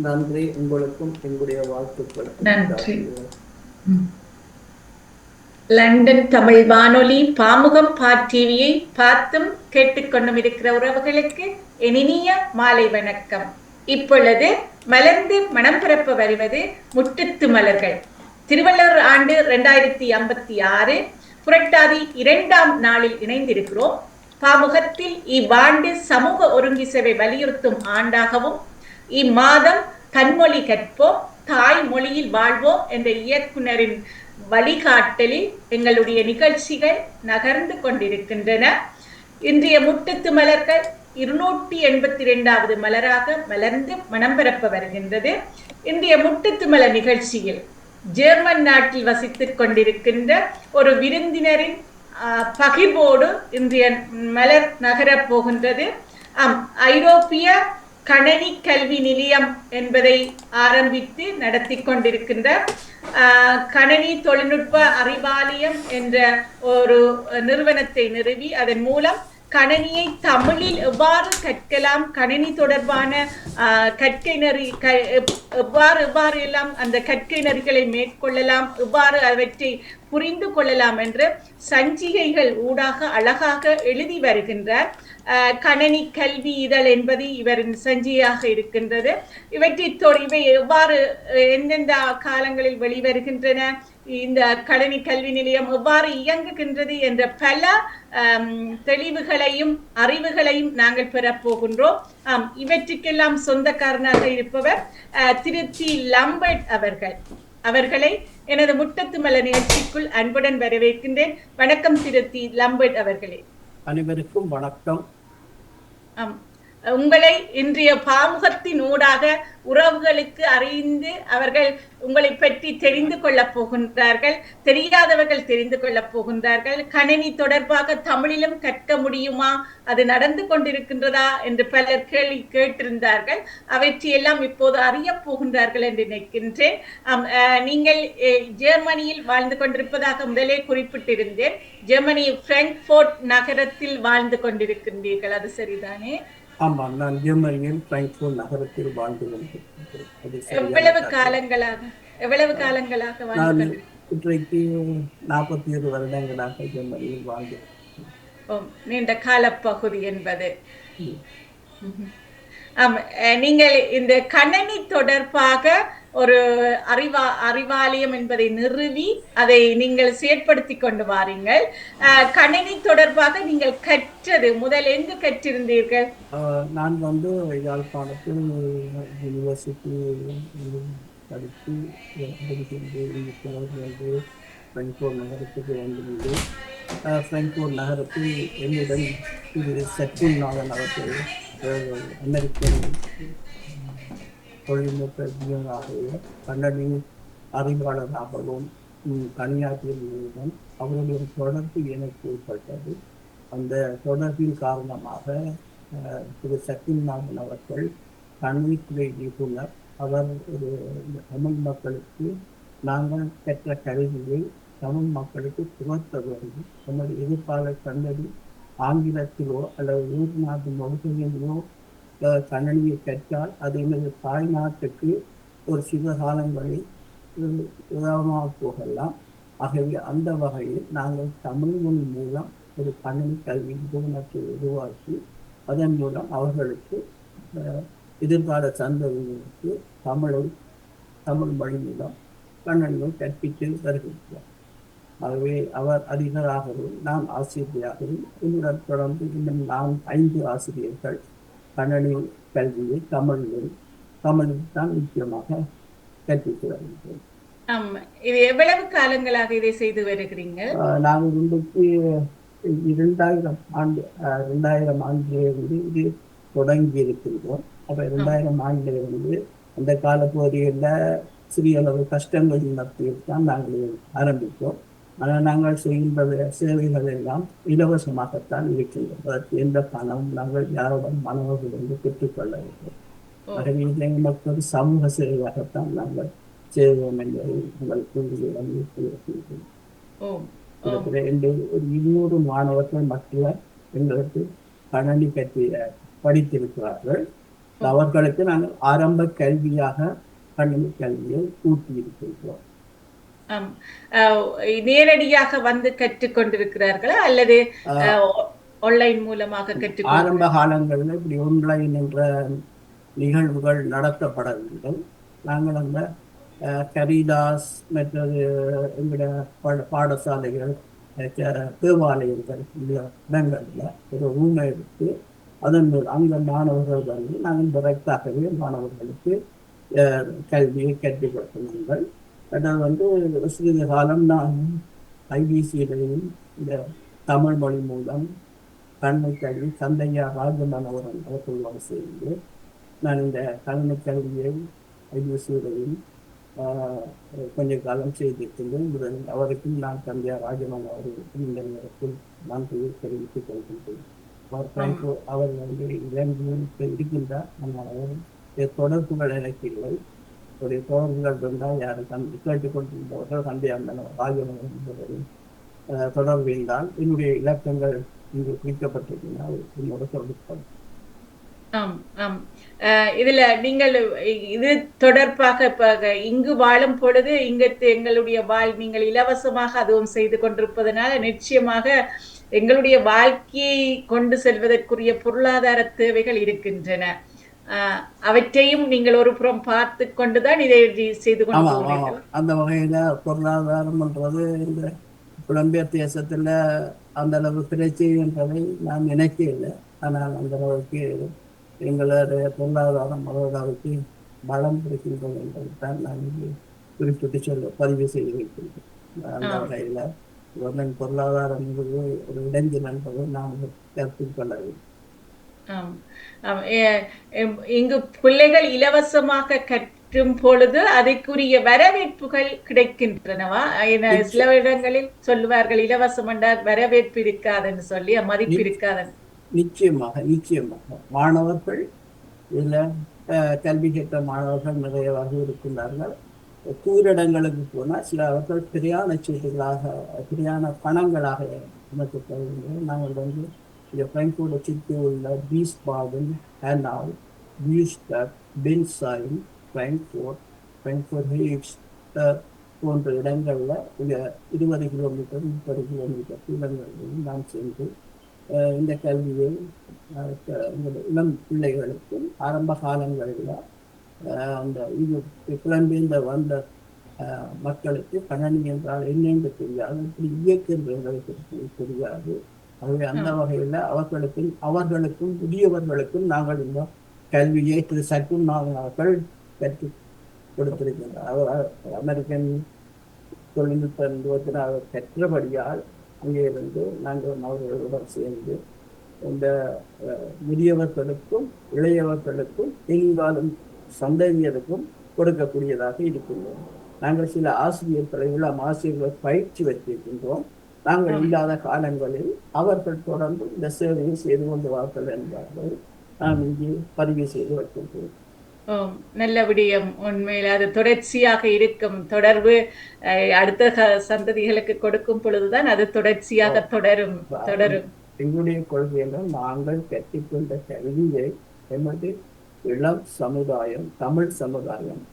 நன்றி. உங்களுக்கும் என்னுடைய வாழ்த்துக்கள். நன்றி. லண்டன் தமிழ் வானொலி பாமுகம் டிவியை பார்த்தும் கேட்டுக்கொண்டும் இருக்கிற உறவுகளுக்கு இனிய மாலை வணக்கம். இப்பொழுது மலர்ந்து மனம் பரப்ப வருவது முற்றத்து மலர்கள். திருவள்ளுவர் ஆண்டு 2056 புரட்டாதி 2ஆம் நாளில் இணைந்திருக்கிறோம். பாமுகத்தில் இவ்வாண்டு சமூக ஒருங்கிசைவை வலியுறுத்தும் ஆண்டாகவும், இம்மாதம் தன்மொழி கற்போம் தாய் மொழியில் வாழ்வோம் என்ற இயக்குனரின் வழிகாட்டலில் எங்களுடைய நிகழ்ச்சிகள் நகர்ந்து கொண்டிருக்கின்றன. இன்றைய முட்டத்து மலர்கள் 282வது மலராக மலர்ந்து மனம் பரப்ப வருகின்றது. இன்றைய முட்டத்து மலர் நிகழ்ச்சியில் ஜெர்மன் நாட்டில் வசித்துக் கொண்டிருக்கின்ற ஒரு விருந்தினரின் பகிர்வோடு இன்றைய மலர் நகரப் போகின்றது. ஐரோப்பிய கணனி கல்வி நிலையம் என்பதை ஆரம்பித்து நடத்தி கொண்டிருக்கின்ற கணனி தொழில்நுட்ப அறிவாலயம் என்ற ஒரு நிறுவனத்தை நிறுவி அதன் மூலம் கணனியை தமிழில் எவ்வாறு கற்கலாம், கணினி தொடர்பான கற்கை நெறி எவ்வாறு எல்லாம் அந்த கற்கை நெறிகளை மேற்கொள்ளலாம், எவ்வாறு அவற்றை புரிந்து கொள்ளலாம் என்று சஞ்சிகைகள் ஊடாக அழகாக எழுதி வருகின்றார். கணனி கல்வி இதழ் என்பது இவரின் சஞ்சிகையாக இருக்கின்றது. இவை எவ்வாறு எந்தெந்த காலங்களில் வெளிவருகின்றன, இந்த கணனி கல்வி நிலையம் எவ்வாறு இயங்குகின்றது என்ற பல தெளிவுகளையும் அறிவுகளையும் நாங்கள் பெறப்போகின்றோம். இவற்றுக்கெல்லாம் சொந்தக்காரனாக இருப்பவர் திருச்சி லம்பர்ட் அவர்களை எனது முட்டத்து மலர் நிகழ்ச்சிக்குள் அன்புடன் வரவேற்கின்றேன். வணக்கம் திருச்சி லம்பர்ட் அவர்களே. அனைவருக்கும் வணக்கம். உங்களை இன்றைய பாமுகத்தின் ஊடாக உறவுகளுக்கு அறிந்து அவர்கள் உங்களை பற்றி தெரிந்து கொள்ளப் போகின்றார்கள், தெரியாதவர்கள் தெரிந்து கொள்ளப் போகின்றார்கள். கணினி தொடர்பாக தமிழிலும் கற்க முடியுமா, அது நடந்து கொண்டிருக்கின்றதா என்று பலர் கேள்வி கேட்டிருந்தார்கள். அவற்றையெல்லாம் இப்போது அறிய போகின்றார்கள் என்று நினைக்கின்றேன். நீங்கள் ஜெர்மனியில் வாழ்ந்து கொண்டிருப்பதாக முதலே குறிப்பிட்டிருந்தேன். ஜெர்மனி பிராங்க்ஃபோர்ட் நகரத்தில் வாழ்ந்து கொண்டிருக்கின்றீர்கள், அது சரிதானே? ஆமாம், நான் ஜெர்மனியில் பிராங்க்ஃபோர்ட் நகரத்தில் வாழ்ந்து கொண்டிருக்கிறேன். எவ்வளவு காலங்களாக நான் இன்றைக்கு 47 வருடங்களாக ஜெர்மனியில் வாழ்ந்து. நீண்ட காலப்பகுதி என்பது. நீங்கள் இந்த கணனி தொடர்பாக ஒரு அறிவாலயம் என்பதை நிறுவி அதை நீங்கள் செயற்படுத்தி கொண்டு வாரீங்கள். கணினி தொடர்பாக நீங்கள் கற்றது முதல் எங்கு கற்றிருந்தீர்கள்? நான் யாழ்ப்பாணத்தில் யூனிவர்சிட்டி படித்து பிராங்க்ஃபோர்ட் நகரத்துக்கு வந்திருந்து பிராங்க்ஃபோர்ட் நகரத்தில் என்னுடன் சச்சின் நாதன் அவர்கள் அமெரிக்கன் தொழில்நுட்ப விஞ்ஞானியாகவும் கண்ணனி அறிவாளராகவும் பணியாற்றியதுடன் அவருடைய தொடர்பு எனக்கு ஏற்பட்டது. அந்த தொடர்பின் காரணமாக திரு சத்தியநாதன் அவர்கள் கணினித்துறை நிபுணர். அவர் ஒரு தமிழ் மக்களுக்கு நாங்கள் பெற்ற கல்வியை தமிழ் மக்களுக்கு புகழ்த்த வேண்டும், நமது எதிர்கால சந்ததி ஆங்கிலத்திலோ அல்லது ஊர் நாட்டு மொழிகளிலோ கணினியை கற்றால் அது எனது தாய்நாட்டுக்கு ஒரு சில காலங்களில் உதவமாக போகலாம். ஆகவே அந்த வகையில் நாங்கள் தமிழ் மொழி மூலம் ஒரு கணினி கல்வி நிறுவனத்தை உருவாக்கி அதன் மூலம் அவர்களுக்கு எதிர்கால சந்ததிகளுக்கு தமிழ் மொழி மூலம் கணினியை கற்பித்து வருகின்றோம். ஆகவே அவர் அதிபராகவும் நான் ஆசிரியராகவும் என்னுடன் தொடர்ந்து இன்னும் நான் 5 ஆசிரியர்கள் கணினி கல்வியை தமிழில் தான் முக்கியமாக கற்பித்து வருகின்றோம். இது எவ்வளவு காலங்களாக இதை செய்து வருகிறீங்க? நாங்கள் இன்றைக்கு 2000 ஆண்டிலிருந்து இது தொடங்கி இருக்கின்றோம். அப்ப 2000 ஆண்டிலிருந்து அந்த கால பகுதியில் சிறிய அளவு கஷ்டங்கள் மத்தியில் தான் நாங்கள் ஆரம்பித்தோம். ஆனால் நாங்கள் செய்கின்ற சேவைகள் எல்லாம் இலவசமாகத்தான் இருக்கின்றோம். அதற்கு எந்த பணமும் நாங்கள் யாருடன் மாணவர்களிருந்து பெற்றுக்கொள்ள வேண்டும். ஆகவே இதை மக்கள் சமூக சேவையாகத்தான் நாங்கள் செய்வோம் என்பதை உங்களுக்கு ஒரு 200 மாணவர்கள் மட்டும் எங்களுக்கு கணினி பற்றி படித்திருக்கிறார்கள். அவர்களுக்கு நாங்கள் ஆரம்ப கல்வியாக கணினி கல்வியை ஊட்டி இருக்கின்றோம். நேரடியாக வந்து கற்றுக்கொண்டிருக்கிறார்களா அல்லது ஆன்லைன் மூலமாக ஆரம்ப காலங்களில் இப்படி ஆன்லைன் என்ற நிகழ்வுகள் நடத்தப்படவில்லை. நாங்கள் அந்த கரிதாஸ் மற்றது எங்களுடைய பாடசாலைகள் தேவாலயங்கள் இடங்களில் ஒரு ரூமை எடுத்து அதன் அந்த மாணவர்கள் வந்து நாங்கள் டைரக்டாகவே மாணவர்களுக்கு கல்வியை கற்றுக் கொடுத்தினார்கள். அதாவது வந்து சிறிது காலம் நான் ஐபிசியிலையும் இந்த தமிழ் மொழி மூலம் கல்வி கல்வி சந்தையா ராஜமனோகரன் அவர்களோடு சேர்ந்து நான் இந்த கல்வி கல்வியை ஐபிசியிலையும் கொஞ்ச காலம் செய்திருக்கின்றேன். முதலில் அவருக்கும் நான் தந்தையா ராஜமன் அவர்களுக்கும் இந்த நேரத்தில் நான் தெரிவித்துக் கொள்கின்றேன். அவர் வந்து இலங்கையில் இருக்கின்றார். ஆனால் தொடர்புகள் எனக்கு இல்லை. ஒரு தொடர்புகள் இருந்தால் யாரும் கேட்டுக்கொண்டிருந்தவர்கள் சந்தையான ராஜமன் என்பவரின் தொடர்பு இருந்தால் என்னுடைய இலக்கங்கள் இங்கு குறிக்கப்பட்டிருந்தால் என்னோட தொடர்பு. இதுல நீங்கள் இது தொடர்பாக இங்கு வாழும் பொழுது இங்கு எங்களுடைய நீங்கள் இலவசமாக அதுவும் செய்து கொண்டிருப்பதனால நிச்சயமாக எங்களுடைய வாழ்க்கையை கொண்டு செல்வதற்குரிய பொருளாதார தேவைகள் இருக்கின்றன. அவற்றையும் நீங்கள் ஒரு புறம் பார்த்து கொண்டுதான் இதை செய்து கொண்டு அந்த வகையில பொருளாதாரம் என்றது இந்த புலம்பெயர் தேசத்துல அந்த அளவு பிரச்சனை என்பதை நான் நினைக்கவில்லை. ஆனால் அந்த அளவுக்கு எங்களுடைய பொருளாதாரம் அளவுக்கு பலம் இருக்கின்றது என்பதைத்தான் நான் குறிப்பிட்டு பதிவு செய்து வைக்கின்றேன். அந்த வகையில் பொருளாதாரம் என்பது ஒரு இடைஞ்சல் என்பதை நாம் கருத்தில் கொள்ள வேண்டும். இங்கு பிள்ளைகள் இலவசமாக கற்றும் பொழுது அதற்குரிய வரவேற்புகள் கிடைக்கின்றனவா? சில இடங்களில் சொல்லுவார்கள் இலவசம் என்றால் வரவேற்பு இருக்காதுன்னு சொல்லி மதிப்பு இருக்காதுன்னு. நிச்சயமாக மாணவர்கள் இதுல கல்வி கேட்ட மாணவர்கள் நிறையவாக இருக்கின்றார்கள். தூரிடங்களுக்கு போனால் சில அவர்கள் பிரியாண சீட்டுகளாக பிரியாண பணங்களாக அமைக்கப்படுகின்றன. நாங்கள் வந்து இந்த பிராங்க்ஃபர்ட்டை சுற்றி உள்ள பீஸ்பாடன், ஹேனால், பியூஸ்டர், பென்சாயின், பிராங்க்ஃபர்ட் ஹீட்ஸ் போன்ற இடங்களில் 20 கிலோமீட்டர் 30 கிலோமீட்டர் இடங்களிலும் நாம் சென்று இந்த கல்வியை இளம் பிள்ளைகளுக்கும் ஆரம்ப காலங்களில் அந்த இது புலம்பெயர்ந்த வந்த மக்களுக்கு கணனி என்றால் என்னென்று தெரியாது, இப்படி இயக்கங்களுக்கு தெரியாது. ஆகவே அந்த வகையில் அவர்களுக்கும் புதியவர்களுக்கும் நாங்கள் இந்த கல்வியை திரு சற்றுநாள் அவர்கள் கற்றுக் கொடுத்திருக்கின்றார். அவர் அமெரிக்கன் தொழில்நுட்ப நிறுவனத்தில் அவர் கற்றபடியால் அங்கே இருந்து நாங்கள் அவர்களுடன் சேர்ந்து இந்த முதியவர்களுக்கும் இளையவர்களுக்கும் எங்காலும் சந்ததியருக்கும் கொடுக்கக்கூடியதாக இருக்கின்றோம். நாங்கள் சில ஆசிரியர்களை ஆசிரியர்களை பயிற்சி வைத்திருக்கின்றோம். நாங்கள் இல்லாத காலங்களில் அவர்கள் தொடர்ந்து இந்த சேவையை செய்து கொண்டு வார்கள் என்பார்கள் நாம் இங்கே பதிவு செய்து வைக்கின்றோம். நல்ல விடயம். உண்மையில் அது தொடர்ச்சியாக இருக்கும். தொடர்பு அடுத்த சந்ததிகளுக்கு கொடுக்கும் பொழுதுதான் அது தொடர்ச்சியாக தொடரும். எங்களுடைய கொள்கையில நாங்கள் கற்றுக்கொண்ட கல்வியை எமது இளம் சமுதாயம், தமிழ் சமுதாயம்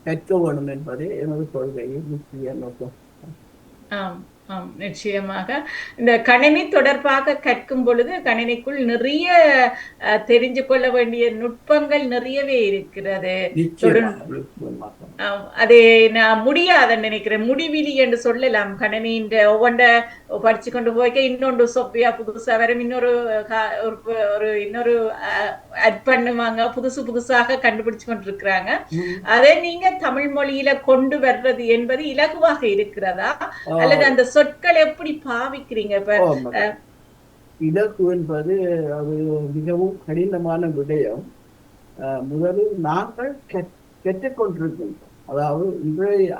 கற்க வேண்டும் என்பதே எனது கொள்கையின் முக்கிய நோக்கம். நிச்சயமாக இந்த கணினி தொடர்பாக கற்கும் பொழுது கணினிக்குள் நிறைய தெரிஞ்சு கொள்ள வேண்டிய நுட்பங்கள் நிறையவே இருக்கிறது. அது நான் முடியாதுன்னு நினைக்கிறேன். முடிவிலி என்று சொல்லலாம். கணினியின் ஒவ்வொன்ற படிச்சு கொண்டு போய்க்க இன்னொன்று சொப்பியா புதுசா வரும், இன்னொரு அட் பண்ணுவாங்க, புதுசாக கண்டுபிடிச்சு கொண்டிருக்கிறாங்க. அதை நீங்க தமிழ் மொழியில கொண்டு வர்றது என்பது இலகுவாக இருக்கிறதா அல்லது அந்த சொற்கள் எப்படி பாவிக்கிறீங்க? இலக்கு என்பது அது மிகவும் கடினமான விடயம். முதலில் நாங்கள் கற்றுக்கொண்டிருக்கின்றோம். அதாவது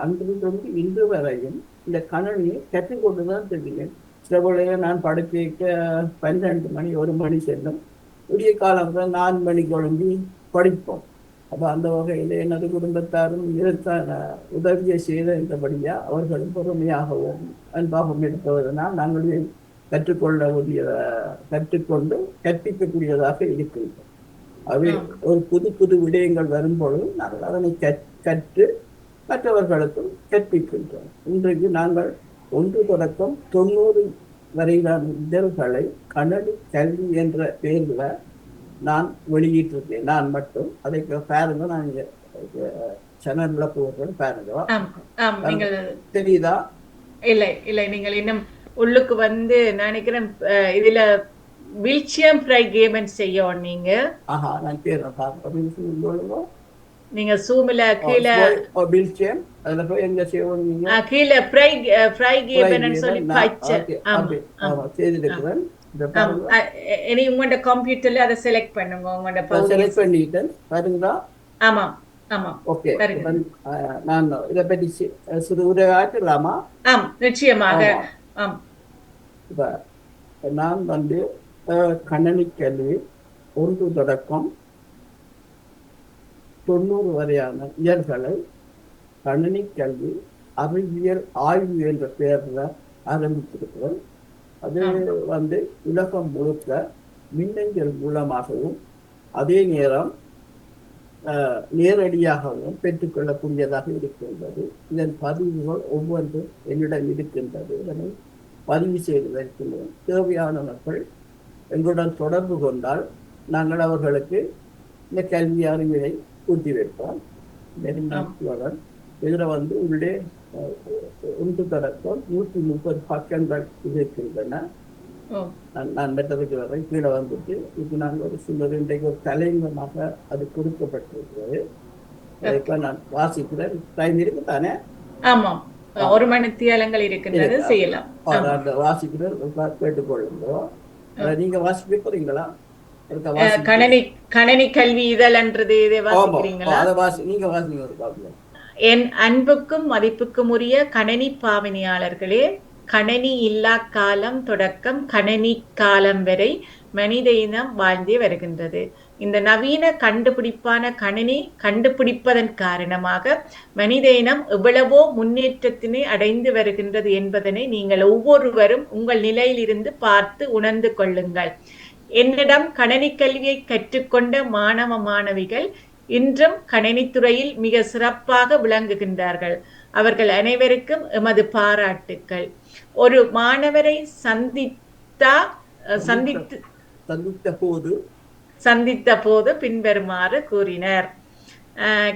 அன்றிலிருந்து இன்று வரையும் இந்த கணினியை கற்றுக்கொண்டுதான் தெரியும். சில வேளையில நான் படுக்கைக்கு 12 மணி 1 மணி செல்லும். விடிய காலத்தில் 4 மணிக்கு ஒழுங்கி படிப்போம். அப்போ அந்த வகையில் எனது குடும்பத்தாரும் உதவியை செய்தபடியா அவர்களும் பொறுமையாகவும் அன்பாகவும் இருப்பதனால் நாங்கள் கற்றுக்கொண்டு கற்பிக்கக்கூடியதாக இருக்கின்றோம். அவை ஆம். ஒரு புது புது விடயங்கள் வரும்பொழுது நாங்கள் அதனை கற்று மற்றவர்களுக்கும் கற்பிக்கின்றோம். இன்றைக்கு நாங்கள் 1 தொடக்கம் 90 வரையிலான இதழ்களை கணனி கல்வி என்ற பெயரில் நான் வெளியிட்டிருக்கேன். நான் மட்டும் அதை பாருங்க, நான் சேனல்ல போடுறேன் பாருங்க. ஆம் ஆம் நீங்கள் தெரியுதா? இல்லை இல்லை நீங்கள் இன்னும் உள்ளுக்கு வந்து நான் நினைக்கிறேன் இதுல வீல்சியம் ஃப்ரை கேம் செய்யணும் நீங்க. ஆஹா, நான் பேரை பார்க்க நீங்க சூமில கீழே வீல்சியம் அதுல போய் எங்க செய்வீங்க? கீழே ஃப்ரை கேம் சொல்லி பச்சை. ஆமா செய்திருக்கிறேன். இனி உங்களோட கம்ப்யூட்டர்ல அதை செலக்ட் பண்ணுங்க உங்களோட செலக்ட் பண்ணிட்டேன் பாருங்களா? ஆமா ஆமா ஓகே. நான் இதை பற்றி சிறு உரையாற்றலாமா? ஆம் நிச்சயமாக. ஆம் இப்ப நான் வந்து கணனி கல்வி 1 தொடக்கம் 90 வரையான இயல்களை கணனி கல்வி அறிவியல் ஆய்வு என்ற பெயர்ல ஆரம்பித்திருக்கிறோம். அது வந்து உலகம் முழுக்க மின்னஞ்சல் மூலமாகவும் அதே நேரம் நேரடியாகவும் பெற்றுக்கொள்ளக்கூடியதாக இருக்கின்றது. இதன் பதிவுகள் ஒவ்வொன்றும் என்னிடம் இருக்கின்றது. இதனை பதிவு செய்து வைக்கின்றோம். தேவையானவர்கள் எங்களுடன் தொடர்பு கொண்டால் நாங்கள் அவர்களுக்கு இந்த கல்வி அறிவியலை கூட்டி வைப்போம். இதில் வந்து உள்ளே 1 தொடக்கம் 130 பக்கங்கள் இருக்கின்றன. நான் பெற்றதுக்கு வரை கீழே வந்துட்டு இப்போ நாங்கள் ஒரு சிலர் இன்றைக்கு ஒரு தலைங்கமாக அது கொடுக்கப்பட்டிருக்கிறது. இப்ப நான் வாசிக்கிறேன். டைம் இருக்கு தானே? ஆமாம், 1 மணித்தியாலங்கள் இருக்கின்றது, செய்யலாம். அந்த வாசிக்கிறேன், கேட்டுக்கொள்ளுங்க. நீங்க வாசிக்க போறீங்களா? கணனி கல்வி இதழ்ன்றது இதை வாசிக்கிறீங்களா? நீங்க வாசிங்க. என் அன்புக்கும் மதிப்புக்கும் உரிய கணனி பாவனையாளர்களே, கணனி இல்லா காலம் தொடக்கம் கணனி காலம் வரை மனித இனம் வாழ்ந்தே வருகின்றது. இந்த நவீன கண்டுபிடிப்பான கணினி கண்டுபிடிப்பதன் காரணமாக மனித இனம் எவ்வளவோ முன்னேற்றத்தினை அடைந்து வருகின்றது என்பதனை நீங்கள் ஒவ்வொருவரும் உங்கள் நிலையிலிருந்து பார்த்து உணர்ந்து கொள்ளுங்கள். என்னிடம் கணனி கல்வியை கற்றுக்கொண்ட மாணவ மாணவிகள் இன்றும் கணினித்துறையில் மிக சிறப்பாக விளங்குகின்றார்கள். அவர்கள் அனைவருக்கும் எமது பாராட்டுக்கள். ஒரு மாணவரை சந்தித்த போது பின்வருமாறு கூறினர்: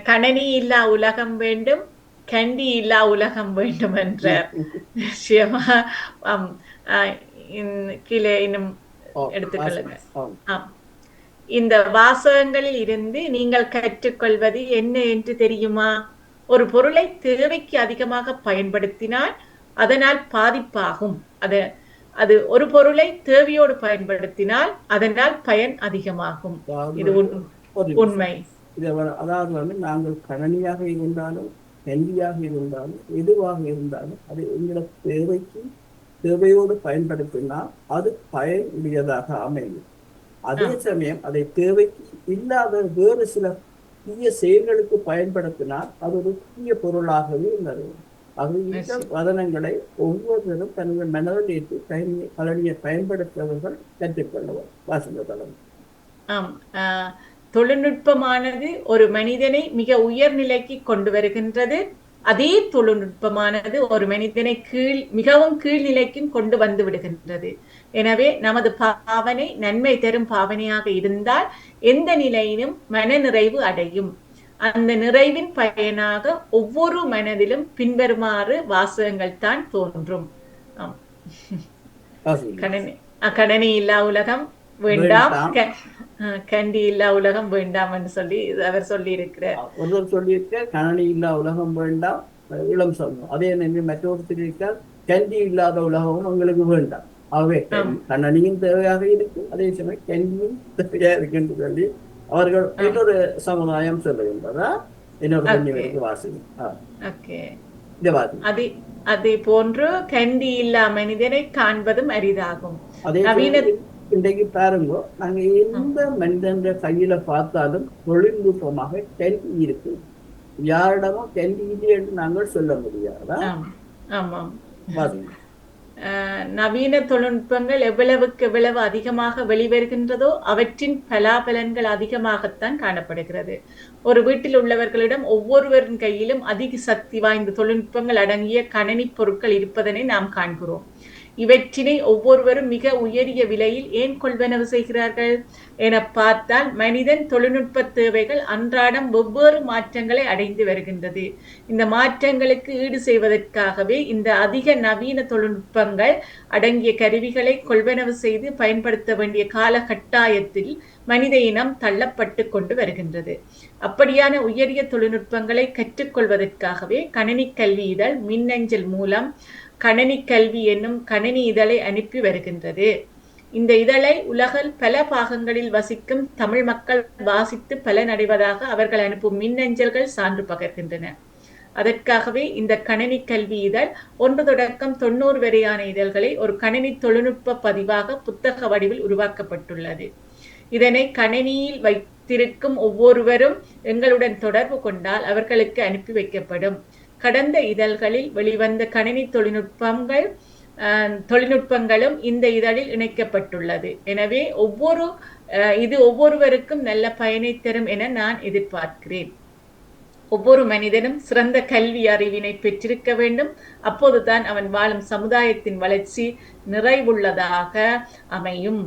கணனி இல்லா உலகம் வேண்டும், கண்டி இல்லா உலகம் வேண்டும் என்றார். நிச்சயமா கீழே இன்னும் எடுத்துக்கொள்ளுங்க. இந்த வாசகங்களில் இருந்து நீங்கள் கற்றுக்கொள்வது என்ன என்று தெரியுமா? ஒரு பொருளை தேவைக்கு அதிகமாக பயன்படுத்தினால் அதனால் பாதிப்பாகும். அது ஒரு பொருளை தேவையோடு பயன்படுத்தினால் அதனால் பயன் அதிகமாகும். இது உண்மை. அதாவது வந்து நாங்கள் கணனியாக இருந்தாலும் கல்வியாக இருந்தாலும் எதுவாக இருந்தாலும் அது எங்களோட தேவையோடு பயன்படுத்தினால் அது பயன் உடையதாக அமையும். அதே சமயம் அதை தேவைக்கு இல்லாத வேறு சில தீய செயல்களுக்கு பயன்படுத்தினால் அது ஒரு தீய பொருளாகவே உள்ளது. அது இந்த வதனங்களை ஒவ்வொருவரும் தன்னுடைய மனதில் ஏற்று கலனியை பயன்படுத்துபவர்கள் கற்றுக்கொள்ளுவர். வாசகத்தலம். தொழில்நுட்பமானது ஒரு மனிதனை மிக உயர்நிலைக்கு கொண்டு வருகின்றது. அதே தொழில்நுட்பமானது ஒரு மனிதனை மிகவும் கீழ்நிலைக்கும் கொண்டு வந்து விடுகின்றது. எனவே நமது பாவனை நன்மை தரும் பாவனையாக இருந்தால் எந்த நிலையிலும் மன நிறைவு அடையும். அந்த நிறைவின் பயனாக ஒவ்வொரு மனதிலும் பின்வருமாறு வாசகங்கள் தான் தோன்றும். கணனி இல்லா உலகம் வேண்டாம், கண்டி இல்லா உலகம் வேண்டாம் என்று சொல்லி அவர் சொல்லி இருக்கிறார். ஒருவர் சொல்லியிருக்க கணனி இல்லா உலகம் வேண்டாம், இளம் சொல்லணும். அதே நேரம் மற்றொரு சொல்லியிருக்கார் கண்டி இல்லாத உலகமும் உங்களுக்கு வேண்டாம். ஆகவே கணனியும் தேவையாக இருக்கு, அதே சமயம் கண்டியும் தேவையா இருக்குன்னு சொல்லி அவர்கள் இன்னொரு சமுதாயம் சொல்லுகின்றதா? இன்னொரு வாசி. அதே போன்று கண்டி இல்லா மனிதனை காண்பதும் அரிதாகும். இன்றைக்கு பாருங்க, நாங்க எந்த மனிதன் கையில பார்த்தாலும் தொழில்நுட்பமாக கல்வி இருக்கு. யாரிடமும் கல்வி இல்லை என்று நாங்கள் சொல்ல முடியாதா? நவீன தொழில்நுட்பங்கள் எவ்வளவுக்கு எவ்வளவு அதிகமாக வெளிவருகின்றதோ அவற்றின் பலாபலன்கள் அதிகமாகத்தான் காணப்படுகிறது. ஒரு வீட்டில் உள்ளவர்களிடம் ஒவ்வொருவரின் கையிலும் அதிக சக்தி வாய்ந்த தொழில்நுட்பங்கள் அடங்கிய கணினி பொருட்கள் இருப்பதனை நாம் காண்கிறோம். இவற்றினை ஒவ்வொருவரும் மிக உயரிய விலையில் ஏன் கொள்வனவு செய்கிறார்கள் என பார்த்தால், மனிதன் தொழில்நுட்ப தேவைகள் அன்றாடம் வெவ்வேறு மாற்றங்களை அடைந்து வருகின்றது. இந்த மாற்றங்களுக்கு ஈடு செய்வதற்காகவே இந்த அதிக நவீன தொழில்நுட்பங்கள் அடங்கிய கருவிகளை கொள்வனவு செய்து பயன்படுத்த வேண்டிய காலகட்டாயத்தில் மனித இனம் தள்ளப்பட்டு கொண்டு வருகின்றது. அப்படியான உயரிய தொழில்நுட்பங்களை கற்றுக்கொள்வதற்காகவே கணினி கல்வி இதழ் மின்னஞ்சல் மூலம் கணினி கல்வி என்னும் கணினி இதழை அனுப்பி வருகின்றது. இந்த இதழை உலகில் பல பாகங்களில் வசிக்கும் தமிழ் மக்கள் வாசித்து பலனடைவதாக அவர்கள் அனுப்பும் மின்னஞ்சல்கள் சான்று பகர்கின்றன. அதற்காகவே இந்த கணினி கல்வி இதழ் 1 தொடக்கம் 90 வரையான இதழ்களை ஒரு கணினி தொழில்நுட்ப பதிவாக புத்தக வடிவில் உருவாக்கப்பட்டுள்ளது. இதனை கணினியில் வைத்திருக்கும் ஒவ்வொருவரும் எங்களுடன் தொடர்பு கொண்டால் அவர்களுக்கு அனுப்பி வைக்கப்படும். கடந்த இதழ்களில் வெளிவந்த கணினி தொழில்நுட்பங்களும் இந்த இதழில் இணைக்கப்பட்டுள்ளது. எனவே இது ஒவ்வொருவருக்கும் நல்ல பயனை தரும் என நான் எதிர்பார்க்கிறேன். ஒவ்வொரு மனிதனும் சிறந்த கல்வி அறிவினை பெற்றிருக்க வேண்டும். அப்போதுதான் அவன் வாழும் சமுதாயத்தின் வளர்ச்சி நிறைவுள்ளதாக அமையும்.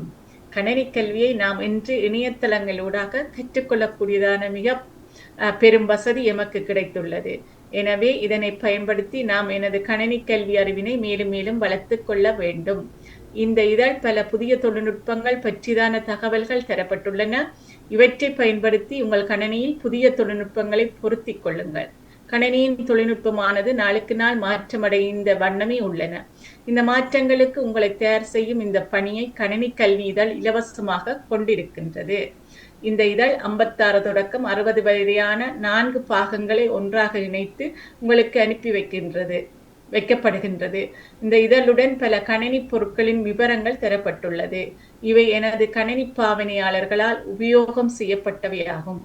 கணினி கல்வியை நாம் இன்று இணையதளங்களூடாக கற்றுக்கொள்ளக்கூடியதான மிக பெரும் வசதி எமக்கு கிடைத்துள்ளது. எனவே இதனை பயன்படுத்தி நாம் எனது கணினி கல்வி அறிவினை மேலும் மேலும் வளர்த்துக் கொள்ள வேண்டும். இந்த இதழ் பல புதிய தொழில்நுட்பங்கள் பற்றிதான தகவல்கள் தரப்பட்டுள்ளன. இவற்றை பயன்படுத்தி உங்கள் கணினியில் புதிய தொழில்நுட்பங்களை பொருத்திக் கொள்ளுங்கள். கணினியின் தொழில்நுட்பமானது நாளுக்கு நாள் மாற்றமடைந்த வண்ணமே உள்ளன. இந்த மாற்றங்களுக்கு உங்களை தயார் செய்யும் இந்த பணியை கணினி கல்வி இதழ் இலவசமாக கொண்டிருக்கின்றது. இந்த இதழ் 56 தொடக்கம் 60 வரையான 4 பாகங்களை ஒன்றாக இணைத்து உங்களுக்கு அனுப்பி வைக்கப்படுகின்றது. இந்த இதழுடன் பல கணினி பொருட்களின் விவரங்கள் தரப்பட்டுள்ளது. இவை எனது கணினி பாவனையாளர்களால் உபயோகம் செய்யப்பட்டவையாகும்.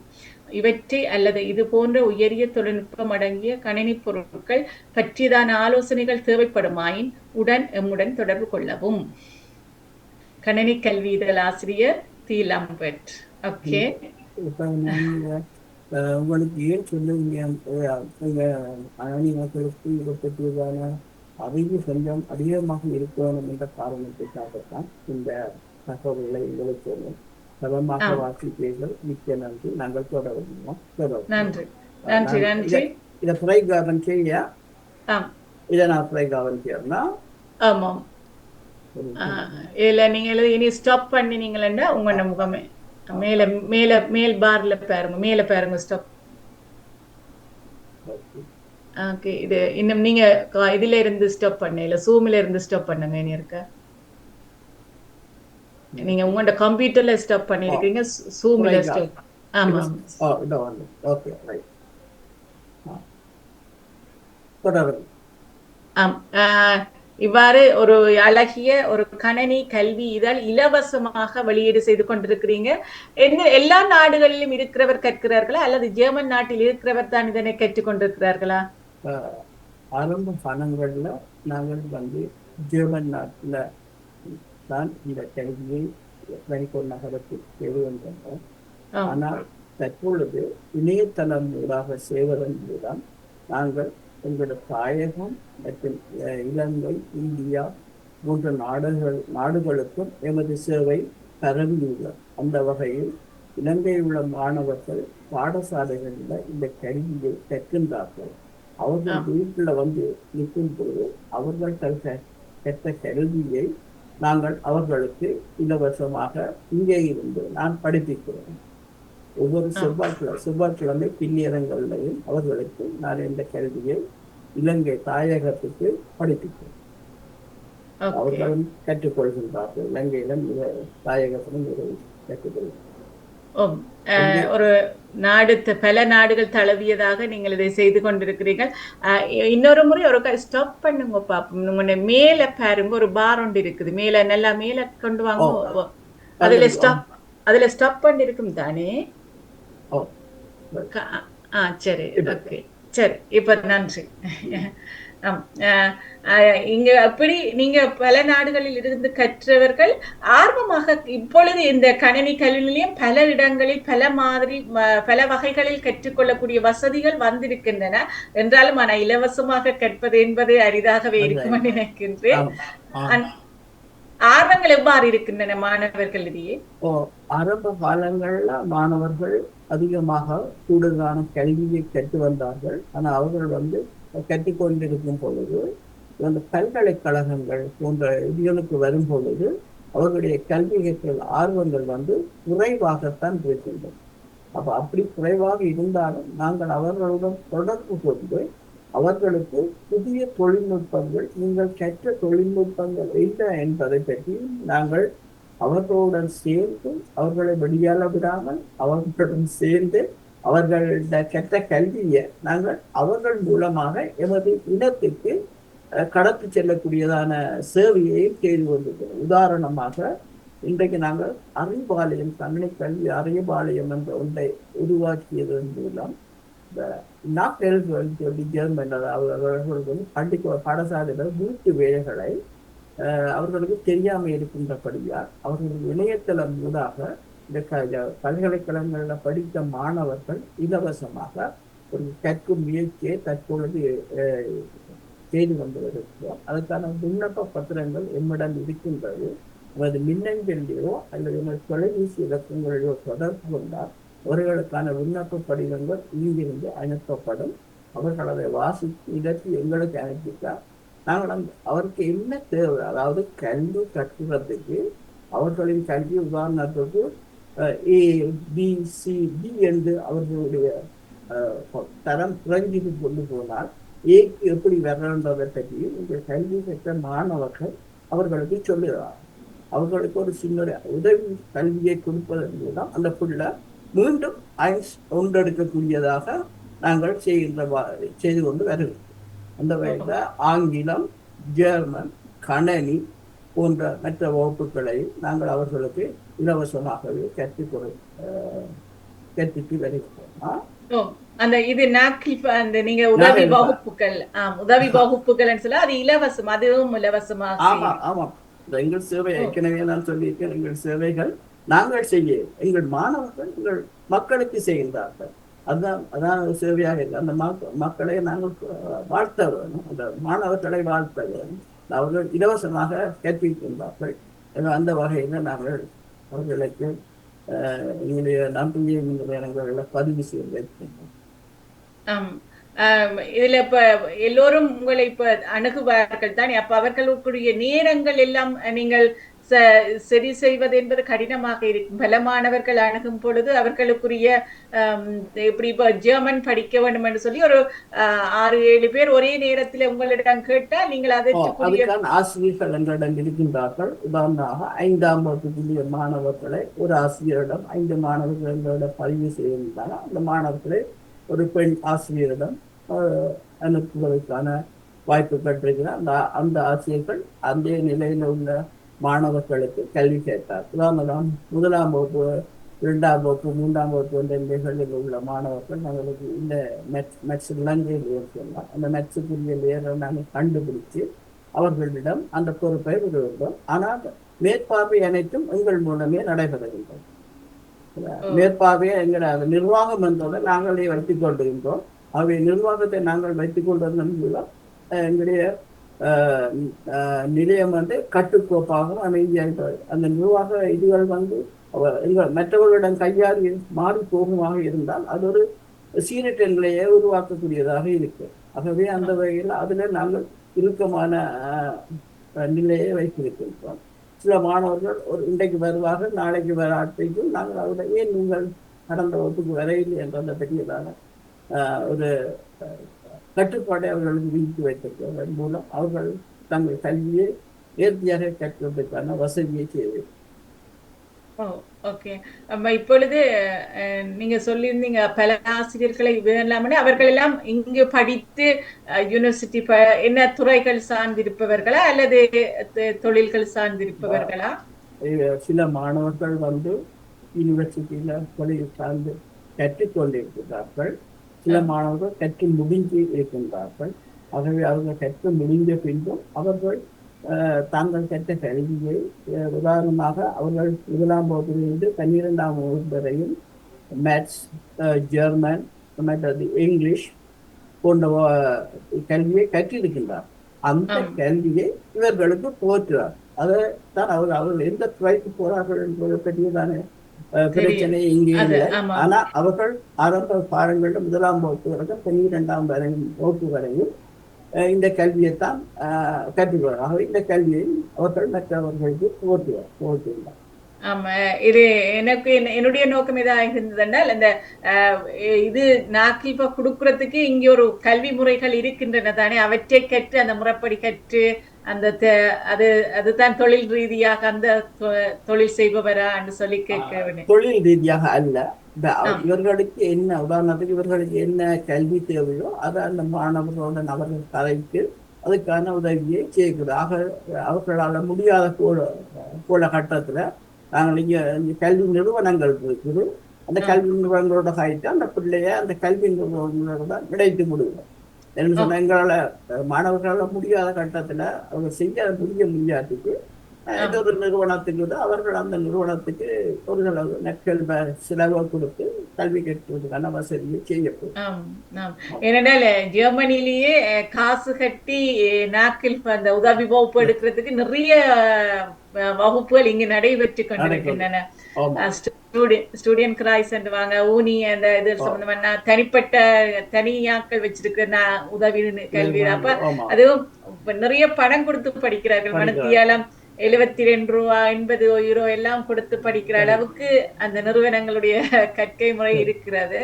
இவற்றை அல்லது இது போன்ற உயரிய தொழில்நுட்பம் அடங்கிய கணினி பொருட்கள் பற்றியதான ஆலோசனைகள் தேவைப்படுமாயின் எம்முடன் தொடர்பு கொள்ளவும். கணினி கல்வி இதழ் ஆசிரியர் தி. லம்பர்ட். ஓகே, இப்ப நீங்க உங்களுக்கு ஏன் சொல்லுவீங்க அணி மக்களுக்கு இதை பற்றியதான அறிவு கொஞ்சம் அதிகமாக இருக்க வேண்டும் என்ற காரணத்துக்காகத்தான் இந்த தகவல்களை உங்களுக்கு சதமாக வாசிப்பீர்கள். மிக்க நன்றி. நாங்கள் தொடர்போம். நன்றி நன்றி நன்றி. இதை பிரைகாவன் செய்யா? இதை நான் பிரைகாவன் செய்யறேன்னா? ஆமாம். இல்ல நீங்க இனி ஸ்டாப் பண்ணினீங்களா உங்க முகமே மேல மேல மேல் பார்ல பாருங்க, மேல பாருங்க ஸ்டாப். ஓகே, இது இன்னும் நீங்க இதுல இருந்து ஸ்டாப் பண்ணல, ஜூம்ல இருந்து ஸ்டாப் பண்ணுங்க. இனி இருக்க நீங்க உங்களோட கம்ப்யூட்டர்ல ஸ்டாப் பண்ணிருக்கீங்க, ஜூம்ல ஸ்டாப். ஆமா. Okay, right. தொடர்ந்து இவ்வாறு ஒரு அழகிய ஒரு கணினி கல்வி இதழ் இலவசமாக வெளியீடு செய்து கொண்டிருக்கிறீங்க. எல்லா நாடுகளிலும் இருக்கிறவர் கற்கிறார்களா அல்லது ஜெர்மன் நாட்டில் இருக்கிறவர் தான் இதனை கற்றுக்கொண்டிருக்கிறார்களா? ஆரம்ப காலங்கள்ல நாங்கள் ஜெர்மன் நாட்டில் தான் இந்த கல்வியை வணிகோர் நகரத்தில் பெறுகின்றோம். ஆனால் தற்பொழுது இணையதளம் ஊடாக செய்வதன் மூலம் நாங்கள் எங்களோட தாயகம் மற்றும் இலங்கை, இந்தியா போன்ற நாடுகளுக்கும் எமது சேவை பரவியுள்ளது. அந்த வகையில் இலங்கையில் உள்ள மாணவர்கள் பாடசாலைகளில் இந்த கல்வியை கற்கின்றார்கள். அவர்கள் வீட்டில் நிற்கும் பொழுது அவர்கள் கற்ற கல்வியை நாங்கள் அவர்களுக்கு இலவசமாக இங்கே இருந்து நான் படிப்பிக்கிறேன். ஒவ்வொரு செவ்வாய்க்கிழமை பின்னிரங்களையும் அவர்களுக்கு நான் இந்த கல்வியை இலங்கை தாயகத்துக்கு படிப்பிக்கிறேன். அவர்களும் கற்றுக்கொள்கின்றார்கள். இலங்கையிலும் தாயகத்திலும் கற்றுக்கொள்கிறார்கள். ஒரு பல நாடுகள் தழுவியதாக நீங்கள் இதை செய்து கொண்டிருக்கிறீர்கள். இன்னொரு முறை ஒரு ஸ்டாப் பண்ணுங்க பாப்போம். உங்க மேல பாருங்க, ஒரு பார் ஒன்று இருக்குது, மேல நல்லா மேல கொண்டு வாங்க. அதுல ஸ்டாப் பண்ணி இருக்கும் தானே? சரி, ஓகே, சரி. இப்ப நன்றி. ஆம். இங்க அப்படி நீங்க பல நாடுகளில் இருந்து கற்றவர்கள் ஆர்வமாக இப்பொழுது இந்த கணினி கல்வி நிலையம் பல இடங்களில் பல மாதிரி பல வகைகளில் கற்றுக்கொள்ளக்கூடிய வசதிகள் வந்திருக்கின்றன என்றாலும் ஆனா இலவசமாக கற்பது என்பது அரிதாகவே இருக்கும் அது நினைக்கின்றேன். ஆம் ஆம் ஆர்வங்கள் எவ்வாறு இருக்கின்றன மாணவர்களிடையே? இப்போ ஆரம்ப காலங்கள்ல மாணவர்கள் அதிகமாக கூடுதலான கல்வியை கற்று வந்தார்கள். ஆனால் அவர்கள் கற்றுக்கொண்டிருக்கும் பொழுது இந்த பல்கலைக்கழகங்கள் போன்ற இதுகளுக்கு வரும் பொழுது அவர்களுடைய கல்வி கற்றல் ஆர்வங்கள் குறைவாகத்தான் இருக்கின்றது. அப்ப அப்படி குறைவாக இருந்தாலும் நாங்கள் அவர்களுடன் தொடர்பு கொண்டு அவர்களுக்கு புதிய தொழில்நுட்பங்கள், நீங்கள் கற்ற தொழில்நுட்பங்கள் என்ன என்பதை பற்றி நாங்கள் அவர்களுடன் சேர்ந்து அவர்களை வெளியால விடாமல் அவர்களுடன் சேர்ந்து அவர்கள கற்ற கல்வியை நாங்கள் அவர்கள் மூலமாக எமது இனத்துக்கு கடத்தி செல்லக்கூடியதான சேவையை செய்து கொண்டிருக்கிறோம். உதாரணமாக இன்றைக்கு நாங்கள் அறிவாலயம், கணினி கல்வி அறிவாலயம் என்ற ஒன்றை உருவாக்கியதன் மூலம் இந்த நாட்டெல்கள் சொல்லி ஜெர்மன் அவர்களுக்கு பள்ளிக்கு பாடசாலைகள் வீட்டு வேலைகளை அவர்களுக்கு தெரியாமல் இருக்கின்றபடியால் அவர்கள் இணையதளம் ஊடாக இந்த பல்கலைக்கழகங்களில் படித்த மாணவர்கள் இலவசமாக ஒரு கற்கும் முயற்சியை தற்பொழுது செய்து கொண்டு வருகிறோம். அதுக்கான விண்ணப்ப பத்திரங்கள் எம்மிடம் இருக்கின்றது. அல்லது மின்னஞ்சலிலோ அல்லது தொலைபேசி இலக்கங்களிலோ தொடர்பு கொண்டால் அவர்களுக்கான விண்ணப்ப படிவங்கள் இங்கிருந்து அனுப்பப்படும். அவர்கள் அதை வாசித்து இதற்கு எங்களுக்கு அனுப்பிட்டால் நாங்கள் அவருக்கு என்ன தேவை, அதாவது கல்வி கற்றுறதுக்கு அவர்களின் கல்வி உதாரணத்துக்கு ABCD என்று அவர்களுடைய தரம் குறைஞ்சிட்டு கொண்டு போனால் ஏக்கு எப்படி வரன்றதை பற்றியும் இந்த கல்வி கற்ற மாணவர்கள் அவர்களுக்கு சொல்லுகிறார். அவர்களுக்கு ஒரு சின்ன உதவி கல்வியை கொடுப்பதன் மூலம் அந்த பிள்ளை மீண்டும் ஒன்றெடுக்கக்கூடியதாக நாங்கள் செய்து கொண்டு வருகிறோம். அந்த வகையில் ஆங்கிலம், ஜெர்மன், கணனி போன்ற மற்ற வகுப்புகளை நாங்கள் அவர்களுக்கு இலவசமாகவே கற்பித்து வருகிறோம். அந்த இது அந்த நீங்க உதவி வகுப்புகள் உதவி வகுப்புகள் சொல்ல அது இலவசம், அதுவும் இலவசமாக. ஆமா ஆமா, எங்கள் சேவை ஏற்கனவே நான் சொல்லியிருக்கேன். எங்கள் சேவைகள் நாங்கள் செய்ய எங்கள் மாணவர்கள் எங்கள் மக்களுக்கு செய்கின்றார்கள். அதான் சேவையாக இருக்கு. அந்த மக்களை நாங்கள் வாழ்த்த வேணும், அந்த மாணவர்களை வாழ்த்த வேணும். அவர்கள் இலவசமாக கற்பிக்கின்றார்கள். அந்த வகையில் நாங்கள் அவர்களுக்கு எங்களுடைய நன்றியை இந்த நேரங்களில் பதிவு செய்து வைக்கின்றோம். இதுல இப்ப எல்லோரும் உங்களை இப்ப அணுகுவார்கள் தானே, அப்ப அவர்களுக்குரிய நேரங்கள் எல்லாம் நீங்கள் சரி செய்வது என்பது கடினமாக இருக்கும். பல மாணவர்கள் அணுகும் பொழுது அவர்களுக்குரிய இப்படி இப்ப ஜெர்மன் படிக்க வேண்டும் என்று சொல்லி ஒரு 6-7 பேர் ஒரே நேரத்தில் உங்களிடம் கேட்டால் நீங்கள் அதற்கு ஆசிரியர்கள் எங்களிடம் இருக்கின்றார்கள். உதாரணமாக 5ஆம் வகுப்புக்குரிய மாணவர்களை ஒரு ஆசிரியரிடம் 5 மாணவர்கள் எங்களிடம் பதிவு செய்திருந்தால் அந்த மாணவர்களை ஒரு பெண் ஆசிரியரிடம் அனுப்புவதற்கான வாய்ப்பு பெற்றிருக்கிறார். அந்த ஆசிரியர்கள் அந்த நிலையில் உள்ள மாணவர்களுக்கு கல்வி கேட்டார். உதாரணம் 1ஆம் வகுப்பு, 2ஆம் வகுப்பு, 3ஆம் வகுப்பு என்ற நிலைகளில் உள்ள மாணவர்கள் நாங்களுக்கு இந்த மெட்ஸ் இலங்கையில் ஏற்படலாம். அந்த மெட்ஸுக்குரிய நேரம் நாங்கள் கண்டுபிடிச்சு அவர்களிடம் அந்த பொறுப்பை விடுகின்றோம். ஆனால் மேற்பார்வை அனைத்தும் எங்கள் மூலமே நடைபெறுகின்றோம். மேற்பார்வையை எங்களோட நிர்வாகம் என்பதை நாங்களே வைத்துக் கொண்டிருந்தோம். அவை நிர்வாகத்தை நாங்கள் வைத்துக் கொண்டிருந்ததன் மூலம் எங்களுடைய நிலையம் கட்டுக்கோப்பாகவும் அமைதியாக அந்த நிர்வாக இதுகள் மற்றவர்களிடம் கையாளி மாறி போகுமாக இருந்தால் அது ஒரு சீரற்ற நிலையை உருவாக்கக்கூடியதாக இருக்கு. ஆகவே அந்த வகையில் அதுல நாங்கள் இறுக்கமான நிலையை வைத்திருக்கின்றோம். சில மாணவர்கள் இன்றைக்கு வருவார்கள், நாளைக்கு வராட்டைக்கும் நாங்கள் அதில் ஏன் நீங்கள் கடந்த வகுப்புக்கு வரையில்லை என்ற பெரியதான ஒரு கட்டுப்பாட்டை அவர்களுக்கு விதித்து வைத்திருக்கிறதன் மூலம் அவர்கள் தங்கள் கல்வியை நேர்த்தியாக கற்றுவதற்கான வசதியை செய்து. ஓகே, இப்பொழுது நீங்க சொல்லியிருந்தீங்க பல ஆசிரியர்களை வேண்டாமனே அவர்கள் எல்லாம் இங்கு படித்து யூனிவர்சிட்டி என்ன துறைகள் சார்ந்திருப்பவர்களா அல்லது தொழில்கள் சார்ந்திருப்பவர்களா? சில மாணவர்கள் யூனிவர்சிட்டியில தொழில் சார்ந்து கற்றுக்கொண்டிருக்கிறார்கள். சில மாணவர்கள் கற்று முடிஞ்சு இருக்கின்றார்கள். ஆகவே அவர்கள் கற்று முடிந்த பின்பும் அவர்கள் தாங்கள் கற்ற கல்வியை உதாரணமாக அவர்கள் 1ஆம் வகுப்பிலிருந்து 12ஆம் வகுப்பு வரையும் மேத்ஸ், ஜெர்மன், மற்றது இங்கிலீஷ் போன்ற கல்வியை கற்றிருக்கின்றார். அந்த கல்வியை இவர்களுக்கு போற்றுவார். அதை தான் அவர்கள் எந்த துறைக்கு போறார்கள் என்பதை பற்றியதான பிரச்சனை இங்கே இல்லை. ஆனா அவர்கள் ஆரம்ப பாடங்களில் 1ஆம் வகுப்பு வரைக்கும் 12ஆம் வகுப்பு வரையும் இந்த கல்வியைத்தான் கற்றுக்கிறார். ஆகவே இந்த கல்வியை அவர்கள் மற்றவர்களுக்கு போற்றுவார். ஆமா, இது எனக்கு என்னுடைய நோக்கம் எதாக இருந்ததுனால் இந்த இது நாக்கில் இப்ப கொடுக்கறதுக்கு இங்க ஒரு கல்வி முறைகள் இருக்கின்றன தானே, அவற்றை கற்று அந்த முறைப்படி கற்று அந்த அதுதான் தொழில் ரீதியாக அந்த தொழில் செய்பவரா என்று சொல்லி கேட்க. தொழில் ரீதியாக அல்ல, இவர்களுக்கு என்ன உதாரணத்துக்கு இவர்களுக்கு என்ன கல்வி தேவையோ அதை அந்த மாணவர்களுடன் அவர்கள் கலைத்து அதுக்கான உதவியை செய்கிறது. ஆக அவர்களால் முடியாத போல கட்டத்துல நாங்கள் இங்கே கல்வி நிறுவனங்கள் இருக்குது. அந்த கல்வி நிறுவனங்களோட கைட்டு அந்த பிள்ளைய அந்த கல்வி நிறுவனங்களோட கிடைத்து முடியும். என்ன சொன்ன எங்களால் மாணவர்களால் முடியாத கட்டத்தில் அவங்க செய்ய முடியாதுக்கு ஒரு நிறுவனத்துக்கு அவர்கள் அந்த நிறுவனத்துக்கு ஒரு நெற்கள் செலவை கொடுத்து கல்வி கட்டுவதற்கான வசதியை செய்யப்படும். ஏனென்றால் ஜெர்மனிலேயே காசு கட்டி நாக்கில் அந்த உதவி வகுப்பு எடுக்கிறதுக்கு நிறைய வகுப்புகள் இங்கு நடைபெற்று கொண்டிருக்கின்றன. ஸ்டூடெண்ட் கிராய்ஸ் வாங்க ஊனி அந்த இது சம்பந்தமான தனிப்பட்ட தனியாக்கள் வச்சிருக்க உதவி கல்வி. அப்ப அதுவும் நிறைய பணம் கொடுத்து படிக்கிறார்கள். மனத்தியாலம் 72 ரூபா 80 யூரோ எல்லாம் கொடுத்து படிக்கிற அளவுக்கு அந்த நிறுவனங்களுடைய கற்கை முறை இருக்கிறது.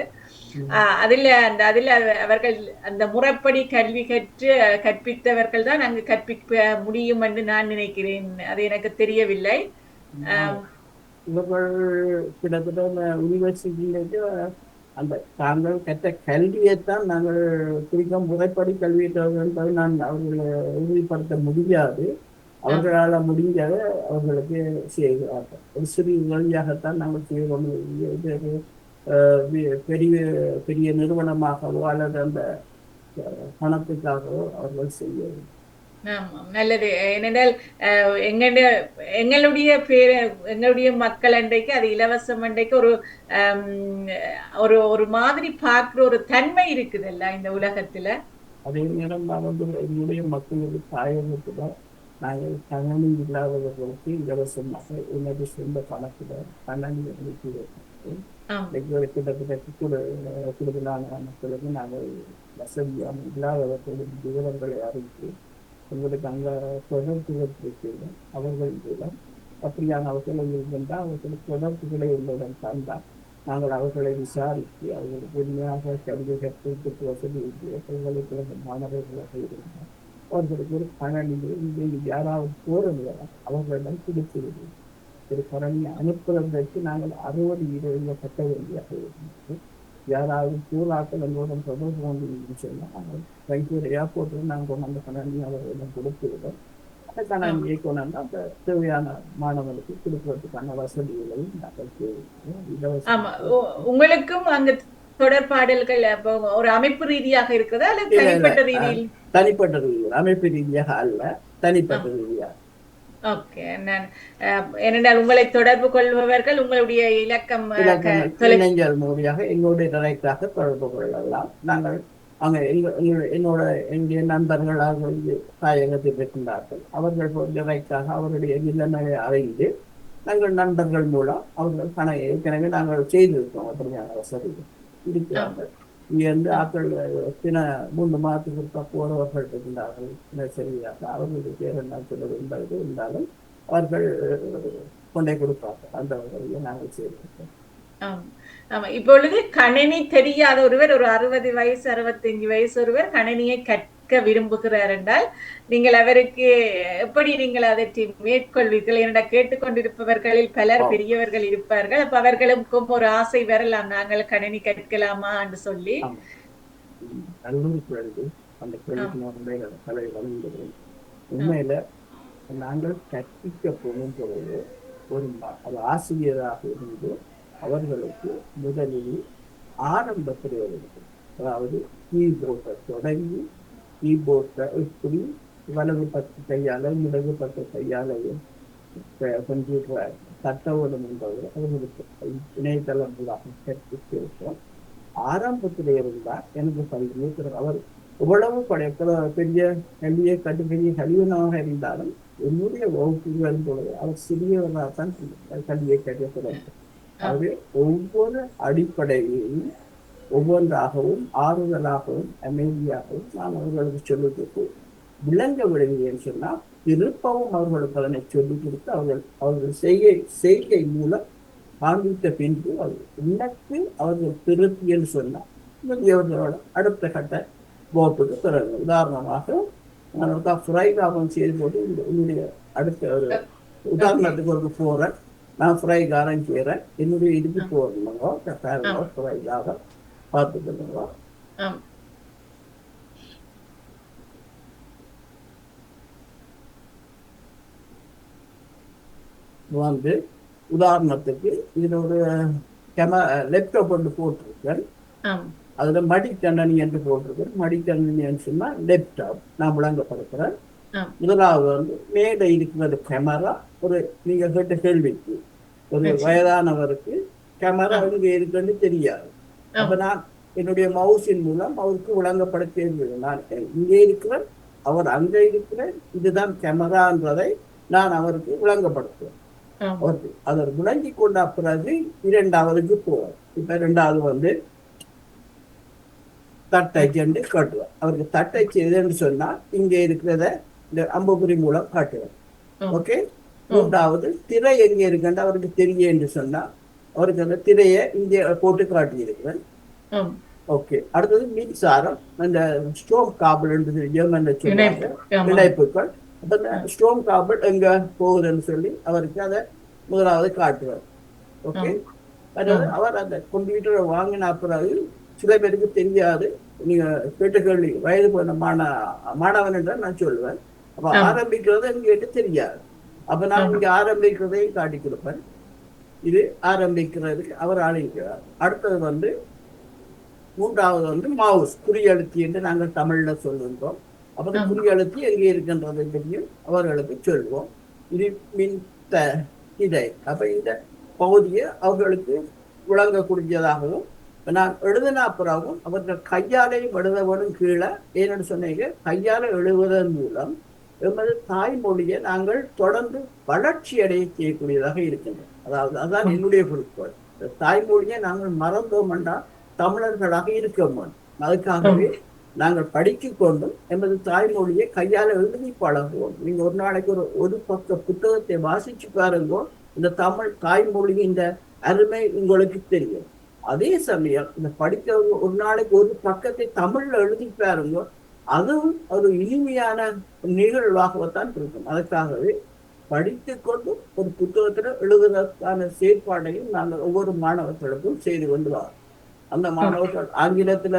அதுல அவர்கள் அந்த முறைப்படி கல்வி கற்று கற்பித்தவர்கள் தான் அங்கு கற்பிக்க முடியும் என்று நான் நினைக்கிறேன். அது எனக்கு தெரியவில்லை. இவர்கள் கிட்டத்தட்ட யூனிவர்சிட்டியிலேயே அந்த தாங்கள் கற்ற கல்வியைத்தான் நாங்கள் குறிக்க முறைப்படி கல்வியை என்பதை நான் அவர்களை உறுதிப்படுத்த முடியாது. அவர்களால் முடிஞ்சதை அவர்களுக்கு செய்கிறார்கள். ஒரு சிறு வழியாகத்தான் நாங்கள் செய்வோம். பெரிய பெரிய நிறுவனமாகவோ அல்லது அந்த பணத்துக்காகவோ அவர்கள் செய்யவும். நல்லது. ஏனென்றால் எங்களுடைய மக்கள் அன்றைக்கு அது இலவசம் அன்றைக்கு ஒரு மாதிரி பார்க்கிற ஒரு தன்மை இருக்குதுல்ல இந்த உலகத்துல. அதே நேரம் நான் என்னுடைய மக்களுடைய தாயகத்துல நாங்கள் கணனி இல்லாதவர்களுக்கு இலவசமாக என்னது சொந்த பணத்தில் கணனி கூடுதலான மக்களுக்கு நாங்கள் வசதியான இல்லாதவர்களின் விவரங்களை அறிவித்து உங்களுக்கு அங்கே தொடர்புகள் இருக்கிறோம். அவர்கள் மூலம் அப்படியான அவர்கள் இருந்தால் அவர்களுக்கு தொடர்புகளை உள்ளவுடன் தந்தால் நாங்கள் அவர்களை விசாரித்து அவர்களுக்கு உண்மையாக கல்வி கற்பித்து வசதி பல்கலைக்கழக மாணவர்களாக இருந்தால் அவர்களுக்கு ஒரு கணனியை இங்கே யாராவது போறவங்க அவர்களிடம் கொடுக்கிறது. ஒரு கணனியை அனுப்புவதற்கு நாங்கள் 60 கட்ட வேண்டியதாக இருந்தது. யாராவது பூராக்கள் எங்களுடன் தொடர்பு கொண்டு சொன்னால் நாங்கள் வைத்தியர் ஏர்போர்ட்டில் நாங்கள் அந்த கணனியை அவர்களிடம் கொடுத்துவிடும். அந்த கணனியை கொண்டாந்து அந்த தேவையான மாணவர்களுக்கு கொடுப்பதற்கான வசதிகளையும் நாங்கள் செய்வோம். உங்களுக்கும் அங்க தொடர்பாடல்கள் ஒரு அமைப்பு ரீதியாக இருக்கிறதா அல்லது தனிப்பட்ட ரீதியில்? தனிப்பட்ட ரீதியில், அமைப்பு ரீதியாக அல்ல, தனிப்பட்ட ரீதியாக. ஓகே. ஏனென்றால் உங்களை தொடர்பு கொள்பவர்கள் உங்களுடைய இலக்கம் மூலியாக எங்களுடைய டைரக்டாக தொடர்பு கொள்ளலாம். நாங்கள் அங்கே என்னுடைய நண்பர்களாக தாயகத்தில் இருக்கின்றார்கள். அவர்கள் டைரக்டாக அவருடைய நிலைமையை அறிந்து நாங்கள் நண்பர்கள் மூலம் அவர்கள் ஏற்கனவே நாங்கள் செய்திருக்கோம். அப்படியான வசதிகள் இருக்கிறார்கள். இங்கிருந்து ஆக்கள் 3 மாதத்துக்கு போறவர்கள் இருந்தார்கள். சரியாக அவர்களுடைய பேர் என்ன சொல்வது என்பது இருந்தாலும் அவர்கள் கொண்டே கொடுப்பார்கள். அந்த வகையில் நாங்கள் செய்திருக்கோம். இப்பொழுது கணினி தெரியாத ஒருவர், ஒரு 60 வயசு 65 வயசு ஒருவர் கணினியை கற்க விரும்புகிறார் என்றால் நீங்கள் அவருக்கு எப்படி நீங்கள் அதை மேற்கொள்வீர்கள்? என கேட்டுக்கொண்டிருப்பவர்களில் பலர் பெரியவர்கள் இருப்பார்கள். அப்ப அவர்களுக்கும் ஒரு ஆசை வரலாம், நாங்கள் கணினி கற்கலாமா என்று சொல்லி. அந்த உண்மையில நாங்கள் கற்பிக்க போகும் பொழுது ஒரு ஆசிரியராக இருந்து அவர்களுக்கு முதலில் ஆரம்பத்தில் அதாவது கீபோர்டை தொடங்கி கீபோர்டை எப்படி வலது பக்க கையால இடது பக்க கையாலையும் கம்ப்யூட்டரை தட்ட வேண்டும் என்பது அவர்களுக்கு இணையதளம் மூலமாக கற்பித்திருக்கிறோம். ஆரம்பத்தில் இருந்தால் எனக்கு பள்ளியே அவர் இவ்வளவு பெரிய கல்வியை பெரிய கல்வியனாக இருந்தாலும் என்னுடைய வகுப்புகள் பொழுது அவர் சிறியவராக தான் கல்வியை கற்கிறது. அது ஒவ்வொரு அடிப்படையையும் ஒவ்வொன்றாகவும் ஆறுதலாகவும் அமைதியாகவும் நான் அவர்களுக்கு சொல்லிக் கொடுத்து விளங்க விடுகிறேன் சொன்னால் திருப்பவும் அவர்களுக்கு அதனை சொல்லிக் கொடுத்து அவர்கள் செய்கை மூலம் காண்பித்த பின்பு எனக்கு அவர்கள் திருப்தின்னு சொன்னால் அவர்களோட அடுத்த கட்ட வகுப்புக்கு பிறகு உதாரணமாக நான் ஃப்ரைகாரம் செய்து போட்டு என்னுடைய அடுத்த ஒரு உதாரணத்துக்கு ஒரு போறேன். நான் ஃப்ரைகாரம் செய்கிறேன். என்னுடைய இதுக்கு போறோம் ஃப்ரைகாரம் பார்த்துக்கணுங்களா வந்து உதாரணத்துக்கு இதுல ஒரு லேப்டாப் ஒன்று போட்டிருக்கேன். அதுல மடிக்கண்ணனி என்று போட்டிருக்கேன். மடிக்கண்ணனின்னு சொன்னா லேப்டாப் நான் விளங்கப்படுத்துறேன். முதலாவது வந்து மேலே இருக்கிறது கேமரா. ஒரு நீங்க கேட்ட கேள்விக்கு ஒரு வயதானவருக்கு கேமரா எங்க இருக்குன்னு தெரியாது. அப்ப நான் என்னுடைய மவுசின் மூலம் அவருக்கு விளங்கப்படுத்த நான் இங்கே இருக்கிறேன், அவர் அங்க இருக்கிறேன், இதுதான் கேமரான்றதை நான் அவருக்கு விளங்கப்படுத்துவேன். அவர் விளங்கி கொண்ட பிறகு இரண்டாவதுக்கு போவார். இப்ப இரண்டாவது வந்து தட்டச்சு காட்டுவார். அவருக்கு தட்டச்சு எதுன்னு சொன்னா இங்க இருக்கிறத இந்த அம்புகுறி மூலம் காட்டுவார். ஓகே. மூன்றாவது திரை எங்க இருக்குன்னு அவருக்கு தெரிய என்று சொன்னா அவருக்கு அந்த திரையை இங்கே போட்டு காட்டியிருக்கிறேன். ஓகே. அடுத்தது மின்சாரம், அந்த ஸ்டோம் காபிள் என்று ஜெர்மன்ல சொல்லுவாங்க இணைப்புகள். அப்ப ஸ்டோம் காபிள் எங்க போகுதுன்னு சொல்லி அவருக்கு அதை முதலாவது காட்டுவார். ஓகே. அதாவது அவர் அந்த கம்ப்யூட்டரை வாங்கின பிறகு சில பேருக்கு தெரியாது. நீங்க கேட்ட கேள்வி வயது போன மாணவன் என்ற நான் சொல்லுவேன். அப்ப ஆரம்பிக்கிறது எங்கிட்ட தெரியாது. அப்ப நான் இங்க ஆரம்பிக்கிறதையும் காட்டி கொடுப்பேன். இது ஆரம்பிக்கிறதுக்கு அவர் ஆரம்பிக்கிறார். அடுத்தது வந்து மூன்றாவது வந்து மவுஸ் குறியெழுத்தி என்று நாங்கள் தமிழ்ல சொல்லுகிறோம். அப்ப குறியெழுத்தி எங்கே இருக்கின்றதை பற்றியும் அவர்களுக்கு சொல்லுவோம். இது மின் இதை அப்ப இந்த பகுதியை அவர்களுக்கு விளங்கக்கூடியதாகவும் நான் எழுதினா பிறகும் அவர்கள் கையாலையும் எழுதவனும் கீழே ஏன்னு சொன்னீங்க. கையால எழுதுவதன் மூலம் எமது தாய்மொழியை நாங்கள் தொடர்ந்து வளர்ச்சி அடைய செய்யக்கூடியதாக இருக்கின்றோம். அதாவது அதுதான் என்னுடைய குறிக்கோள். தாய்மொழியை நாங்கள் மறந்தோம் என்றால் தமிழர்களாக இருக்க முடியும். அதுக்காகவே நாங்கள் படிக்க கொண்டும் எமது தாய்மொழியை கையால் எழுதி பழகுவோம். நீங்க ஒரு நாளைக்கு ஒரு பக்க புத்தகத்தை வாசிச்சு பாருங்கோ, இந்த தமிழ் தாய்மொழியின் இந்த அருமை உங்களுக்கு தெரியும். அதே சமயம் இந்த படிக்கிறவங்க ஒரு நாளைக்கு ஒரு பக்கத்தை தமிழ்ல எழுதி பாருங்கோ, அதுவும் ஒரு இனிமையான நிகழ்வாகத்தான் இருக்கும். அதுக்காகவே படித்து கொண்டு ஒரு புத்தகத்துல எழுதுவதற்கான செயற்பாடையும் நாங்கள் ஒவ்வொரு மாணவர்களுக்கும் செய்து கொண்டு வரோம். அந்த மாணவர்கள் ஆங்கிலத்துல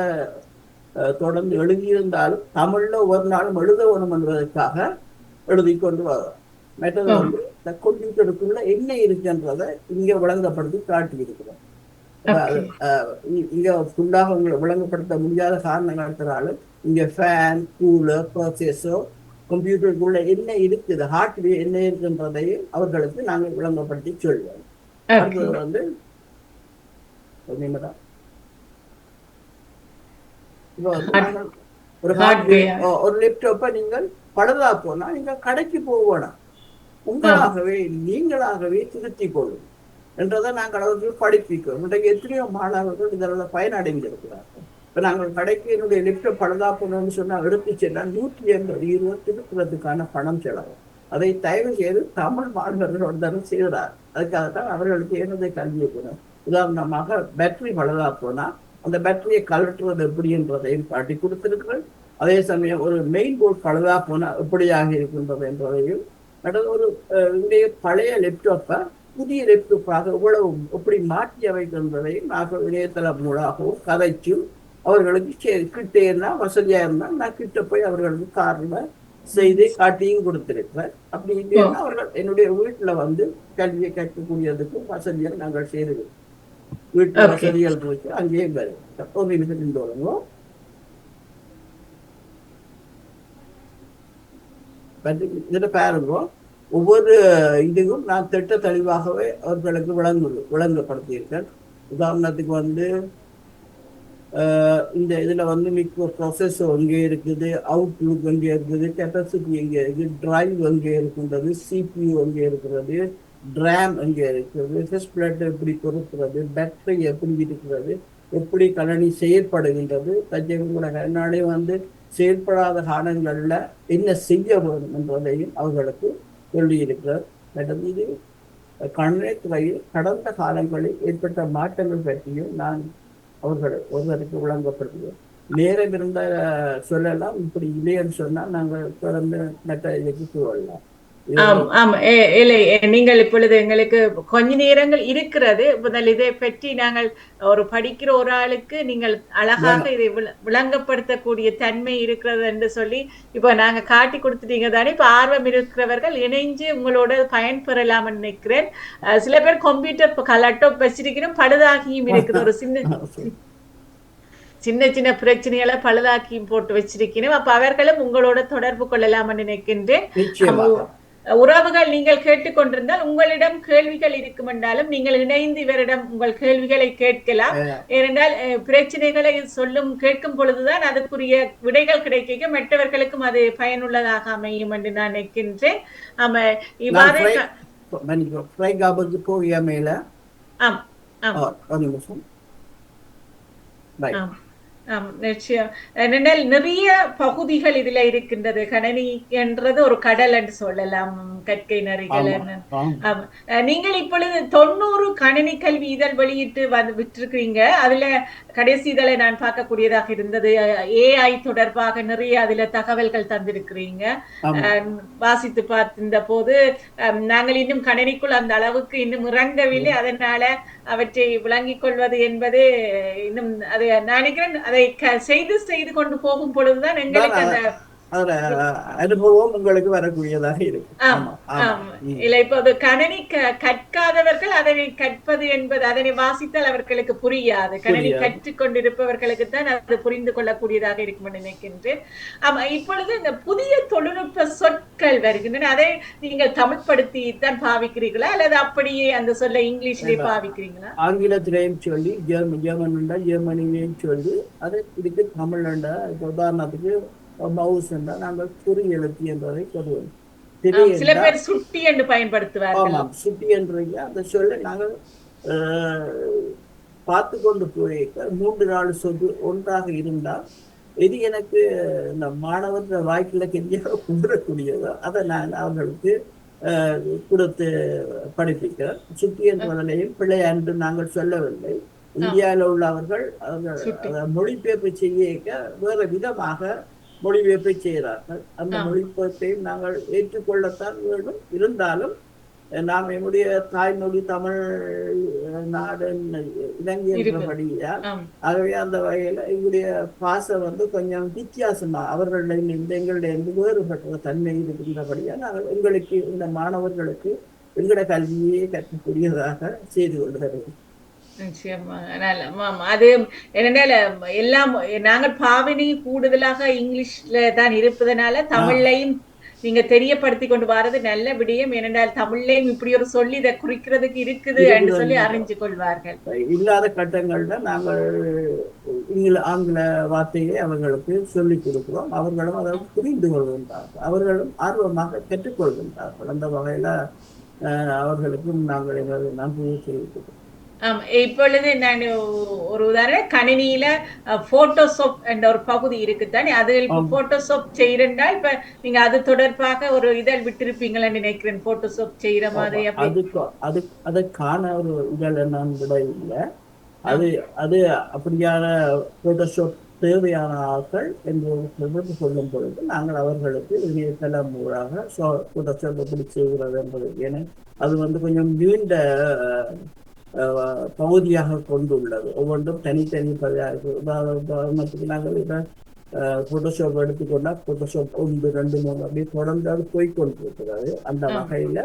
தொடர்ந்து எழுதியிருந்தாலும் தமிழ்ல ஒரு நாளும் எழுத வேணும் என்பதற்காக எழுதி கொண்டு வரோம். மற்றது வந்து இந்த கம்ப்யூட்டருக்குள்ள என்ன இருக்குன்றதை இங்க விளங்கப்படுத்தி காட்டி இருக்கிறோம். இங்க ஃபுல்லாக உங்களை விளங்கப்படுத்த முடியாத காரணங்கிறதுனால இங்க ஃபேன், கூலர், ப்ராசஸர், கம்ப்யூட்டருக்குள்ள என்ன இருக்குது, ஹார்ட்வேர் என்ன இருக்குன்றதையும் அவர்களுக்கு நாங்கள் விளங்கப்படுத்தி சொல்வோம். அடுத்தது வந்து ஒரு ஹார்ட்வேர் ஒரு லேப்டாப்பை நீங்கள் பழுதா போனா நீங்க கடைக்கு போகணும், உங்களாகவே நீங்களாகவே திருத்தி கொள்ளும் என்றதை நாங்கள் அவர்கள் படிப்பிக்கிறோம். இன்றைக்கு எத்தனையோ மாணவர்கள் இதெல்லாம் பயனடைந்திருக்கிறார்கள். இப்ப நாங்கள் கடைக்கு என்னுடைய லேப்டாப் பழுதா போனோம்னு சொன்னா எடுத்து சென்றால் 180 திருத்துறதுக்கான பணம் செலவு. அதை தயவு செய்து தமிழ் மாணவர்களோட தானே செய்கிறார். அதுக்காகத்தான் அவர்களுக்கு என்னதை கல்வியை போனோம். உதாரணமாக பேட்டரி பழுதா போனா அந்த பேட்டரியை கலட்டுறது எப்படின்றதையும் காட்டி கொடுத்திருக்கிறேன். அதே சமயம் ஒரு மெயின் போர்ட் பழுதா போனா எப்படியாக இருக்கின்றது என்பதையும் ஒரு இன்றைய பழைய லேப்டாப்பை புதிய லேப்டாப்பாக இவ்வளவு எப்படி மாற்றி அமைக்கின்றதையும் நாங்கள் இணையதளம் மூலமாகவும் கதைச்சும் அவர்களுக்கு கிட்டே இருந்தா வசதியா இருந்தா நான் கிட்ட போய் அவர்களுக்கு காரணம் செய்து காட்டியும் கொடுத்திருக்கிறேன். அப்படி இல்லைன்னா அவர்கள் என்னுடைய வீட்டுல வந்து கல்வியை கற்கக்கூடியதுக்கு வசதியை நாங்கள் செய்திருக்கிறோம். வீட்டு வசதிகள் இருக்கு, அங்கேயும் ஒரு நிமிஷம் தொடங்கும். இதுல பாருங்க, ஒவ்வொரு இதுவும் நான் திட்ட தெளிவாகவே அவர்களுக்கு விளங்கப்படுத்தியிருக்கேன். உதாரணத்துக்கு வந்து இந்த இதுல வந்து மிக்க ப்ரொசஸர் எங்கே இருக்குது, அவுட்லுக் எங்கே இருக்குது, கெப்பாசிட்டி எங்கே இருக்குது, டிரைவ் எங்கே இருக்கின்றது, சிபியூ எங்கே இருக்கிறது, ட்ராம் எங்கே இருக்கிறது, ஃபெஸ்ட் பிளட் எப்படி பொறுக்கிறது, பேட்டரி எப்படி இருக்கிறது, எப்படி கணனி செயற்படுகின்றது, தஞ்சைக்கூட கண்ணாடி வந்து செயற்படாத காலங்களில் என்ன செய்ய வேண்டும் என்பதையும் அவர்களுக்கு சொல்லியிருக்கிறார். இது கணனி துறையில் கடந்த காலங்களில் ஏற்பட்ட மாற்றங்கள் பற்றியும் நான் ஒருவருக்கு விளங்கப்படுத்துவோம். நேரம் இருந்த சொல்லலாம், இப்படி இல்லைன்னு சொன்னா நாங்கள் தொடர்ந்து மற்ற இதுக்கு சொல்லலாம். இல்லை, நீங்கள் இப்பொழுது எங்களுக்கு கொஞ்ச நேரங்கள் இருக்கிறது. முதல் இதை பற்றி நாங்கள் ஒரு படிக்கிற ஒரு ஆளுக்கு நீங்கள் அழகாக இதை விளங்கப்படுத்தக்கூடிய தன்மை இருக்கிறது என்று சொல்லி இப்ப நாங்க காட்டி கொடுத்துட்டீங்க தானே. இப்ப ஆர்வம் இருக்கிறவர்கள் இணைஞ்சு உங்களோட பயன்பெறலாம் நினைக்கிறேன். சில பேர் கம்ப்யூட்டர் லேப்டாப் வச்சிருக்கிறோம், பழுதாகியும் இருக்குது. ஒரு சின்ன சின்ன பிரச்சனைகளை பழுதாக்கியும் போட்டு வச்சிருக்கிறோம். அப்ப அவர்களும் உங்களோட தொடர்பு கொள்ளலாம் நினைக்கின்றேன். உறவுகள் நீங்கள் கேட்டுக்கொண்டிருந்தால் உங்களிடம் கேள்விகள் இருக்கும் என்றாலும் நீங்கள் இணைந்து இவரிடம் உங்கள் கேள்விகளை கேட்கலாம். ஏனென்றால் பிரச்சனைகளை கேட்கும் பொழுதுதான் அதுக்குரிய விடைகள் கிடைக்க மற்றவர்களுக்கும் அது பயனுள்ளதாக அமையும் என்று நான் நினைக்கின்றேன். இவ்வாறு நிச்சயம். நிறைய பகுதிகள் இதுல இருக்கின்றது. கணனி என்றது ஒரு கடல் என்று சொல்லலாம். கற்கை நெறிகள். நீங்கள் இப்பொழுது 90 கணினி கல்வி இதழ் வெளியிட்டு விட்டிருக்கிறீங்க. அதுல கடைசி இதழை நான் பார்க்கக்கூடியதாக இருந்தது. AI தொடர்பாக நிறைய அதுல தகவல்கள் தந்திருக்கிறீங்க. வாசித்து பார்த்திருந்த போது நாங்கள் இன்னும் கணினிக்குள் அந்த அளவுக்கு இன்னும் இறங்கவில்லை. அதனால அவற்றை விளங்கிக் கொள்வது என்பது இன்னும் அதை நினைக்கிறேன். அதை செய்து கொண்டு போகும் பொழுதுதான் எங்களுக்கு அந்த அனுபவம் உங்களுக்கு வரக்கூடியதாக இருக்கு. இல்ல, இப்ப அது கணனி கற்காதவர்கள் அதனை கற்பது என்பது, அதனை வாசித்தால் அவர்களுக்கு புரியாது. கணனி கற்றுக்கொண்டிருப்பவர்களுக்கு தான் அது புரிந்து கொள்ளக்கூடியதாக இருக்கும் நினைக்கின்றேன். இப்பொழுது இந்த புதிய தொழில்நுட்ப சொற்கள் வருகின்றன. அதை நீங்கள் தமிழ்படுத்தி தான் பாவிக்கிறீர்களா அல்லது அப்படியே அந்த சொல்ல இங்கிலீஷ்லயே பாவிக்கிறீங்களா? ஆங்கிலத்திலையும் சொல்லி, ஜெர்மனிலையும் சொல்லி, அது இதுக்கு தமிழ்ல உதாரணத்துக்கு மவுஸ் என்றால் நாங்கள் குறி எழுத்து என்பதை சொல்லுவோம். சில பேர் சுட்டி என்று பயன்படுத்துவார்கள். ஆமாம், சுட்டி என்ற அந்த சொல்ல நாங்கள் பார்த்து கொண்டு போய் 3-4 சொல் ஒன்றாக இருந்தால் எது எனக்கு இந்த மாணவர்கள் வாய்க்கில் கெஞ்சாக கும்பிடக்கூடியதோ அதை நான் அவர்களுக்கு கொடுத்து படிப்பிக்கிறேன். சுட்டி என்பதனையும் பிள்ளை என்று நாங்கள் சொல்லவில்லை. இந்தியாவில் உள்ளவர்கள் மொழிபெயர்ப்பு செய்ய வேறு விதமாக மொழிபெயர்ப்பை செய்கிறார்கள். அந்த மொழிபெயர்ப்பையும் நாங்கள் ஏற்றுக்கொள்ளத்தான் வேண்டும். இருந்தாலும் நாம் என்னுடைய தாய்மொழி தமிழ் நாடு இலங்கை என்றபடியால், ஆகவே அந்த வகையில எங்களுடைய பாசம் வந்து கொஞ்சம் வித்தியாசமா அவர்களிடம் இந்த எங்களுடைய வேறுபட்ட தன்மை இருக்கின்றபடியால் நாங்கள் எங்களுக்கு இந்த மாணவர்களுக்கு எங்களுடைய கல்வியை கற்கக்கூடியதாக செய்து கொள்கிறது. அது என்னென்ன எல்லாம் நாங்கள் பாவனை கூடுதலாக இங்கிலீஷ்ல தான் இருப்பதனால தமிழ்லையும் நீங்க தெரியப்படுத்தி கொண்டு வர்றது நல்ல விடயம். ஏனென்றால் தமிழ்லையும் இப்படி ஒரு சொல்லி இதை குறிக்கிறதுக்கு இருக்குது என்று சொல்லி அறிஞ்சு கொள்வார்கள். இல்லாத கட்டங்கள்ல நாங்கள் ஆங்கில வார்த்தையை அவர்களுக்கு சொல்லிக் கொடுக்கிறோம். அவர்களும் அதை புரிந்து கொள்கின்றார்கள். அவர்களும் ஆர்வமாக கற்றுக்கொள்கின்றார்கள். அந்த வகையில அவர்களுக்கும் நாங்கள் எங்களது நன்றியை தெரிவிக்கிறோம். இப்பொழுது நான் ஒரு உதாரணம், கணினியில போட்டோஷாப் என்ற ஒரு பகுதி இருக்குதானே, அது போட்டோஷாப் செய்யறா. இப்ப நீங்க அது தொடர்பாக ஒரு இதழ் விட்டிருப்பீங்களா நினைக்கிறேன், போட்டோஷாப் செய்யற மாதிரி. அதுக்கான ஒரு இதழ் நான் விட இல்லை. அது அப்படியான போட்டோஷாப் தேவையான ஆட்கள் என்று தொடர்பு கொள்ளும் பொழுது நாங்கள் அவர்களுக்கு இணையதளம் மூலமாக போட்டோஷாப் எப்படி செய்கிறது என்பது, ஏன்னா அது வந்து கொஞ்சம் நீண்ட பகுதியாக கொண்டுள்ளது. ஒவ்வொன்றும் தனித்தனி பகுதியாக. உதாரணத்துக்கு நாங்கள் இதை போட்டோஷாப் எடுத்துக்கொண்டா போட்டோஷாப் 1, 2, 3 அப்படி தொடர்ந்து அது போய்கொண்டிருக்கிறது. அந்த வகையில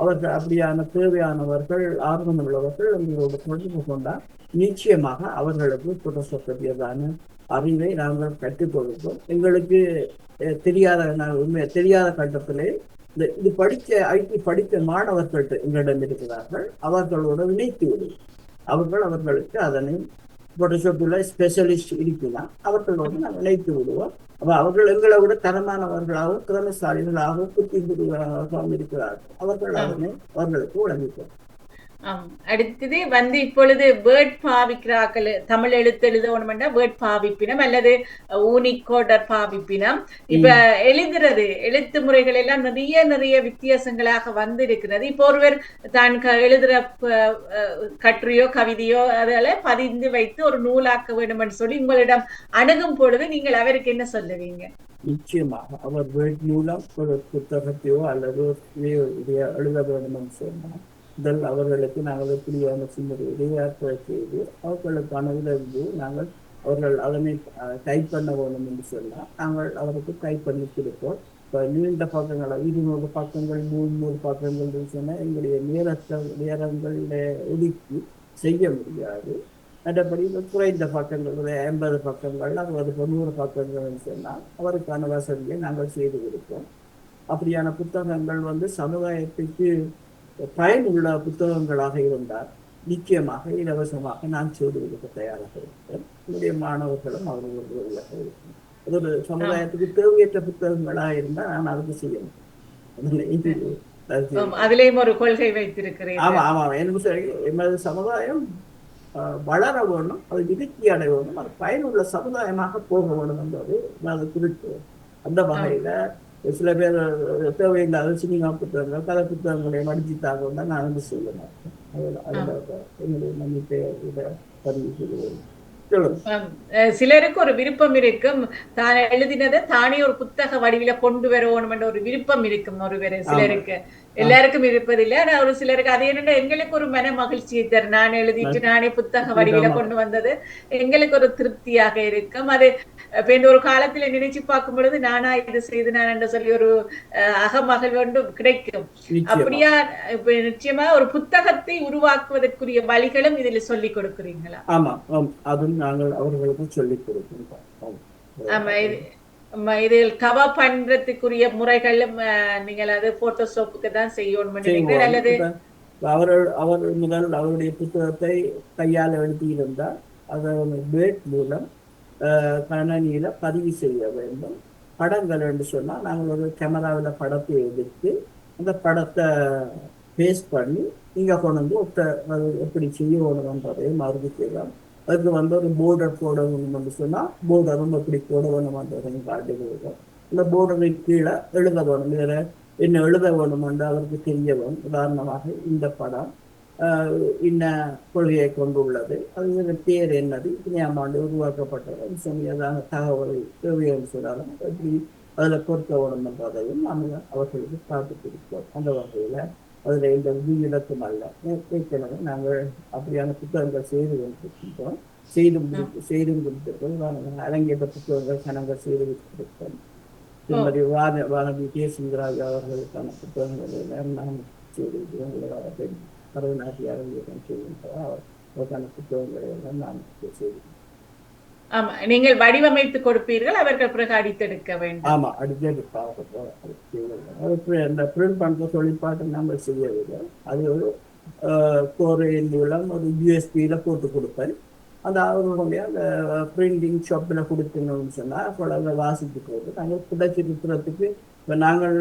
அவர்கள் அப்படியான தேவையானவர்கள், ஆர்வம் உள்ளவர்கள் எங்களோட தொடர்பு கொண்டா நிச்சயமாக அவர்களுக்கு போட்டோஷாப் பற்றியதான அறிவை நாங்கள் கற்றுக் கொடுப்போம். எங்களுக்கு தெரியாத கட்டத்திலே இது படித்த ஐடி படித்த மாணவர்கள் எங்களிடம் இருக்கிறார்கள். அவர்களோட இணைத்து விடுவோம். அவர்களுக்கு அதனை போட்டோஷாப்பில் ஸ்பெஷலிஸ்ட் இருக்கலாம், அவர்களோடு நாங்கள் இணைத்து விடுவோம். அப்போ அவர்கள் எங்களை விட தரமானவர்களாகவும் திறமைசாலிகளாகவும் புத்திசாலிகளாகவும் இருக்கிறார்கள். அவர்களுக்கு வழங்கிப்போம். அடுத்தது இப்பொழுது வேர்ட் பாவிக்கிறார்கள். தமிழ் எழுத வேணும்னா வேர்ட் பாவிப்பினம் அல்லது ஊனிகோடர் பாவிப்பினம். இப்ப எழுத்து முறைகள் எல்லாம் நிறைய வித்தியாசங்களாக வந்திருக்கிறது. இப்போ ஒருவர் தான் எழுதுற கட்டுரையோ கவிதையோ அதில் பதிந்து வைத்து ஒரு நூலாக்க வேண்டும் சொல்லி உங்களிடம் அணுகும் பொழுது நீங்கள் அவருக்கு என்ன சொல்லுவீங்க? நிச்சயமாக அவர் வேர்ட் மூலம் ஒரு புத்தகத்தையோ அல்லது எழுத வேண்டும் சொன்னால் முதல் அவர்களுக்கு நாங்கள் எப்படியான இடையாற்ற செய்து அவர்களுக்கான உதவியை அவர்கள் அதனை டைப் பண்ண வேண்டும் என்று சொன்னால் நாங்கள் அவருக்கு டைப் பண்ணி கொடுப்போம். இப்போ நீண்ட பக்கங்களை 200 பக்கங்கள் 300 பக்கங்கள் சொன்னால் எங்களுடைய நேரங்களில் ஒதுக்கி செய்ய முடியாது. மற்றபடி குறைந்த பக்கங்கள் 50 பக்கங்கள் 60-90 பக்கங்கள் சொன்னால் அவருக்கான வசதியை நாங்கள் செய்து கொடுப்போம். அப்படியான புத்தகங்கள் சமுதாயத்துக்கு பயனுள்ள புத்தகங்களாக இருந்தால் நிச்சயமாக இலவசமாக நான் செய்துவிடுக்க தயாராக இருக்கிறேன். என்னுடைய மாணவர்களும் அவர்களுடைய இருக்கும். அது ஒரு சமுதாயத்துக்கு தேவையற்ற புத்தகங்களாக இருந்தால் நான் அதுக்கு செய்யணும். அதிலேயும் ஒரு கொள்கை வைத்திருக்கிறேன். ஆமா எனக்கு சரி, எமது சமுதாயம் வளர வேணும், அது விருத்தி அடைய வேணும், அது பயனுள்ள சமுதாயமாக போக வேணும் என்பது அது குறித்து. அந்த வகையில சில பேர் தேவையில்லாத சினிமா புத்தகங்கள் கதை புத்தகங்களை மடிச்சுட்டாங்க நான் வந்து சொல்ல மாட்டேன். என்னுடைய நம்பிக்கை பதிவு செய்கிறேன். சிலருக்கு ஒரு விருப்பம் இருக்கும், தான் எழுதினதை தானே ஒரு புத்தக வடிவில கொண்டு வரணும் என்ற ஒரு விருப்பம் இருக்கும். சிலருக்கு எல்லாருக்கும் இருப்பதில்லை. ஆனா ஒரு சிலருக்கு அது என்னன்னா எங்களுக்கு ஒரு மன மகிழ்ச்சியை தரும். நான் எழுதிட்டு நானே புத்தக வடிவில கொண்டு வந்தது எங்களுக்கு ஒரு திருப்தியாக இருக்கும். அது ஒரு காலத்துல நினைச்சு பார்க்கும் பொழுது நானா இது செய்தேன் என்று சொல்லி ஒரு அகமகிழ்வு ஒன்று கிடைக்கும். அப்படியா இப்ப நிச்சயமா ஒரு புத்தகத்தை உருவாக்குவதற்குரிய வழிகளும் இதுல சொல்லி கொடுக்குறீங்களா? ஆமா, அதுவும் நாங்கள் அவர்களுக்கு சொல்லிக் கொடுக்கிறோம். ஆமா, இதில் கவர் பண்றதுக்குரிய முறைகளும் நீங்கள் அது போட்டோஷாப்புக்கு தான் செய்யணும் அல்லது அவர் முதல் அவருடைய புத்தகத்தை கையால் எழுதியிருந்தால் அதை வேர்ட் மூலம் கணனியில பதிவு செய்ய வேண்டும். படங்கள் என்று சொன்னால் நாங்கள் ஒரு கேமராவில் படத்தை எடுத்து அந்த படத்தை பேஸ்ட் பண்ணி இங்கே கொண்டு வந்து எப்படி செய்யணுன்றதையும் அவருக்கு செய்யலாம். அதுக்கு ஒரு போர்டர் போட வேணும்னு சொன்னால் போர்டரும் எப்படி போட வேணுமன்றதையும் காட்டி கொடுக்கும். இந்த போர்டரை கீழே எழுத வேணும், வேற என்ன எழுத வேணுமென்று அவருக்கு தெரிய வேணும். உதாரணமாக இந்த படம் இன்ன கொள்கையை கொண்டுள்ளது, அது பேர் என்னது, இத்தனையாம் ஆண்டு உருவாக்கப்பட்டது சொன்னியதான தகவலை தேவையான சொன்னாலும் எப்படி அதில் பொருத்த வேணும் என்றதையும் நாங்கள் அவர்களுக்கு காத்து கொடுப்போம். அந்த வகையில் அதில் எந்த விதிவிலக்கும் அல்ல. ஏற்கனவே நாங்கள் அப்படியான புத்தகங்கள் செய்து கொண்டிருக்கின்றோம், செய்தும் கொடுத்திருக்கோம். அரங்கேற்ற புத்தகங்கள் கணங்கள் செய்து கொடுத்திருக்கோம். திருமதி வானதி கேசுந்தராஜ் அவர்களுக்கான புத்தகங்கள் எல்லாம் நாம் செய்திருக்கிறோம். பரவநாட்டி அரங்கேற்றம் செய்கின்றோம். அவருக்கான புத்தகங்களை எல்லாம் நாம் செய்திருக்கிறோம். ஆமா, நீங்கள் வடிவமைத்து கொடுப்பீர்கள், அவர்கள் பிறகு அடித்தெடுக்க வேண்டும். ஆமா, அடித்தெடுப்பாங்க. அந்த பிரிண்ட் பண்ற தொழிற்பாட்டை நம்ம செய்யவில்லை. அது ஒரு கோரையின் மூலம் ஒரு யூஎஸ்பியில போட்டு கொடுப்பேன். அந்த அவர்களுடைய அந்த பிரிண்டிங் ஷாப்பில் கொடுத்தீங்கன்னு சொன்னால் அப்போ வாசித்து போட்டு நாங்கள் புதைச்சிருக்கிறதுக்கு இப்போ நாங்கள்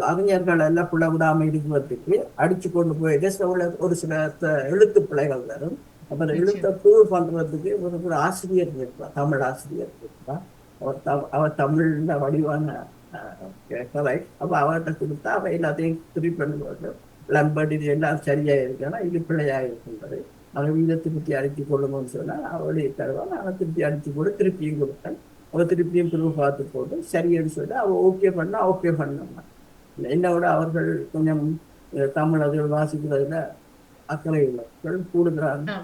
அறிஞர்கள் எல்லாம் புள்ள விடாமல் இருக்கிறதுக்கு அடித்து கொண்டு போய் ஒரு சில எழுத்து பிழைகள் வரும். அப்புறம் எழுத்தை ப்ரூவ் பண்ணுறதுக்கு ஒரு ஆசிரியர் இருப்பார், தமிழ் ஆசிரியர் இருப்பார். அவர் தமிழ்ல வடிவான கலை. அப்போ அவர்கிட்ட கொடுத்தா அவ எல்லாத்தையும் திருப்பி பண்ணுவாங்க. லம்பட் இது எல்லாம் சரியாக இருக்குன்னா இது பிள்ளையாக இருக்கின்றது, அவன் வீதை திருப்பி அடித்து கொள்ளுங்கன்னு சொன்னால் அவளுடைய தருவாங்க. அவன் திருப்பி அடித்து போட்டு திருப்பியும் கொடுத்தேன். அவள் திருப்பியும் ப்ரூவ் பார்த்து போட்டு சரின்னு சொல்லி அவள் ஓகே பண்ணால் ஓகே பண்ணாங்க. என்னோட அவர்கள் கொஞ்சம் தமிழ் அதில் வாசிக்கிறதுல அக்கறை உள்ளவர்கள், கூடுதலான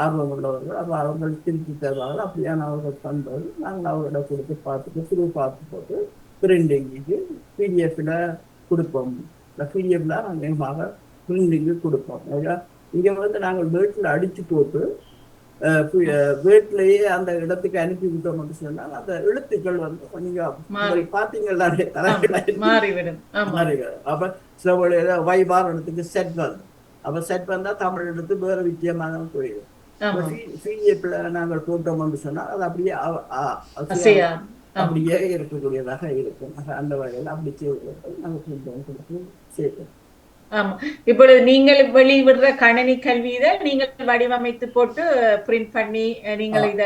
ஆர்வம் உள்ளவர்கள். அப்போ அவர்கள் திருப்பி தருவார்கள். அப்படியான அவர்கள் பண்ணுறது நாங்கள் அவர்கிட்ட கொடுத்து பார்த்துட்டு ப்ரூவ் பார்த்து போட்டு பிரிண்டிங்கு பிடிஎஃப்ல கொடுப்போம். இந்த பிடிஎஃப்ல நாங்கள் பிரிண்டிங்கு கொடுப்போம். இங்கே நாங்கள் வீட்டில் அடித்து போட்டு வீட்டிலேயே அந்த இடத்துக்கு அனுப்பி விட்டோம்னு சொன்னால் அந்த எழுத்துக்கள் வந்து நீங்க பாத்தீங்கன்னா மாறிவிடும். அப்ப சில வழியில வைபார் இடத்துக்கு செட் வந்து அப்ப செட் வந்தா தமிழ் எடுத்து வேற வித்தியமாக போயிடும். நாங்கள் போட்டோம்னு சொன்னா அது அப்படியே அப்படியே இருக்கக்கூடியதாக இருக்கும். அந்த வகையில் அப்படி செய்வதற்கு நாங்கள் சேர்க்கிறோம். ஆமா, இப்பொழுது நீங்கள் வெளிவிடுற கணனி கல்வியில நீங்கள் வடிவமைத்து போட்டு பிரிண்ட் பண்ணி நீங்கள் இத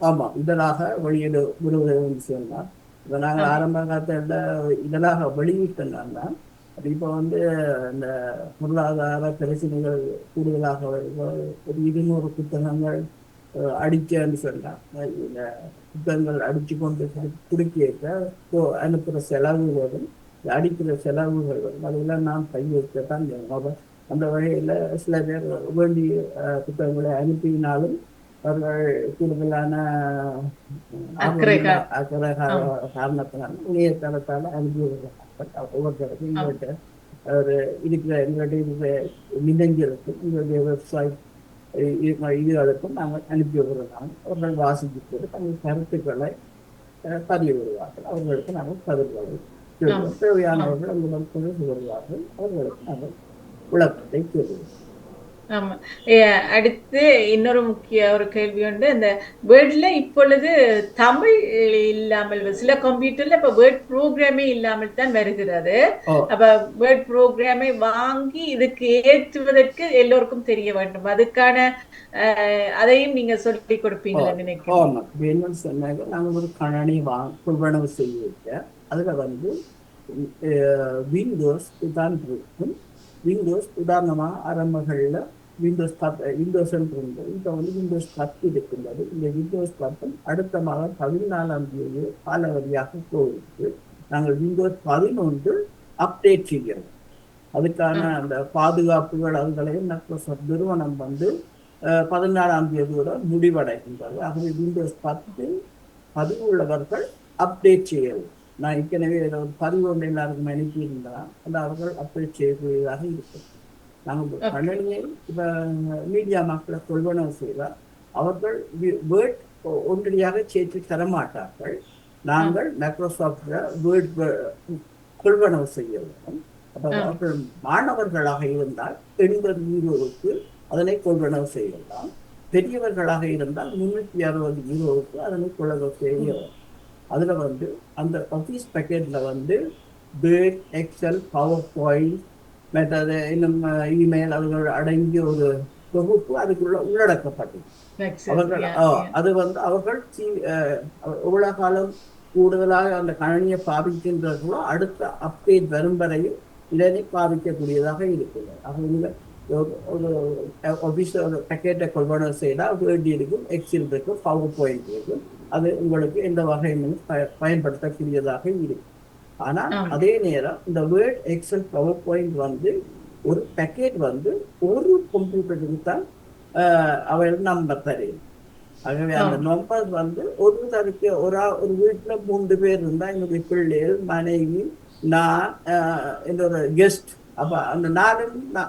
ஆமா இதழாக வெளியிட விடுவதுன்னு சொன்னால் இப்ப நாங்கள் ஆரம்ப காலத்துல இதழாக வெளியிட்டோம்னா இப்ப வந்து இந்த பொருளாதார பிரச்சனைகள் கூடுதலாக ஒரு 200 புத்தகங்கள் அடிச்சேன்னு சொன்னா இந்த புத்தகங்கள் அடிச்சு கொண்டு குறுக்கிய அனுப்புற செலவுகளும் அடிக்கிற செலவுகள் அதெல்லாம் நாம் கையெழுத்தான் செய்யணும். அந்த வகையில சில பேர் வேண்டிய புத்தகங்களை அனுப்பினாலும் அவர்கள் கூடுதலான காரணத்தினால இணையதளத்தால் அனுப்பி ஒவ்வொருத்தருக்கும் எங்கள்கிட்ட ஒரு இருக்கிற எங்களுடைய மின்னஞ்சலுக்கும் எங்களுடைய வெப்சைட் இதுகளுக்கும் நாங்கள் அனுப்பி விடுறோம். அவர்கள் வாசித்து தங்கள் கருத்துக்களை பதிவு விடுவார்கள். அவர்களுக்கு நாங்கள் பதில்களை தேவையானவர்கள் அவங்களுக்கு வருவார்கள். அவர்களுக்கு நாங்கள் விளக்கத்தை பெறுவோம். ஆமா, அடுத்து இன்னொரு முக்கிய ஒரு கேள்வி உண்டு. இந்த வேர்ட்ல இப்பொழுது தமிழ் இல்லாமல் சில கம்ப்யூட்டர்ல இப்ப வேர்ட் ப்ரோக்ராமே இல்லாமல் தான் வருகிறது. அப்ப வேர்ட் ப்ரோக்ராமை வாங்கி இதுக்கு ஏற்றுவதற்கு எல்லோருக்கும் தெரிய வேண்டும். அதுக்கான அதையும் நீங்க சொல்லி கொடுப்பீங்களா நினைக்கிறேன். சொன்னாங்க நாங்கள் ஒரு கணனி கொள்வனவு செய்ய அதுல வந்து விண்டோஸ் தான் இருக்கும். விண்டோஸ் உதாரணமாக ஆரம்பங்களில் விண்டோஸ் 10 இருந்தது. இப்போ வந்து விண்டோஸ் 10 இருக்கின்றது. இந்த விண்டோஸ் 10 அடுத்த மாதம் 14ஆம் தேதி காலவரியாக போயிருக்கு. நாங்கள் விண்டோஸ் 11 அப்டேட் செய்கிறோம். அதுக்கான அந்த பாதுகாப்புகள் அதுகளையும் மைக்ரோசாஃப்ட் நிறுவனம் வந்து 14ஆம் தேதியோட முடிவடைகின்றது. ஆகவே விண்டோஸ் 10 பதிவுள்ளவர்கள் அப்டேட் செய்யவும் நான் ஏற்கனவே பதிவு ஒன்று எல்லாருக்கும் அனுப்பியிருந்தான் அந்த அவர்கள் அப்டேட் செய்யக்கூடியதாக இருக்கும். நாங்கள் கணினியை இப்போ மீடியா மக்களை கொள்வனவு செய்தால் அவர்கள் வேர்ட் ஒன்றியாக சேர்த்து தரமாட்டார்கள். நாங்கள் மைக்ரோசாஃப்ட்ல வேர்ட் கொள்வனவு செய்ய வேண்டும். அப்போ அவர்கள் மாணவர்களாக இருந்தால் 80 அதனை கொள்வனவு செய்யலாம். பெரியவர்களாக இருந்தால் 360 அதனை கொள்வனவு செய்ய. அதுல வந்து அந்த ஆஃபீஸ் பேக்கெட்ல வந்து வேர்ட், எக்ஸல், பவர் பாயிண்ட் மற்றது இன்னும் இமெயில் அதுகள் அடங்கிய ஒரு தொகுப்பு அதுக்குள்ள உள்ளடக்கப்பட்டது. அவர்கள் அது வந்து அவர்கள் எவ்வளவு காலம் கூடுதலாக அந்த கணினியை பாவிக்கின்றதோ அடுத்த அப்டேட் வரும் வரையும் இதனை பாவிக்கக்கூடியதாக இருக்குது. அவங்க ஒரு ஆஃபீஸ் ஒரு பேக்கெட்டை கொள்வனவு செய்தால் வேர்ட் இருக்கும், எக்ஸல் இருக்கும், பவர் பாயிண்ட் இருக்கும். அது உங்களுக்கு எந்த வகையிலும் பயன்படுத்தக்கூடியதாக இருக்கு. ஆனா அதே நேரம் இந்த வேர்ட், எக்ஸல், பவர் பாயிண்ட் வந்து ஒரு பேக்கெட் வந்து ஒரு கம்ப்யூட்டருக்கு தான் அவர்கள் நம்பர் தரையும். ஆகவே அந்த நம்பர் வந்து ஒரு தருக்கு ஒரு வீட்டுல 3 பேர் இருந்தா என்னுடைய பிள்ளைகள், மனைவி, நான், என்னோட கெஸ்ட். அப்ப அந்த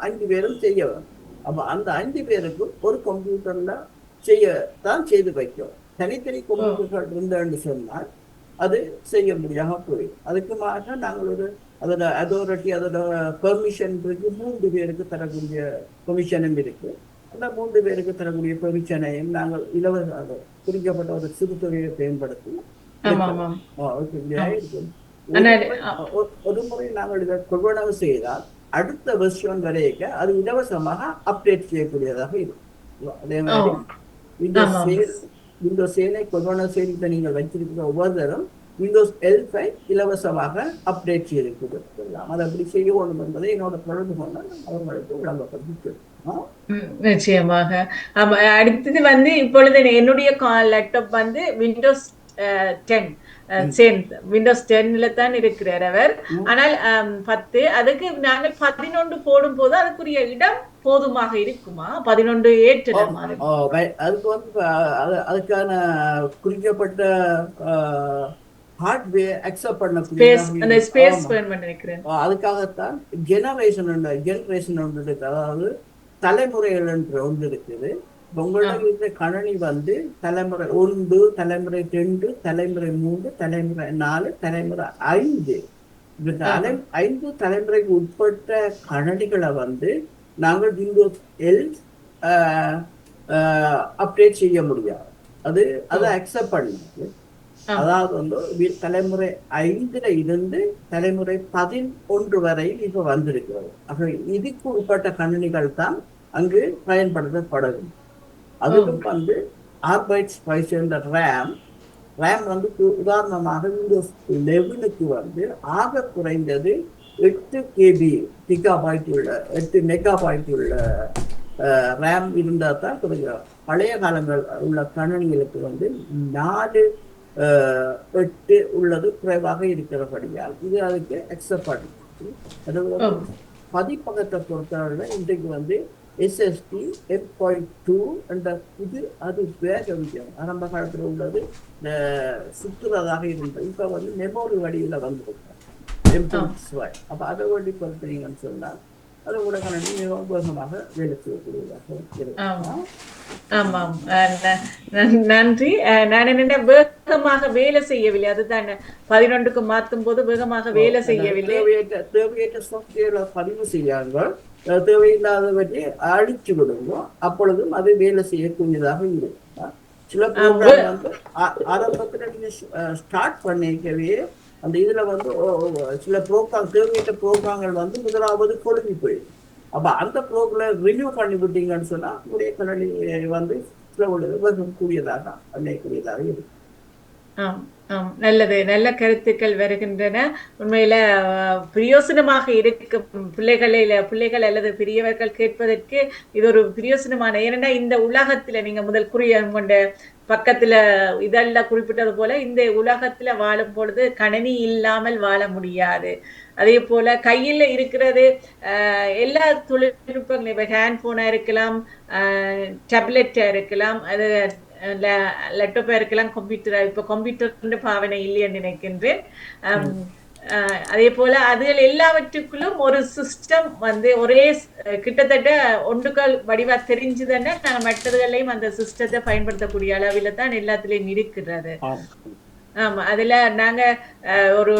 5 பேரும் செய்ய வரும். அப்ப அந்த 5 பேருக்கும் ஒரு கம்ப்யூட்டர்ல செய்து வைக்கும். தனித்தனி கம்ப்யூட்டர்கள் இருந்தேன்னு சொன்னால் அது செய்ய முடியாம போயிடும். அதுக்கு மாற்ற நாங்கள் ஒரு அதோட அத்தாரிட்டி அதோட பெர்மிஷன் இருக்கு. 3 பேருக்கு தரக்கூடிய பெர்மிஷனும் இருக்கு. அந்த 3 பேருக்கு தரக்கூடிய பெர்மிஷனையும் நாங்கள் இலவச குறிக்கப்பட்ட ஒரு சிறு தொகையை பயன்படுத்தி ஒரு முறை நாங்கள் இதை கொள்வனவு செய்தால் அடுத்த வெர்ஷன் வரைக்கும் அது இலவசமாக அப்டேட் செய்யக்கூடியதாக இருக்கும். அதே மாதிரி விண்டோஸ் 7 கொள்வனவு செய்து நீங்கள் வைத்திருக்கிற ஒவ்வொருத்தரும் விண்டோஸ் 11 இலவசமாக அப்டேட் செய்து கொடுக்கலாம். அதை அப்படி செய்ய வேண்டும் என்பதை என்னோட தொடர்பு கொண்டால் அவர்களுக்கு விளங்கப்படுத்தி. நிச்சயமாக. அடுத்தது வந்து இப்பொழுது என்னுடைய லேப்டாப் வந்து விண்டோஸ் 10 விண்டோஸ் 10ல தான் இருக்கிறார் அவர். ஆனால் 10 அதுக்கு நாங்கள் 11 போடும் போது அதுக்குரிய இடம் போதுமாக இருக்குமா? 11 ஏற்றலாமா? அதுக்கு வந்து அதுக்கான குறிக்கப்பட்ட ஹார்ட்வேர் அக்செப்ட் பண்ணக்கூடிய ஸ்பேஸ் வேணும்னு நினைக்கிறேன். அதுக்காகத்தான் ஜெனரேஷன் ஒன்று இருக்கு. அதாவது தலைமுறைகள் என்று ஒன்று இருக்குது. உங்களோட இந்த கணனி வந்து தலைமுறை 1, தலைமுறை 2, தலைமுறை 3, தலைமுறை 4, தலைமுறை 5 இந்த 5 தலைமுறைக்கு உட்பட்ட கணனிகளை வந்து நாங்கள் விண்டோஸ் எல் அப்டேட் செய்ய முடியாது. அதை அக்செப்ட் பண்ணாது. அதாவது வந்து தலைமுறை 5ல இருந்து தலைமுறை 11 வரை இப்ப வந்திருக்கிறது. ஆக இதுக்கு உட்பட்ட கணினிகள் தான் அங்கு பயன்படுத்தப்படும். அதுக்கு வந்து R/5 ரேம் வந்து உதாரணமாக விண்டோஸ் 11க்கு வந்து ஆக குறைந்தது 8 KB கிகாபைட் உள்ள 8 மெகாபைட் உள்ள ரேம் இருந்தால் தான் கிடைக்கும். பழைய காலங்கள் உள்ள கணினிகளுக்கு வந்து 4 8 உள்ளது குறைவாக இருக்கிறபடியால் இது அதுக்கு அக்செப்ட் பண்ணி அது பதிப்பகத்தை பொறுத்தவரை இன்றைக்கு வந்து SSD M.2 என்ற இது அது வேக விஷயம். ஆரம்ப காலத்தில் உள்ளது சுற்றுறதாக இருந்தது. இப்போ வந்து மெமோரி வடிவில் வந்துருக்கோம் M.5. அப்போ அதை வழி பொறுத்தீங்கன்னு சொன்னால் அது கூட கணினி மிகவும் வேகமாக வேலை செய்யக்கூடியதாக இருக்கும். ஆமாம், நன்றி. நான் என்ன வேகமாக வேலை செய்யவில்லை, அதுதான் 11க்கு மாற்றும் போது வேகமாக வேலை செய்யவில்லை. தேவையற்ற சாஃப்ட்வேர்ல பதிவு செய்யாமல் தேவையில்லாதவற்றை அழிச்சு விடுவோம். அப்பொழுதும் அது வேலை செய்யக்கூடியதாக இருக்கும். சில ப்ரோக்ராம் வந்து ஆரம்பத்தில் நீங்க ஸ்டார்ட் பண்ணிக்கவே அந்த இதுல வந்து சில ப்ரோக்ராம் தேவையற்ற ப்ரோக்ராம்கள் வந்து முதலாவது கொழுங்கி போயிடும். அப்ப அந்த ப்ரோக்ராம் ரினியூ பண்ணி விட்டீங்கன்னு சொன்னா உங்களுடைய கணினி வந்து சில உள்ளது கூடியதாக அமையக்கூடியதாக இருக்கும். நல்லது, நல்ல கருத்துக்கள் வருகின்றன. உண்மையில பிரயோசனமாக இருக்கும் பிள்ளைகள் அல்லது பெரியவர்கள் கேட்பதற்கு இது ஒரு பிரயோசனமான. ஏன்னா இந்த உலகத்துல நீங்க முதல் கொண்ட பக்கத்துல இதெல்லாம் குறிப்பிட்டது போல இந்த உலகத்துல வாழும் பொழுது கணினி இல்லாமல் வாழ முடியாது. அதே போல கையில இருக்கிறது எல்லா தொழில்நுட்பங்களும், இப்ப ஹேண்ட் போனா இருக்கலாம், டேப்லெட்டா இருக்கலாம், அது லேப்டாப்பா இருக்கலாம், கம்ப்யூட்டரா. இப்ப கம்ப்யூட்டர் பாவனை இல்லைன்னு நினைக்கின்றேன். அதே போல அதுகள் எல்லாவற்றுக்குள்ளும் ஒரு சிஸ்டம் வந்து ஒரே கிட்டத்தட்ட ஒன்றுகள் வடிவா தெரிஞ்சுதானே நாங்க மற்றதுகளையும் அந்த சிஸ்டத்தை பயன்படுத்தக்கூடிய அளவில தான் எல்லாத்துலயும் இருக்கிறது. ஆமா, அதுல நாங்க ஒரு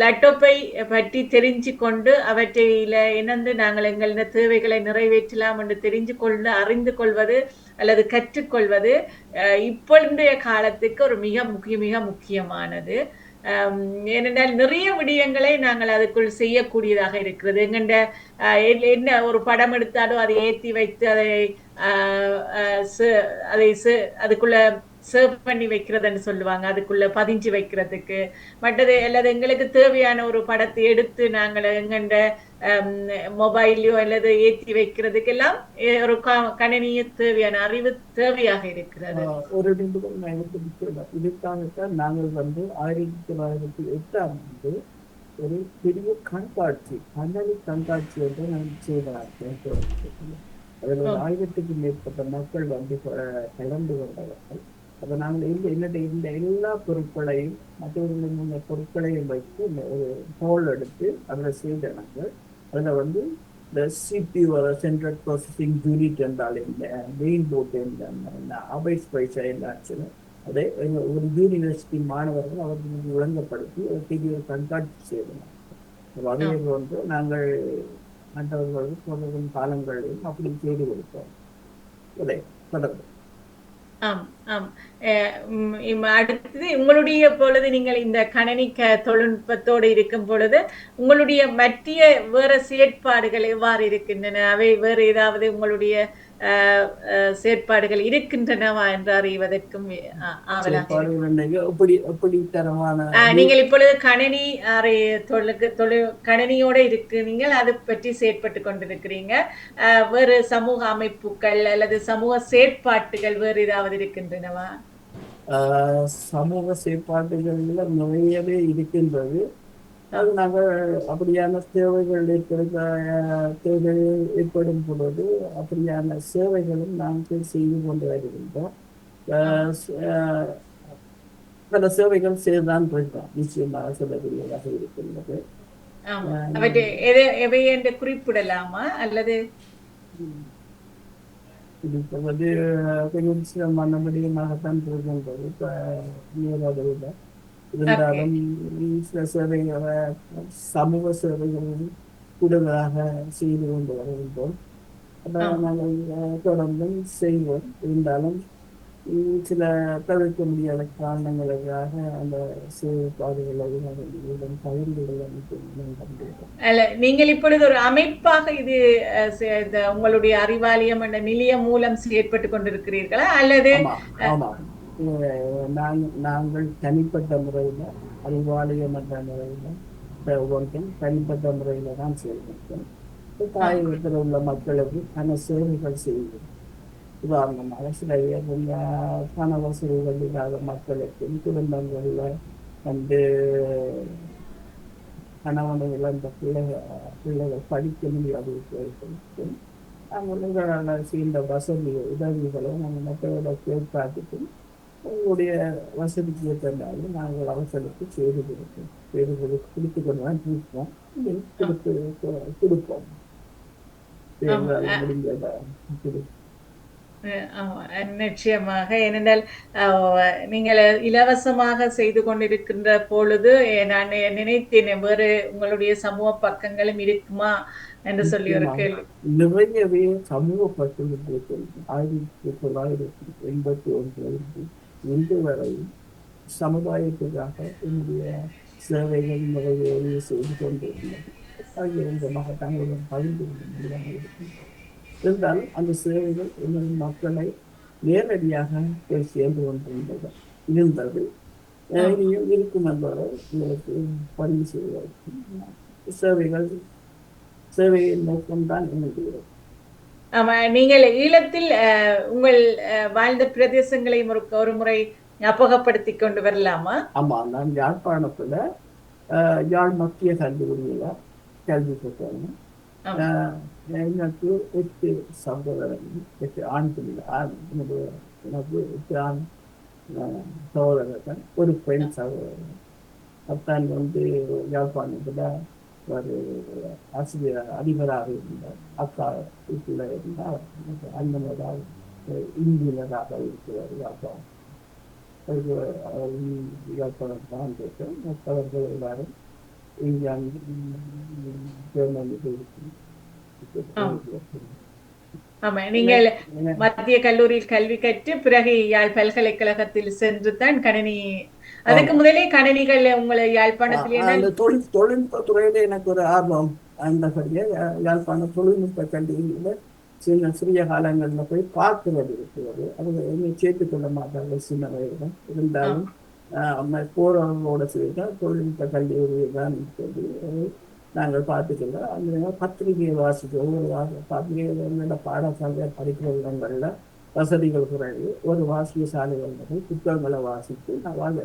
லேப்டாப்பை பற்றி தெரிஞ்சு கொண்டு அவற்றையில என்னென்று நாங்கள் எங்கள தேவைகளை நிறைவேற்றலாம் என்று தெரிஞ்சு கொண்டு அறிந்து கொள்வது அல்லது கற்றுக்கொள்வது இப்பொழுதைய காலத்துக்கு ஒரு மிக முக்கியமானது. ஏனென்றால் நிறைய விடயங்களை நாங்கள் அதுக்குள் செய்யக்கூடியதாக இருக்கிறது. எங்கண்ட என்ன ஒரு படம் எடுத்தாலும் அதை ஏற்றி வைத்து அதை அதுக்குள்ள சேவ் பண்ணி வைக்கிறதுன்னு சொல்லுவாங்க, அதுக்குள்ள பதிஞ்சு வைக்கிறதுக்கு. மற்றது அல்லது எங்களுக்கு தேவையான ஒரு படத்தை எடுத்து நாங்கள் எங்கண்ட மொபைலையோ அல்லது ஏற்றி வைக்கிறதுக்கு எல்லாம் ஒரு கணினிய தேவையான அறிவு தேவையாக இருக்கிறது. ஒரு இதுக்காகத்தான் நாங்கள் வந்து 1908 ஒரு பெரிய கண்காட்சி, கண்ணாடி கண்காட்சி என்று நாங்கள் செய்தார்கள். அதில் 1000க்கு மேற்பட்ட மக்கள் வந்து கலந்து கொண்டவர்கள். அப்ப நாங்கள் இந்த எல்லா பொருட்களையும் மற்றவர்களுடைய பொருட்களையும் வைத்து ஒரு ஹோல் எடுத்து அதில் செய்த நாங்கள் அதில் வந்து இந்த CPU சென்ட்ரல் ப்ராசஸிங் யூனிட் என்றால் என்ன, மெயின் போர்ட் என்ன, R/5 என்னாச்சுன்னு அதை ஒரு யூனிவர்சிட்டி மாணவர்கள் அவர்களுக்கு விளங்கப்படுத்தி ஒரு பெரிய கண்காட்சி செய்தோம். அதே போன்று நாங்கள் மற்றவர்களுக்கு தொடரும் காலங்களிலும் அப்படி செய்து கொடுத்தோம். இதை தொடர்ந்து அடுத்தது உங்களுடைய பொழுது நீங்கள் இந்த கணினி தொழில்நுட்பத்தோடு இருக்கும் பொழுது உங்களுடைய மற்ற வேற செயற்பாடுகள் எவ்வாறு இருக்கின்றன? அவை வேறு ஏதாவது உங்களுடைய செயற்பாடுகள் இருக்கின்றனவா என்று அறிவதற்கும் நீங்கள் இப்பொழுது கணினி கணினியோட இருக்கிறீங்க, அது பற்றி செயற்பட்டு கொண்டிருக்கிறீங்க. வேறு சமூக அமைப்புகள் அல்லது சமூக செயற்பாட்டுகள் வேறு ஏதாவது இருக்கின்றனவா? சமூக செயற்பாட்டுகள்ல நிறையவே இருக்கின்றது. அது நாங்கள் அப்படியான தேவைகள் தேவைகள் ஏற்படும் பொழுது அப்படியான சேவைகளும் நாங்கள் செய்து கொண்டு வருகின்றோம். பல சேவைகள் செய்துதான் இருக்கோம், நிச்சயமாக சொல்லக்கூடியதாக இருக்கின்றது. எவை என்று குறிப்பிடலாமா அல்லது இப்போ வந்து கொஞ்சம் மன்னபடியுமாகத்தான் போகின்றது. இப்போ நீரோட இல்லை. ஓகே. இருந்தாலும் சில சேவைகளை சமூக சேவைகள் கூடுதலாக செய்து கொண்டு வருகின்றோம். அப்போ ஆம். நாங்கள் தொடர்ந்தும் செய்வோம். இருந்தாலும் சில தவிர்க்க முடியாத காரணங்களுக்காக அந்த செயல்பாடுகளை நாங்கள் பகிர்ந்து கொள்ள முடியும். அல்ல, நீங்கள் இப்பொழுது ஒரு அமைப்பாக இது இந்த உங்களுடைய அறிவாலயம் என்ற நிலையம் மூலம் செயற்பட்டு கொண்டிருக்கிறீர்களா அல்லது ஆமாம், ஆமாம். நாங்கள் தனிப்பட்ட முறையில் அறிவாலயம் என்ற முறையில் ஒன்றும் தனிப்பட்ட முறையில் தான் செய்கின்றோம். தாயகத்தில் உள்ள மக்களுக்கு பல சேவைகள் செய்வோம். உதாரணமாக சில பண வசதிகள் இல்லாத மக்களுக்கும் குடும்பங்களில் வந்து கணவனை இழந்த பிள்ளைகள் படிக்க முடியாதவர்களுக்கும் நாங்கள் செய்த வசதி உதவிகளை நாங்கள் மற்றவர்களை கேட்காட்டிக்கும் உங்களுடைய வசதிக்கு ஏற்றாலும் நாங்கள் அவர்களுக்கு செய்து கொடுப்போம். கொடுத்து கொண்டு தான் கொடுப்போம். கொடுப்போம். தேர்தல் முடிஞ்சதை கொடுப்போம். நிச்சயமாக. ஏனென்றால் நீங்கள் இலவசமாக செய்து கொண்டிருக்கின்ற பொழுது நான் நினைத்தேன் வேறு உங்களுடைய சமூக பக்கங்களும் இருக்குமா என்று சொல்லி ஒரு கேள்வி. நிறையவே சமூக பக்கங்கள் 1981 இன்று வரை சமுதாயத்துக்காக இந்திய சேவைகள் நிறைவேறி செய்து கொண்டிருந்தது. ஆகியமாக தங்களுடன் பகிர்ந்து கொள்ள முடியாமல் இருக்கும். இருந்தாலும் அந்த சேவைகள் இன்னும் மக்களை நேரடியாக போய் சேர்ந்து கொண்டிருந்தது இருந்தது. இனியும் இருக்கும் என்பதை உங்களுக்கு பதிவு செய்வதற்கு சேவையின் நோக்கம்தான் என்னுடைய. ஆமா, நீங்கள் ஈழத்தில் உங்கள் வாழ்ந்த பிரதேசங்களை ஒரு முறை ஞாபகப்படுத்தி கொண்டு வரலாமா? ஆமா, நான் யாழ்ப்பாணத்துல யாழ் மத்திய கல்லூரியில கல்வி பெற்றேன். எனக்கு 8 சகோதரர்கள், 8 ஆண் பிள்ளைகள். எனக்கு 8 ஆண் சகோதரர்கள், ஒரு பெண் சகோதரர். அப்பதான் வந்து யாழ்ப்பாணத்துல ஒரு ஆசிரியர் அதிபராக இருந்தார். அக்கா வீட்டில் இருந்தார். அண்ணனராக இன்ஜினியராக இருக்கிறார் யாழ்ப்பாணம். யாழ்ப்பாணம் தான் கேட்டேன். மற்றவர்கள் எல்லாரும் இங்கிலாந்து, ஜெர்மனி. ஆமா, நீங்கள் மத்திய கல்லூரியில் கல்வி கற்று பிறகு யாழ் பல்கலைக்கழகத்தில் சென்று தான் கணினி, அதுக்கு முதலே கணினிகள் உங்களை யாழ்ப்பாணத்திலே தொழில்நுட்ப துறையில எனக்கு ஒரு ஆர்வம். அந்த யாழ்ப்பாண தொழில்நுட்ப கல்வியில சிறிய காலங்களில் போய் பார்க்கிறது இருக்கிறது. அவங்க என்னை சேர்த்துக் கொள்ள மாட்டாங்க சின்ன வயதில். இருந்தாலும் போறவங்களோட செய்த தொழில்நுட்ப கல்லூரி தான் சொல்லி நாங்கள் பார்த்துக்கலாம். அந்த பத்திரிகையை வாசிக்கிறோம். ஒவ்வொரு பத்திரிகை பாடசாலையை படிக்கிற இடங்களில் வசதிகள் குறைவு. ஒரு வாசிய சாலைகள் புத்தகங்களை வாசித்து நான்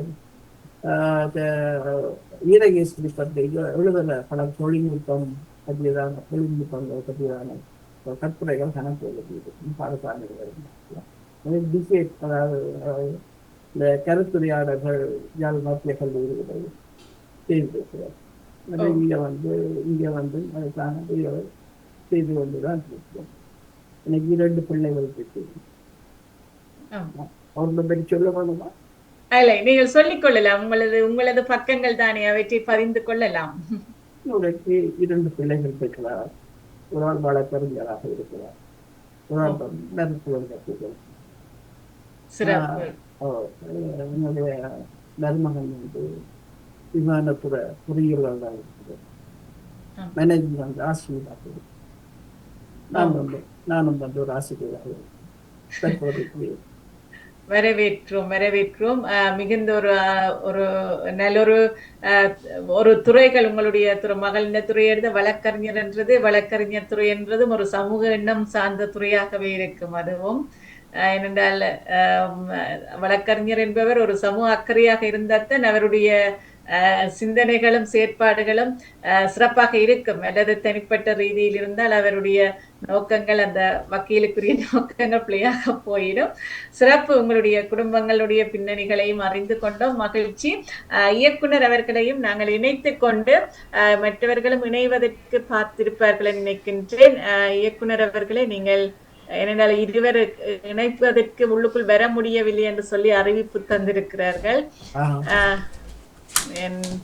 ஈரகேசரி பத்திரிகை எழுதல பல தொழில்நுட்பம் பற்றியதான தொழில்நுட்பங்கள் பற்றியதான கட்டுரைகள் கணக்கு எழுதியிருக்கும் பாடசாலைகள். டிபேட், அதாவது இந்த கருத்துரையாடல்கள் யாழ் மத்திய கல்லூரிகளை செய்திருக்கிறார். இங்கே வந்து அதுக்கான செய்து கொண்டுதான் இருக்கிறோம். எனக்கு 2 பிள்ளைகள் இருக்கு. அவர்களை பற்றி சொல்ல வேணுமா? இல்லை, நீங்கள் சொல்லிக் கொள்ளலாம். உங்களது பக்கங்கள் தானே, அவற்றை பதிந்து கொள்ளலாம். எனக்கு 2 பிள்ளைகள் பெற்றார். ஒரு ஆள் வழக்கறிஞராக இருக்கிறார். ஒரு ஆள் மருத்துவம் கற்றுக்கிறார். என்னுடைய மருமகன் வந்து விமானத்துறை பொறியியலாளராக இருக்கிறார். மேனேஜ்மெண்ட் ஆசிரியராக இருக்கிறார். நானும் வந்து ஒரு ஆசிரியராக இருக்கிறேன். வரவேற்றோம். மிகுந்த ஒரு நல்லொரு ஒரு துறைகள் உங்களுடைய மகளிர் துறை எடுத்த வழக்கறிஞர் துறை என்றதும் ஒரு சமூக எண்ணம் சார்ந்த துறையாகவே இருக்கும். அதுவும் ஏனென்றால் வழக்கறிஞர் என்பவர் ஒரு சமூக அக்கறையாக இருந்தால்தான் அவருடைய சிந்தனைகளும் செயற்பாடுகளும் சிறப்பாக இருக்கும். அல்லது தனிப்பட்ட ரீதியில் இருந்தால் அவருடைய நோக்கங்கள், அந்த வக்கீலுக்குரிய நோக்கங்கள் பிழையாக போயிடும். சிறப்பு. உங்களுடைய குடும்பங்களுடைய பின்னணிகளையும் அறிந்து கொண்டோம், மகிழ்ச்சி. இயக்குனர் அவர்களையும் நாங்கள் இணைத்து கொண்டு மற்றவர்களும் இணைவதற்கு பார்த்திருப்பார்கள் நினைக்கின்றேன். இயக்குனர் அவர்களே, நீங்கள் ஏனென்றால் இருவர் இணைப்பதற்கு உள்ளுக்குள் வர முடியவில்லை என்று சொல்லி அறிவிப்பு தந்திருக்கிறார்கள். ஆஹ் என்-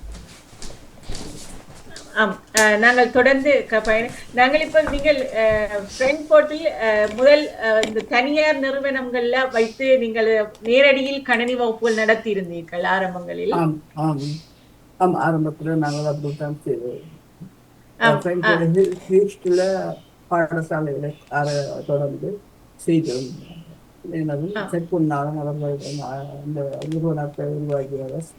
ஆம், நாங்கள் தொடர்ந்து நாங்கள் இப்ப நீங்கள் பிராங்க்போர்ட்டில் முதல் இந்த தனியார் நிறுவனங்கள்ல வைத்து நீங்கள் நேரடியில் கணினி வகுப்புகள் நடத்தி இருந்தீர்கள் ஆரம்பங்களில். ஆம் ஆம் ஆம் ஆரம்பத்தில் நாங்கள் அப்படித்தான் செய்வோம். ஆம், ஹியூஸ்டில் பாடசாலைகளை தொடர்ந்து செய்திருந்தோம். எனது செக்குன்னாலும் அவர்கள் அந்த நிறுவனத்தை உருவாக்கியவர்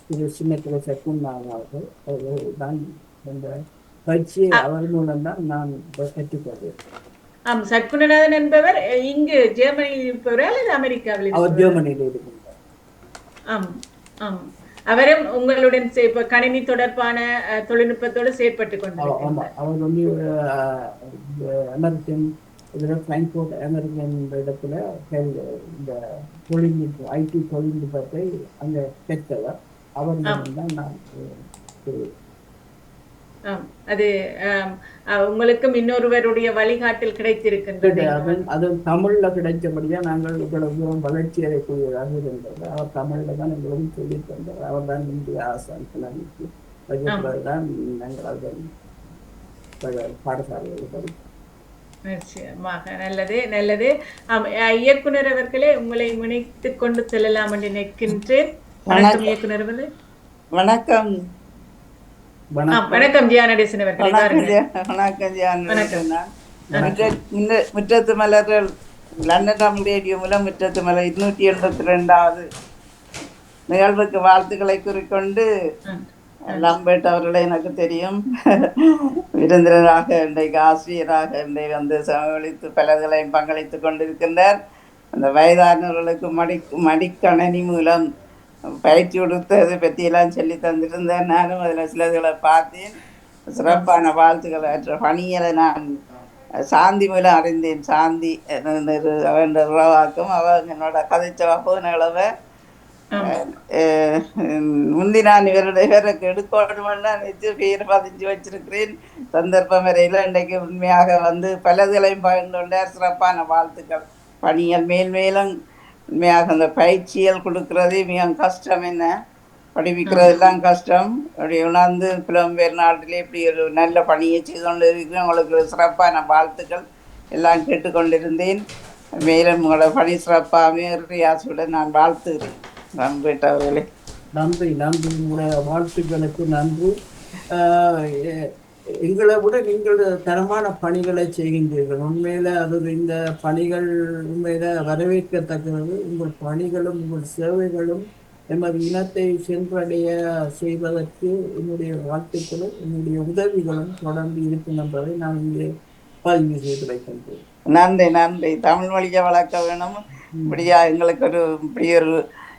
திரு சின்னத்திர செக்குன்னார்கள். அவர்கள் தான் அந்த பயிற்சியை அவர் மூலம்தான் நான் கற்றுக்கொண்டேன். ஆம், சத்குணநாதன் என்பவர் இங்கு ஜெர்மனியில் இருப்பவரா அல்லது அமெரிக்காவில் அவர் இருப்பவரா? ஜெர்மனியில் இருக்கின்றார். ஆம் ஆம், அவரும் உங்களுடன் இப்ப கணினி தொடர்பான தொழில்நுட்பத்தோடு செயற்பட்டு கொண்டிருக்கிறார். அவர் வந்து அமெரிக்கன் பிராங்க்போர்ட் அமெரிக்கன் இடத்துல இந்த தொழில்நுட்பம் ஐடி தொழில்நுட்பத்தை அங்க பெற்றவர். அவர்களிடம் தான் நான் அது உங்களுக்கும் இன்னொருவருடைய வழிகாட்டில் கிடைத்திருக்கின்றது. அது தமிழ்ல கிடைச்சபடியா நாங்கள் இவ்வளவு தூரம் வளர்ச்சி அடையக்கூடியதாக இருந்தது. அவர் தமிழ்ல தான் எங்களும் சொல்லி தந்தார். அவர் தான் இந்திய ஆசான் தான் நாங்கள் அதை பாடசாலையில் படித்தோம். நிச்சயமாக நல்லது நல்லது. இயக்குனர் அவர்களே, உங்களை முனைத்துக் கொண்டு செல்லலாம் என்று நினைக்கின்றேன். வணக்கம் இயக்குனர் அவர்களே. வணக்கம். வணக்கம் ஜியா நடேசன் அவர்களே. வணக்கம் ஜியா நடேசன். முற்றத்து மலர்கள் லண்டன் தமிழ் ரேடியோ மூலம் முற்றத்து மலர் 282வது நிகழ்வுக்கு வாழ்த்துக்களை கூறிக்கொண்டு, லம்பேட் அவர்களை எனக்கு தெரியும். விருந்தினராக இன்றைக்கு ஆசிரியராக இன்றைக்கு வந்து சமவளித்து பலர்களையும் பங்களித்து கொண்டிருக்கின்றார். அந்த வயதானவர்களுக்கு மடிக்கணனி மூலம் பயிற்சி கொடுத்தது பற்றியெல்லாம் சொல்லி தந்திருந்தேன். நானும் அதில் சிலதுகளை பார்த்தேன். சிறப்பான வாழ்த்துக்கள். மற்ற பணிகளை நான் சாந்தி மூலம் அறிந்தேன். சாந்தி அவன் உறவாக்கும் அவன் என்னோட கதைச்ச வகுனளவை முந்தி நான் இவருக்கு எடுக்கணும்னா நினைச்சு பேர் பதிஞ்சு வச்சிருக்கிறேன். சந்தர்ப்பம் வரையில் இன்றைக்கு உண்மையாக வந்து பலதுகளையும் பகிர்ந்து கொண்டார். சிறப்பான வாழ்த்துக்கள். பணிகள் மேலும் உண்மையாக அந்த பயிற்சிகள் கொடுக்கறதே மிக கஷ்டம். என்ன படிப்பிக்கிறதெல்லாம் கஷ்டம். அப்படி உணர்ந்து புலம்பெயர் நாட்டிலே இப்படி ஒரு நல்ல பணியை செய்து கொண்டு இருக்கிறேன். உங்களுக்கு சிறப்பான வாழ்த்துக்கள் எல்லாம் கேட்டுக்கொண்டிருந்தேன். மேலும் உங்களோட பணி சிறப்பாகவே ரியாசுடன் நான் வாழ்த்துகிறேன். நன்றி. நன்றி நன்றி. உங்களுடைய வாழ்த்துக்களுக்கு நன்றி. எங்களை விட நீங்கள் தரமான பணிகளை செய்கின்றீர்கள். உண்மையில அது இந்த பணிகள் உண்மையில வரவேற்கத்தக்கது. உங்கள் பணிகளும் உங்கள் சேவைகளும் எமது இனத்தை சென்றடைய செய்வதற்கு என்னுடைய வாழ்த்துக்களும் என்னுடைய உதவிகளும் தொடர்ந்து இருக்கும் என்பதை நான் இங்கே பதிவு செய்து வைக்கின்றேன். நன்றி. தமிழ் மொழியை வளர்க்க வேணும். இப்படியா எங்களுக்கு இப்படி ஒரு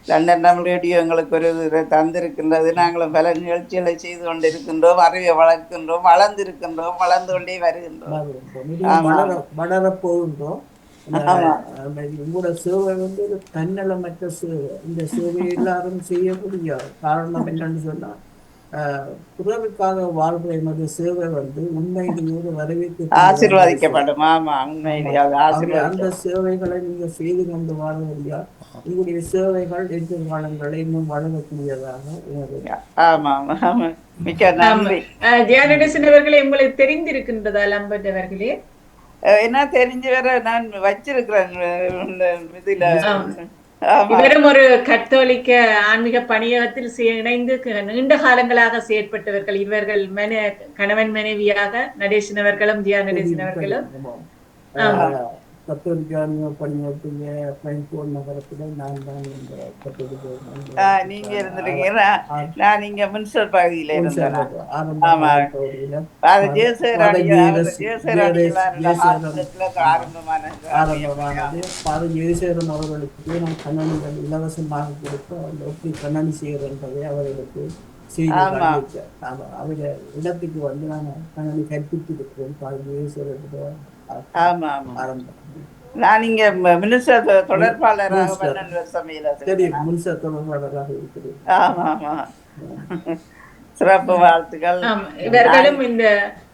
லண்டன் தமிழ் ரேடியோ எங்களுக்கு ஒரு இதை தந்திருக்கின்றது. நாங்களும் பல நிகழ்ச்சிகளை செய்து கொண்டிருக்கின்றோம். அறிவை வளர்க்கின்றோம். வளர்ந்திருக்கின்றோம். வளர்ந்து கொண்டே வருகின்றோம். வளரப்போகின்றோம். உங்களோட சேவை வந்து ஒரு தன்னலமற்ற சேவை. இந்த சேவையை எல்லாரும் செய்ய முடியாது. காரணம் என்னன்னு சொன்னா, பிறருக்காக வாழ்ற எமது சேவை வந்து உண்மையிலேயே வரவேற்க ஆசீர்வதிக்கப்படும். ஆமா, உண்மையிலேயே அந்த சேவைகளை நீங்க செய்து கொண்டு வாழ முடியாது. உங்களுடைய சேவைகள் எதிர்காலங்களை இன்னும் வழங்கக்கூடியதாக. ஆமா ஆமா, மிக்க நன்றி. ஜெயநடேசன் அவர்களே, உங்களுக்கு தெரிந்திருக்கின்றதா லம்பட் அவர்களே? என்ன தெரிஞ்சு வர நான் வச்சிருக்கிறேன் இதுல. இவரும் ஒரு கத்தோலிக்க ஆன்மீக பணியகத்தில் இணைந்து நீண்ட காலங்களாக செயற்பட்டவர்கள். இவர்கள் கணவன் மனைவியாக நடேசன் அவர்களும் ஜியா நடேசன் அவர்களும் கத்தோலிக்க பணியாற்றிய பிராங்க்போர்ட் நகரத்தில் நான் தான் நீங்க இருந்திருக்கீங்க. நான் இங்க முன்சல் பகுதியில இருந்தேன். அவர்களுக்கு நான் கண்ணனிகள் இலவசமாக கொடுத்து எப்படி கண்ணனி செய்யறதை அவர்களுக்கு செய்து அவருடைய இடத்துக்கு வந்து நான் கண்ணனி கற்பித்து இருக்கிறேன். ஆரம்பம் நான் இங்க மினிஸ்டர் தொடர்பாளராக மினிஸ்டர் தொடர்பாளராக இருக்கிறேன். ஆமா ஆமா. சிறப்பு வாழ்த்துக்கள். இவர்களும் இந்த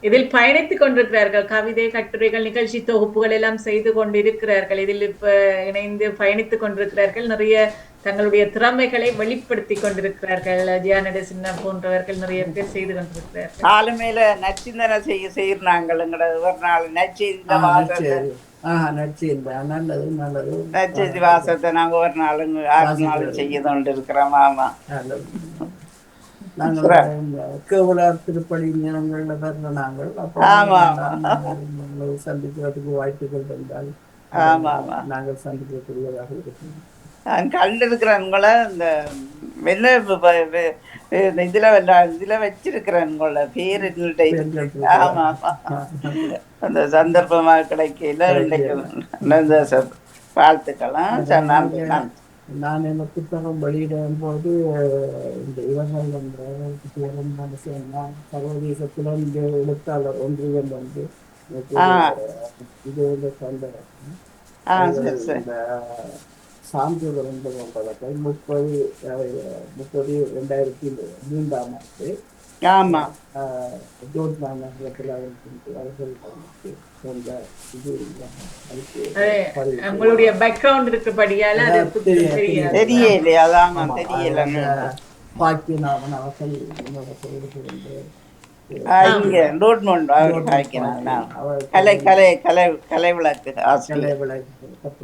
இதில் பயணித்துக் கொண்டிருக்கிறார்கள். கவிதை, கட்டுரைகள், நிகழ்ச்சி தொகுப்புகள் எல்லாம் செய்து கொண்டிருக்கிறார்கள். இதில் இப்ப இணைந்து பயணித்துக் கொண்டிருக்கிறார்கள். நிறைய தங்களுடைய திறமைகளை வெளிப்படுத்தி கொண்டிருக்கிறார்கள். ஜியானட சின்ன போன்றவர்கள் நிறைய பேர் செய்து கொண்டிருக்கிறார்கள். ஆளுமையில நச்சிந்தனை செய்யறாங்க. ஒரு நாள் நச்செய்தி வாசத்தை நாங்க ஒரு நாளும் 6 நாள் செய்து கொண்டு இருக்கிறோம். ஆமா, திருப்பணி ஞானங்கள்ல பிறந்த நாங்கள் சந்திக்கிறதுக்கு வாய்ப்புகள் இருந்தால் நாங்கள் சந்திக்கக்கூடியதாக இருக்கும். நான் கண்டிருக்கிறேன்களை இந்த இதுல வச்சிருக்கிறேன்கள பேர். ஆமா, அந்த சந்தர்ப்பமா கிடைக்கல. வாழ்த்துக்கள். நான் என்ன புத்தகம் வெளியிடும் போது இந்த இவர்கள் சர்வதேசத்துல இந்த எழுத்தாளர் ஒன்றியம் வந்து இது இந்த சான்றிதழ் என்பது கொண்டவர்கள் 30/2003 ஆண்டு. ஆமா, உங்களுடைய பேக்ரவுண்ட் இருக்குபடியால தெரியல. அதான் தெரியல. பாக்கியநாதன் அவர்கள் கலை விளக்கு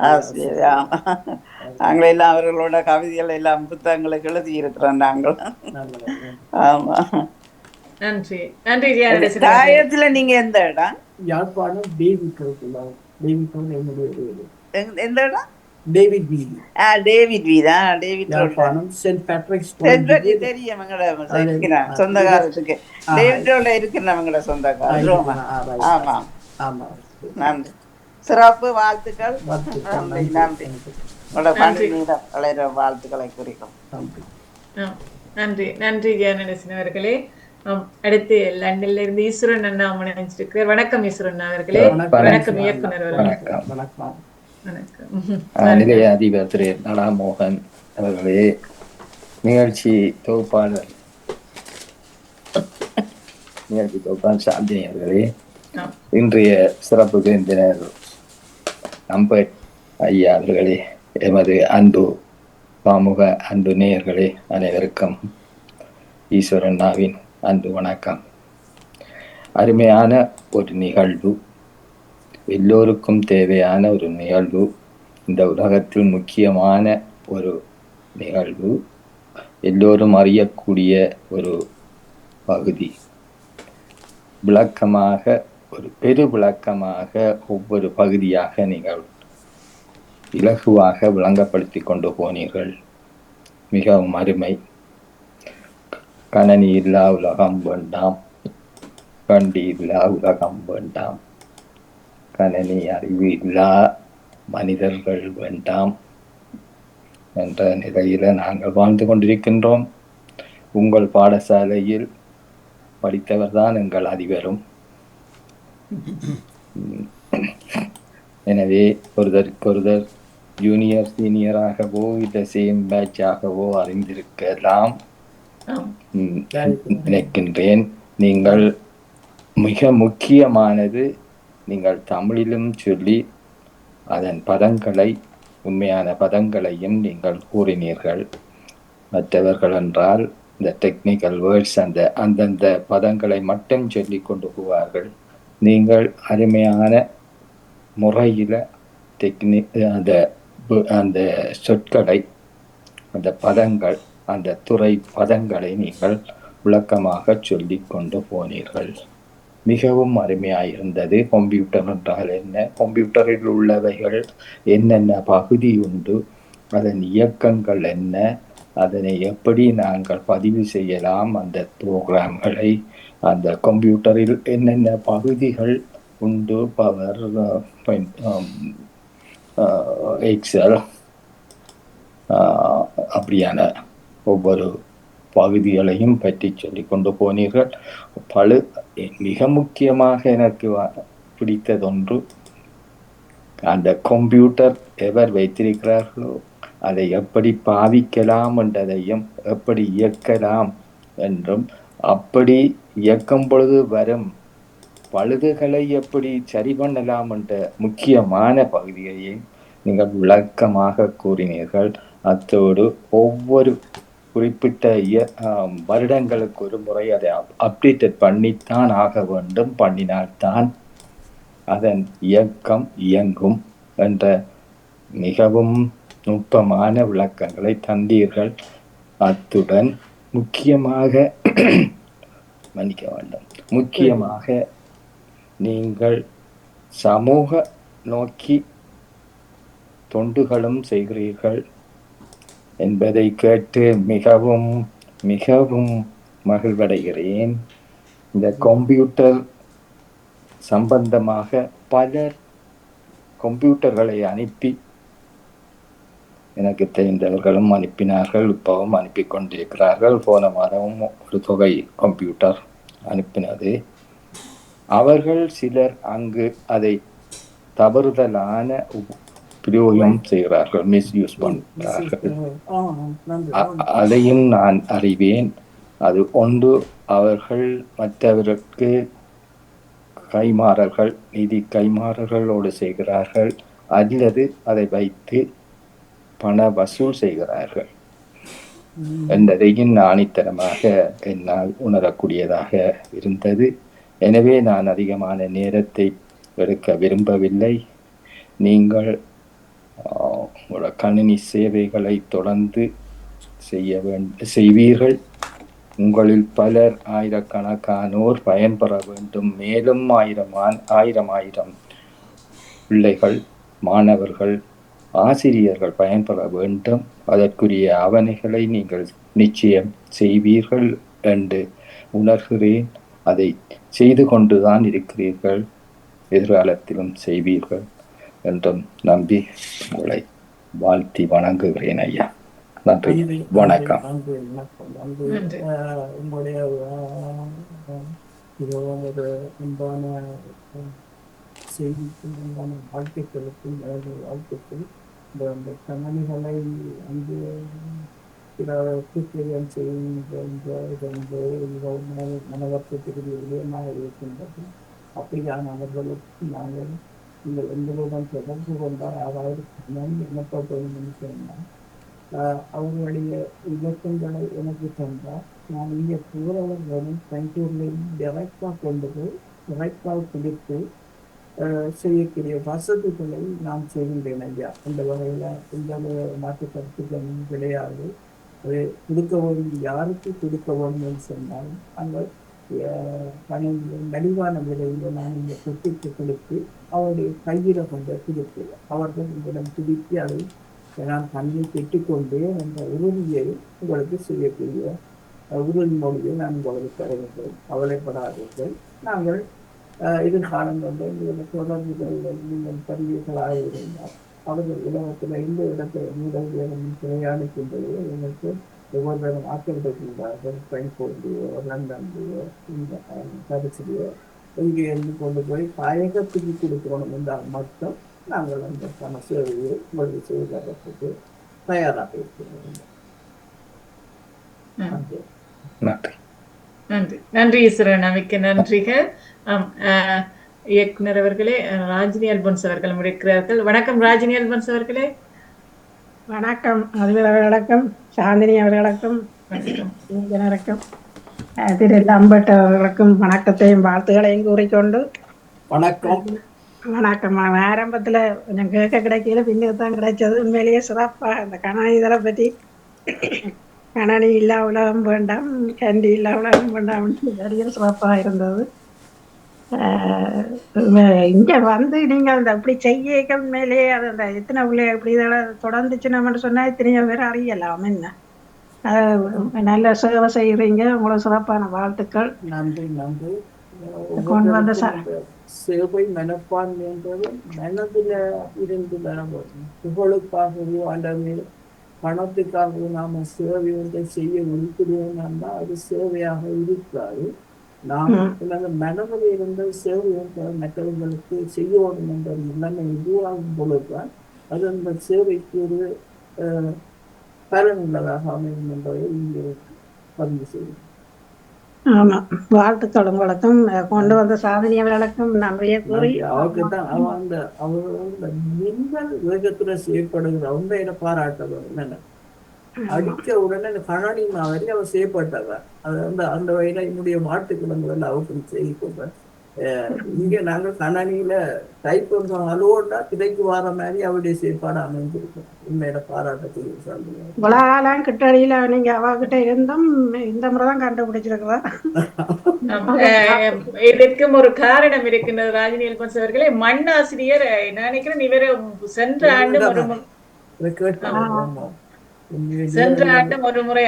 ஆசிரியர். நாங்களெல்லாம் அவர்களோட கவிதைகள் எல்லாம் புத்தகங்களுக்கு எழுதி இருக்கிறோம் நாங்கள். ஆமா, நன்றி நன்றி. தாயத்துல நீங்க எந்த இடம்? யாழ்ப்பாணம் எந்த இடம்? டேவிட் வீதி. டேவிட் வீதா? டேவிட் சென்ட் பேட்ரிக்ஸ் தெரியும். சொந்தக்காரத்துக்கு டேவிட் ரோட்ல இருக்கிறவங்களோட சொந்தக்காரம். ஆமா, ஆமா. நன்றி, சிறப்பு வாழ்த்துக்கள். நன்றி. உங்களோட பணி வளர வாழ்த்துக்களை குறிக்கும். நன்றி நன்றி ஜெயநடேசன் அவர்களே. அடுத்து லண்டன்ல இருந்து ஈஸ்வரன் அண்ணா நினைச்சிருக்கிறார். வணக்கம் ஈஸ்வரன் அவர்களே. வணக்கம் இயக்குனர் அவர்களே. வணக்கம். நிலைய அதிபர் திரு நடாமோகன் அவர்களே, நிகழ்ச்சி தொகுப்பாளர் சாந்தினி அவர்களே, இன்றைய சிறப்பு விருந்தினர் நம்பட் ஐயா அவர்களே, எமது அன்பு பாமுக அன்பு நேயர்களே, அனைவருக்கும் ஈஸ்வரண்ணாவின் அன்பு வணக்கம். அருமையான ஒரு நிகழ்வு, எல்லோருக்கும் தேவையான ஒரு நிகழ்வு, இந்த உலகத்தில் முக்கியமான ஒரு நிகழ்வு, எல்லோரும் அறியக்கூடிய ஒரு பகுதி. விளக்கமாக, ஒரு பெரு விளக்கமாக ஒவ்வொரு பகுதியாக நீங்கள் இலகுவாக விளங்கப்படுத்தி கொண்டு போனீர்கள். மிகவும் அருமை. கணனி இல்லா உலகம் வேண்டாம், கண்டி இல்லா உலகம் வேண்டாம், கணனி அறிவு இல்லா மனிதர்கள் வேண்டாம் என்ற நிலையில நாங்கள் வாழ்ந்து கொண்டிருக்கின்றோம். உங்கள் பாடசாலையில் படித்தவர்தான் எங்கள் அதிபரும். எனவே ஒருதற்கொருதர் ஜூனியர் சீனியராகவோ இல்லை சேம் பேட்சாகவோ அறிந்திருக்கலாம் நினைக்கின்றேன். நீங்கள் மிக முக்கியமானது, நீங்கள் தமிழிலும் சொல்லி அதன் பதங்களை, உண்மையான பதங்களையும் நீங்கள் கூறினீர்கள். மற்றவர்கள் என்றால் இந்த டெக்னிக்கல் வேர்ட்ஸ் அந்தந்த பதங்களை மட்டும் சொல்லி கொண்டு போவார்கள். நீங்கள் அருமையான முறையில் அந்த சொற்களை, அந்த பதங்கள், அந்த துறை பதங்களை நீங்கள் விளக்கமாக சொல்லி கொண்டு போனீர்கள். மிகவும் அருமையாயிருந்தது. கம்ப்யூட்டர் என்றால் என்ன, கம்ப்யூட்டரில் உள்ளவைகள் என்னென்ன பகுதி உண்டு, அதன் இயக்கங்கள் என்ன, அதனை எப்படி நாங்கள் பதிவு செய்யலாம், அந்த ப்ரோக்ராம்களை, அந்த கம்ப்யூட்டரில் என்னென்ன பகுதிகள் உண்டு, பவர், எக்ஸல், அப்படியான ஒவ்வொரு பகுதிகளையும் பற்றி சொல்லி கொண்டு போனீர்கள். மிக முக்கியமாக எனக்கு பிடித்ததொன்று, அந்த கம்ப்யூட்டர் எவர் வைத்திருக்கிறார்களோ அதை எப்படி பாவிக்கலாம் என்றதையும், எப்படி இயக்கலாம் என்றும், அப்படி இயக்கும் பொழுது வரும் பழுதுகளை எப்படி சரி பண்ணலாம் என்ற முக்கியமான பகுதியையே நீங்கள் விளக்கமாக கூறினீர்கள். அத்தோடு ஒவ்வொரு குறிப்பிட்ட வருடங்களுக்கு ஒரு முறை அதை அப்டேட் பண்ணித்தான் ஆக வேண்டும், பண்ணினால்தான் அதன் இயக்கம் இயங்கும் என்ற மிகவும் நுட்பமான விளக்கங்களை தந்தீர்கள். அத்துடன் முக்கியமாக மன்னிக்க வேண்டும், முக்கியமாக நீங்கள் சமூக நோக்கி தொண்டுகளும் செய்கிறீர்கள் என்பதை கேட்டு மிகவும் மிகவும் மகிழ்வடைகிறேன். இந்த கம்ப்யூட்டர் சம்பந்தமாக பலர் கம்ப்யூட்டர்களை அனுப்பி, எனக்கு தெரிந்தவர்களும் அனுப்பினார்கள், இப்பவும் அனுப்பி கொண்டிருக்கிறார்கள். போன மாதமும் ஒரு தொகை கம்ப்யூட்டர் அனுப்பினது. அவர்கள் சிலர் அங்கு அதை தவறுதலான பிரயோகம் செய்கிறார்கள், மிஸ்யூஸ் பண்ணுகிறார்கள். அதையும் நான் அறிவேன். அது ஒன்று, அவர்கள் மற்றவர்களுக்கு கைமாறல்கள், நிதி கைமாறல்களோடு செய்கிறார்கள், அல்லது அதை வைத்து பண வசூல் செய்கிறார்கள் என்பதையும் ஆணித்தரமாக என்னால் உணரக்கூடியதாக இருந்தது. எனவே நான் அதிகமான நேரத்தை எடுக்க விரும்பவில்லை. நீங்கள் உங்களோட கணினி சேவைகளை தொடர்ந்து செய்வீர்கள். உங்களில் பலர், ஆயிரக்கணக்கானோர் பயன்பெற வேண்டும். மேலும் ஆயிரம் பிள்ளைகள், மாணவர்கள், ஆசிரியர்கள் பயன்பெற வேண்டும். அதற்குரிய ஆவணைகளை நீங்கள் நிச்சயம் செய்வீர்கள் என்று உணர்கிறேன். அதை செய்து கொண்டுதான் இருக்கிறீர்கள், எதிர்காலத்திலும் செய்வீர்கள் என்றும் நம்பி உங்களை வாழ்த்தி வணங்குகிறேன் ஐயா. நன்றி, வணக்கம். உங்களுடைய அன்பான செய்திக்கும் அன்பான வாழ்த்துக்களுக்கும் வாழ்த்துக்கள். இந்த கணனிகளை வந்து கிருத்தியம் செய்கின்ற மனவர்த்தத்திற்கு விடயமாக இருக்கின்றது. அப்படியான அவர்களுக்கு நாங்கள் நீங்கள் எங்களுடன் தொடர்பு கொண்டால், அதாவது என்னப்பட்டோம் சொன்னால் அவர்களுடைய இலக்கங்களை எனக்கு தந்தால், நான் இங்கே கூறவர்களும் கைத்தூரில் டைரக்டாக கொண்டு போய் டைரக்டாக பிடித்து செய்யக்கூடிய வசதிகளை நாம் செய்கின்றேன் ஐயா. அந்த வகையில் எந்த மாற்று கருத்துக்களும் கிடையாது. அது கொடுக்க வேண்டும், யாருக்கு கொடுக்க வேண்டும் சொன்னாலும் நாங்கள் மலிவான விலையில் நான் இங்கே கொட்டிட்டு கொடுத்து அவருடைய கையில கொண்டு கொடுத்து அவர்கள் உங்களிடம் துடித்து அதை நான் தண்ணி பெற்றுக்கொண்டு அந்த உறுதியை உங்களுக்கு செய்யக்கூடிய உறுதிமொழியை நான் உங்களுக்கு தர வேண்டும். கவலைப்படாதீர்கள். நாங்கள் எதிர்காலங்களில் எங்களுடைய தொடர்புகளில் நீங்கள் பதிவுகளாக இருந்தால் அவர்கள் உலகத்தில் எந்த இடத்துல முதல் வேணும் பிரயாணிக்கின்றது எங்களுக்கு ஒவ்வொருவரும் ஆக்கிரமிக்கின்றார்கள். பிராங்க்ஃபர்ட்லையோ, லண்டன்லையோ, இந்த பரிசிலையோ இங்கே இருந்து கொண்டு போய் தாயகத்துக்கு கொடுக்கணும் என்றால் மட்டும் நாங்கள் அந்த சேவையை உங்களுக்கு செய்து தரத்துக்கு தயாராக இருக்கிறோம். நன்றி, நன்றி ஈஸ்வரன். மிக்க நன்றிகள். இயக்குனர் அவர்களே, ராஜினி அல்போன்ஸ் அவர்கள் இருக்கிறார்கள். வணக்கம் ராஜினி அல்போன்ஸ் அவர்களே. வணக்கம் அவர்களுக்கும், சாந்தினி அவர்களுக்கும், வணக்கம். திரு லம்பட் அவர்களுக்கும் வணக்கத்தையும் வாழ்த்துக்களையும் கூறிக்கொண்டு, வணக்கம். வணக்கம். ஆரம்பத்தில் கொஞ்சம் கேட்க கிடைக்கல, பின்னுக்கு தான் கிடைச்சது. உண்மையிலேயே சிறப்பாக அந்த கணனி இதில் பற்றி, கணனி இல்லா உலகம் வேண்டாம், கண்டி இல்லா உலகம் வேண்டாம், நிறைய சிறப்பாக இருந்தது. இங்க வந்து நீங்க அந்த அப்படி செய்ய மேலேயே அது அந்த எத்தனை பிள்ளை இப்படி இதெல்லாம் தொடர்ந்துச்சுன்னு சொன்னா இத்தனையோ பேர் அறியலாம். என்ன நல்ல சேவை செய்யறீங்க, உங்களுக்கு சிறப்பான வாழ்த்துக்கள். நன்றி, நன்றி. கொண்டு வந்த சேவை மனப்பான்மை என்பது மனதில் இருந்து புகழுக்காகவோ அல்லது பணத்துக்காகவோ நாம சேவை ஒன்றை செய்ய இருக்கிறோம், அது சேவையாக இருக்காது. நாம் மனதில் இருந்த சேவை மற்றவர்களுக்கு செய்யணும் என்ற நிலைமை உருவாகும் பொழுதுதான் அது அந்த சேவைக்கு ஒரு பலனுள்ளதாக அமையும் என்பதை இங்கே பதிவு செய்யும். ஆமா, வாழ்த்துக்கள் உங்களுக்கும் கொண்டு வந்த சாதனையாளர்களுக்கும் நன்றியை கூறி நன்றி. அவருக்கு தான் அவரோட மின்னல் வேகத்துல செயல்படுகிற உண்மையில பாராட்டவர் என்னென்ன அடிச்ச உடனே அந்த கண்ணாடி மாதிரி அவர் செய்யப்பட்டவர். அது வந்து அந்த வகையில என்னுடைய வாழ்த்துக்களை முதல்ல அவருக்கு செய்யப்படுறேன். இங்க நாங்கள் கண்ணாடியில டைப் பண்றோம் அலுவலா திரைக்கு வர மாதிரி அவருடைய செயற்பாடு அமைஞ்சிருக்கும். உண்மையில பாராட்டக்கூடிய சாதனை. உலகாலாம் கிட்டடியில நீங்க அவகிட்ட இருந்தும் இந்த முறை தான் கண்டுபிடிச்சிருக்கிறா. இதற்கும் ஒரு காரணம் இருக்கின்றது. ராஜினி எல்பன்ஸ் அவர்களே, மண்ணாசிரியர் நான் நினைக்கிறேன் இவர் சென்ற ஆண்டும் ஒரு இதை கேட்டோம். ஆமா. சென்ற ஆண்டும் ஒரு முறை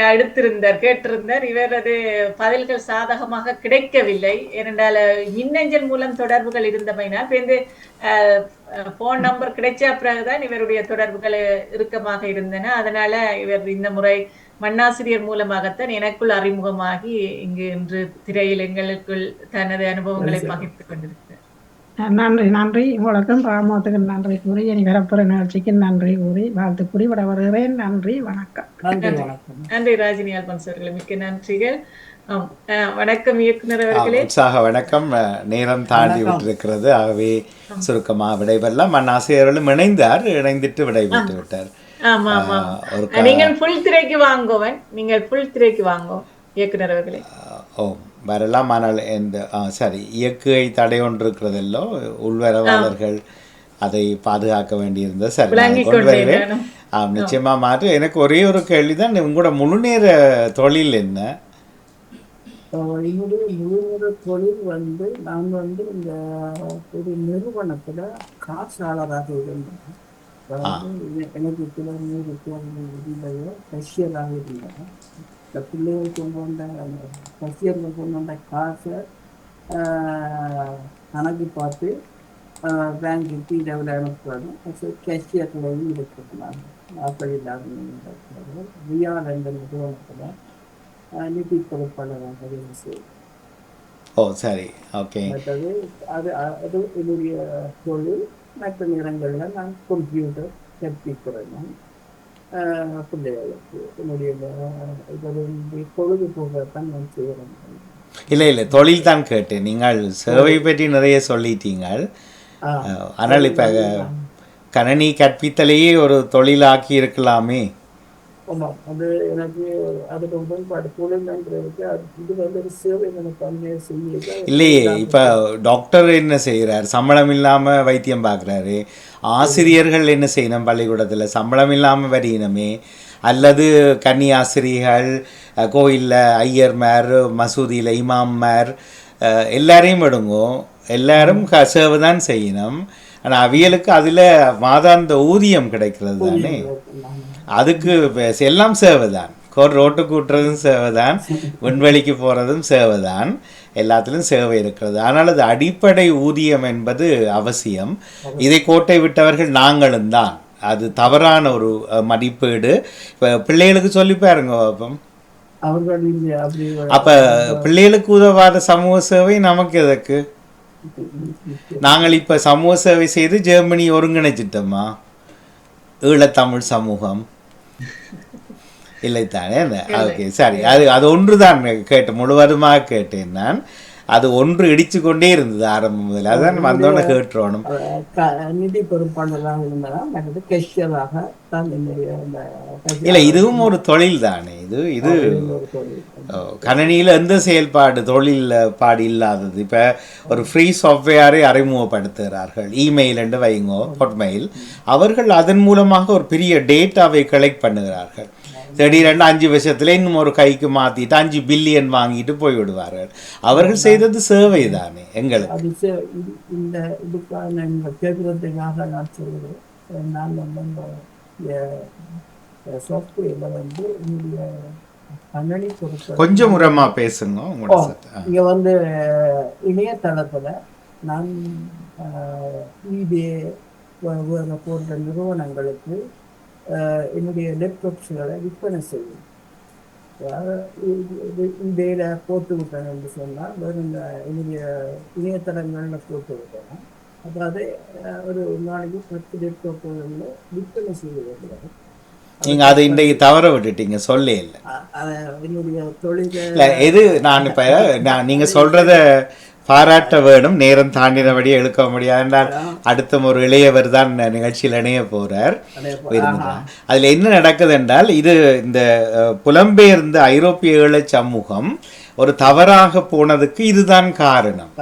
கேட்டிருந்தார். இவர் அது பதில்கள் சாதகமாக கிடைக்கவில்லை. ஏனென்றால் மின்னஞ்சல் மூலம் தொடர்புகள் இருந்தமையினால் போன் நம்பர் கிடைச்ச பிறகுதான் இவருடைய தொடர்புகள் இறுக்கமாக இருந்தன. அதனால இவர் இந்த முறை மண்ணாசிரியர் மூலமாகத்தான் எனக்குள் அறிமுகமாகி இங்கு இன்று திரையில் எங்களுக்குள் தனது அனுபவங்களை பகிர்ந்து கொண்டிருக்கிறார். நன்றி நன்றி உங்களுக்கும் ராமோத்துக்கு நன்றி கூறி இனி வரப்புற நிகழ்ச்சிக்கு நன்றி கூறி வாழ்த்து கூறி விட வருகிறேன். நன்றி, வணக்கம். நன்றி ராஜினி அல்பன்ஸ் அவர்களே, மிக்க நன்றிகள். வணக்கம் இயக்குனர் அவர்களே. உற்சாக வணக்கம். நேரம் தாண்டி விட்டிருக்கிறது, ஆகவே சுருக்கமாக விடைபெறலாம். மண்ணாசிரியர்களும் இணைந்துட்டு விடைபெற்று விட்டார். ஆமா ஆமா, நீங்கள் புல் திரைக்கு வாங்குவன், நீங்கள் புல் திரைக்கு வாங்குவோம் இயக்குனர் அவர்களே. ஓ வரலாம். ஆனால் சரி, இயக்குகை தடை ஒன்று இருக்கிறதெல்லோ, உள்வரவாளர்கள் அதை பாதுகாக்க வேண்டியிருந்தது. சரி, கொண்டு வருகிறேன். நிச்சயமா மாற்று. எனக்கு ஒரே ஒரு கேள்விதான், உங்களோட முழுநேர தொழில் என்ன? என்னுடைய முழுநேர தொழில் வந்து நான் வந்து இந்த ஒரு நிறுவனத்துல காசாளராக இருந்தேன். எனக்கு சில 100 பேர் கஷியராக இருந்தேன். இந்த பிள்ளைகள் கொண்டு வந்த கஷியர்கள் கொண்டு வந்த காசை கணக்கு பார்த்து பேங்குக்கு இதை அனுப்புறது. கஷியர்களையும் இருக்கிறாங்க. அப்படி இல்லாத ரியால் என்ற நிறுவனத்தில் நிதி பொறுப்பாளராக வேலை செய்யும். ஓ சரி, ஓகே. மற்றது அது என்னுடைய தொழில். மற்ற நேரங்களில் நான் கம்ப்யூட்டர் கற்பிக்கிறேன் பிள்ளைகளுக்கு. என்னுடைய பொழுதுபோக்கத்தான் நான் செய்கிறேன். இல்லை தொழில் தான் கேட்டேன். நீங்கள் சேவை பற்றி நிறைய சொல்லிட்டீங்கள். ஆனால் இப்போ கணனி கற்பித்தலையே ஒரு தொழிலாக்கி இருக்கலாமே. ஆமாம், அது எனக்கு அதோட உடன்பாடு தொழில்ங்கிறதுக்கு இது வந்து ஒரு சேவை எனக்கு செய்ய. இல்லையே, இப்போ டாக்டர் என்ன செய்கிறார்? சம்பளம் இல்லாமல் வைத்தியம் பார்க்குறாரு. ஆசிரியர்கள் என்ன செய்யணும்? பள்ளிக்கூடத்தில் சம்பளம் இல்லாமல் வரையினமே. அல்லது கன்னி ஆசிரியர்கள், கோயிலில் ஐயர்மார், மசூதியில் இமாம்மார், எல்லாரையும் விடுங்கோ. எல்லாரும் சேவை தான் செய்யணும். ஆனால் அவியலுக்கு அதில் மாதாந்த ஊதியம் கிடைக்கிறது தானே. அதுக்கு எல்லாம் சேவைதான். ரோட்டுக்கு விட்டுறதும் சேவைதான், விண்வெளிக்கு போகிறதும் சேவைதான், எல்லாத்திலும் சேவை இருக்கிறது. ஆனால் அது அடிப்படை ஊதியம் என்பது அவசியம். இதை கோட்டை விட்டவர்கள் நாங்களும் தான். அது தவறான ஒரு மதிப்பீடு. இப்போ பிள்ளைகளுக்கு சொல்லி பாருங்க. அப்போ பிள்ளைகளுக்கு உதவாத சமூக சேவை நமக்கு எதற்கு? நாங்கள் இப்போ சமூக சேவை செய்து ஜெர்மனி ஒருங்கிணைச்சிட்டோமா? ஈழத்தமிழ் சமூகம் இல்லைத்தானே? ஓகே சரி, அது ஒன்று தான் கேட்டேன், முழுவதுமாக கேட்டேன் நான். அது ஒன்று இடிச்சு கொண்டே இருந்தது ஆரம்பம் முதல்ல. அதான் வந்தோன்னு கேட்டுறோம். நிதி பொறுப்பாளராக இருந்தாலும் இல்லை, இதுவும் ஒரு தொழில் தானே. இது கணினியில் எந்த செயல்பாடு தொழில் பாடு இல்லாதது. இப்போ ஒரு ஃப்ரீ சாஃப்ட்வேரை அறிமுகப்படுத்துகிறார்கள். இமெயில் என்று வைங்கோ, ஹாட்மெயில். அவர்கள் அதன் மூலமாக ஒரு பெரிய டேட்டாவை கலெக்ட் பண்ணுகிறார்கள். திடீரென்று 5 வருஷத்துல இன்னும் ஒரு கைக்கு மாற்றிட்டு 5 பில்லியன் வாங்கிட்டு போய்விடுவார்கள். அவர்கள் செய்தது சேவை தானே எங்களுக்கு. இந்த இதுக்கான கேட்கறதுக்காக நான் சொல்கிறேன். நான் வந்து சாஃப்ட்வேரில் வந்து என்னுடைய கணினி பொறுத்த கொஞ்சம் உரமா பேசுங்க. இங்கே வந்து இணையதளத்தில் நான் eBay போன்ற நிறுவனங்களுக்கு என்னுடைய லேப்டாப்ஸ்களை விற்பனை செய்யும். இடையில போட்டு விட்டேன் என்று சொன்னால் வெறும் என்னுடைய இணையதளங்களில் போட்டு விட்டேன். அதாவது ஒரு நாளைக்கு 10 லேப்டாப்புகளில் விற்பனை செய்ய வேண்டியது. நீங்க அதை இன்றைக்கு தவற விட்டுட்டீங்க, சொல்லே இல்லை. என்னுடைய தொழிலை இல்லை எது நான் இப்போ நீங்க சொல்றத பாராட்ட வேணும். நேரம் தாண்டினபடியே இழுக்க முடியாது என்றால் அடுத்த ஒரு இளையவர் தான் நிகழ்ச்சியில் இணைய போறார். அதில் என்ன நடக்குது என்றால், இது இந்த புலம்பெயர்ந்த ஐரோப்பிய ஈழ சமூகம் ஒரு தவறாக போனதுக்கு இதுதான் காரணம்.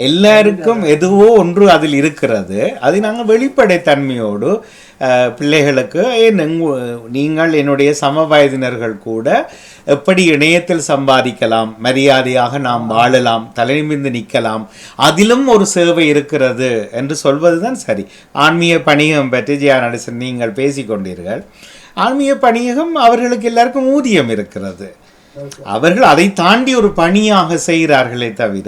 எல்லாருக்கும் எதுவோ ஒன்று அதில் இருக்கிறது. அது நாங்கள் வெளிப்படைத்தன்மையோடு பிள்ளைகளுக்கு நீங்கள் என்னுடைய சம வயதினர்கள் கூட எப்படி இணையத்தில் சம்பாதிக்கலாம், மரியாதையாக நாம் வாழலாம், தலைநிமிர்ந்து நிற்கலாம், அதிலும் ஒரு சேவை இருக்கிறது என்று சொல்வதுதான் சரி. ஆன்மீக பணியகம் பற்றி ஜியா நடேசன் நீங்கள் பேசிக்கொண்டீர்கள். ஆன்மீக பணியகம் அவர்களுக்கு எல்லாருக்கும் ஊதியம் இருக்கிறது. அவர்கள் அதை தாண்டி ஒரு பணியாக செய்கிறார்களே தவிர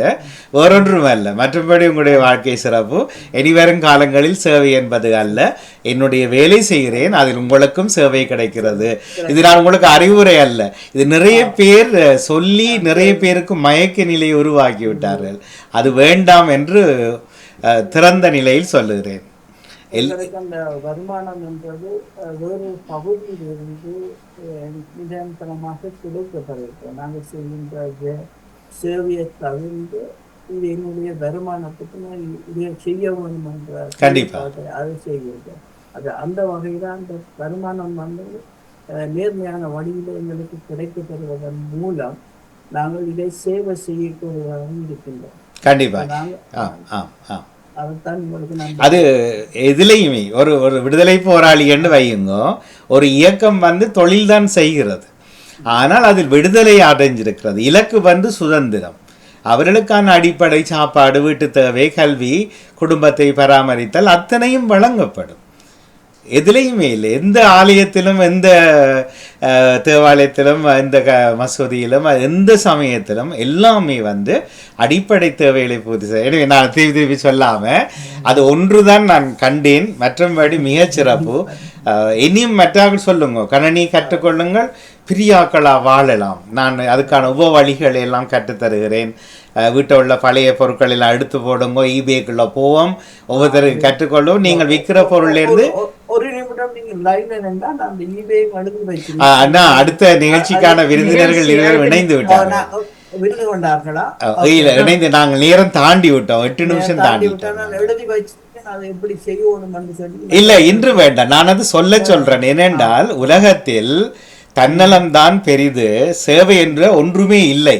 வேறொன்றும் அல்ல. மற்றபடி உங்களுடைய வாழ்க்கை சிறப்பு. இனிவரும் காலங்களில் சேவை என்பது அல்ல, என்னுடைய வேலை செய்கிறேன், அதில் உங்களுக்கும் சேவை கிடைக்கிறது. இது நான் உங்களுக்கு அறிவுரை அல்ல, இது நிறைய பேர் சொல்லி நிறைய பேருக்கு மயக்க நிலையை உருவாக்கி விட்டார்கள். அது வேண்டாம் என்று திறந்த நிலையில் சொல்லுகிறேன். எங்களுக்கு அந்த வருமானம் என்பது வேறு பகுதியிலிருந்து நிரந்தரமாக கிடைக்கப்பட்டிருக்கோம். நாங்கள் செய்கின்ற சேவையை தவிர்த்து இது என்னுடைய வருமானத்துக்கு நான் இதை செய்ய வேண்டும் என்ற கண்டிப்பாக அதை செய்கிறோம். அது அந்த வகையில் அந்த வருமானம் வந்து நேர்மையான வழியில் எங்களுக்கு கிடைக்கப்பெறுவதன் மூலம் நாங்கள் இதை சேவை செய்யக்கூடியதாக இருக்கின்றோம். கண்டிப்பாக அது எதுலையுமே ஒரு ஒரு விடுதலை போராளி என்று வையுங்கோ, ஒரு இயக்கம் வந்து தொழில்தான் செய்கிறது, ஆனால் அதில் விடுதலை அடைஞ்சிருக்கிறது. இலக்கு வந்து சுதந்திரம். அவர்களுக்கான அடிப்படை சாப்பாடு, வீட்டு தேவை, கல்வி, குடும்பத்தை பராமரித்தல் அத்தனையும் வழங்கப்படும். எதுலையுமே இல்லை, எந்த ஆலயத்திலும், எந்த தேவாலயத்திலும், எந்த மசூதியிலும், எந்த சமயத்திலும் எல்லாமே வந்து அடிப்படை தேவைகளை பூர்த்தி செய்ய. எனவே நான் திருப்பி சொல்லாமல் அது ஒன்றுதான் நான் கண்டேன். மற்றபடி மிகச்சிறப்பு. இனியும் மற்றவர்கள் சொல்லுங்க, கணனி கற்றுக்கொள்ளுங்கள், பிரியாக்களாக வாழலாம். நான் அதுக்கான உப வழிகளை எல்லாம் கற்றுத்தருகிறேன். வீட்டில் உள்ள பழைய பொருட்கள் எல்லாம் எடுத்து போடுங்க, ஈபேக்குள்ள போவோம், ஒவ்வொருத்தருக்கு கற்றுக்கொள்வோம். நீங்கள் விற்கிற பொருள்லேருந்து ஒரு நிமிடம் நீங்கள் லைன்ல நின்றா நான் ஈபே எடுத்து வைக்கிறேன். அண்ணா, அடுத்த நிகழ்ச்சிக்கான விருந்தினர்கள் இருவரும் இணைந்து விட்டார்கள். விருந்து கொண்டார்களா? இல்லை, இணைந்து நாங்கள் நேரம் தாண்டி விட்டோம், 8 நிமிஷம் தாண்டி விட்டோம். எழுதி வச்சிருக்கேன், அதை எப்படி செய்யணும் என்று சொல்லி. இல்லை, இன்று வேண்டாம், நான் அது சொல்றேன். ஏனென்றால் உலகத்தில் தன்னலம்தான் பெரிது, சேவை என்ற ஒன்றுமே இல்லை.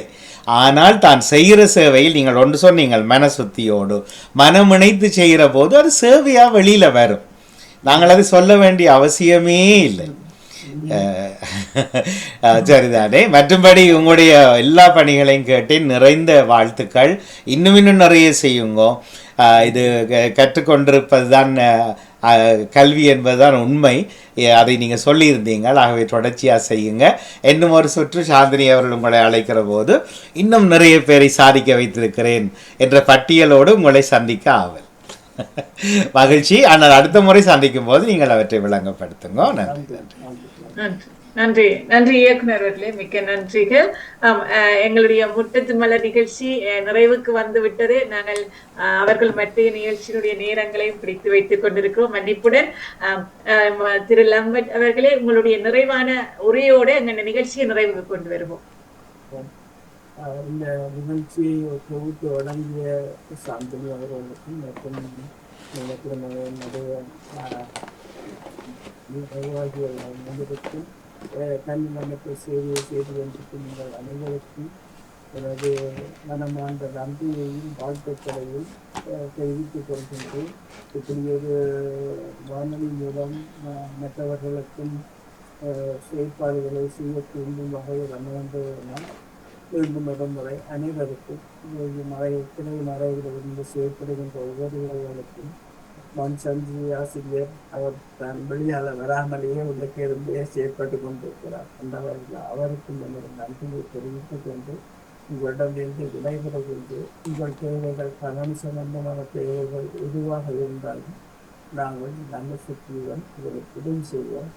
ஆனால் தான் செய்கிற சேவையில் நீங்கள் ஒன்று சொன்னீங்கள், மனசுத்தியோடு மனமிணைத்து செய்கிற போது அது சேவையாக வெளியில் வரும். நாங்கள் அது சொல்ல வேண்டிய அவசியமே இல்லை. சரிதானே? மற்றும்படி உங்களுடைய எல்லா பணிகளையும் கேட்டேன். நிறைந்த வாழ்த்துக்கள். இன்னும் நிறைய செய்யுங்க. இது கற்றுக்கொண்டிருப்பது தான் கல்வி என்பதுதான் உண்மை. அதை நீங்கள் சொல்லியிருந்தீங்கள். ஆகவே தொடர்ச்சியாக செய்யுங்க. இன்னும் ஒரு சுற்று சாந்தினி அவர்கள் உங்களை அழைக்கிற போது இன்னும் நிறைய பேரை சாதிக்க வைத்திருக்கிறேன் என்ற பட்டியலோடு உங்களை சந்திக்க ஆவல். மகிழ்ச்சி. ஆனால் அடுத்த முறை சந்திக்கும் போது நீங்கள் அவற்றை விளங்கப்படுத்துங்க. நன்றி. நன்றி நன்றி இயக்குனர் அவர்களே, மிக்க நன்றிகள். எங்களுடைய முற்றத்து மலர் நிகழ்ச்சி நிறைவுக்கு வந்து விட்டது. நாங்கள் அவர்கள் மற்ற நிகழ்ச்சியினுடைய நேரங்களையும் பிடித்து வைத்துக் கொண்டிருக்கிறோம். மன்னிப்புடன் திரு லம்பட் அவர்களே, உங்களுடைய நிறைவான உரையோடு எங்கள் நிகழ்ச்சியை நிறைவுக்கு கொண்டு வருவோம். இந்த நிகழ்ச்சியை தொகுத்து வழங்கிய சாந்தினி அவர்களுக்கும் மற்றும் நிர்வாகிகளுக்கும் கல்வி மன்றத்தை சேவையை செய்து கொண்டிருக்கும் நீங்கள் அனைவருக்கும் எனது மனமார்ந்த நன்றியையும் வாழ்த்துக்களையும் தெரிவித்துக் கொள்கின்றேன். இப்படி ஒரு வானொலி மூலம் மற்றவர்களுக்கும் செயற்பாடுகளை செய்ய தூண்டும் வகையில் அமைந்ததனால் மீண்டும் முறை அனைவருக்கும் திரை மறைவிலிருந்து செயற்படுகின்ற ஒவ்வொருவர்களுக்கும் மண் சந்தி ஆசிரியர் அவர் தன் வெளியால் வராமலேயே உள்ளே இருந்தே செயற்பட்டு கொண்டிருக்கிறார். அந்த வகையில் அவருக்கும் என்னுடைய நன்றியை தெரிவித்துக் கொண்டு உங்களிடமிருந்து விடைபெற கொண்டு உங்கள் தேவைகள் பணம் சம்பந்தமான தேவைகள் எதுவாக இருந்தாலும் நாங்கள் நல்ல சுற்றியுடன் உங்களுக்கு உதவி செய்வோம்.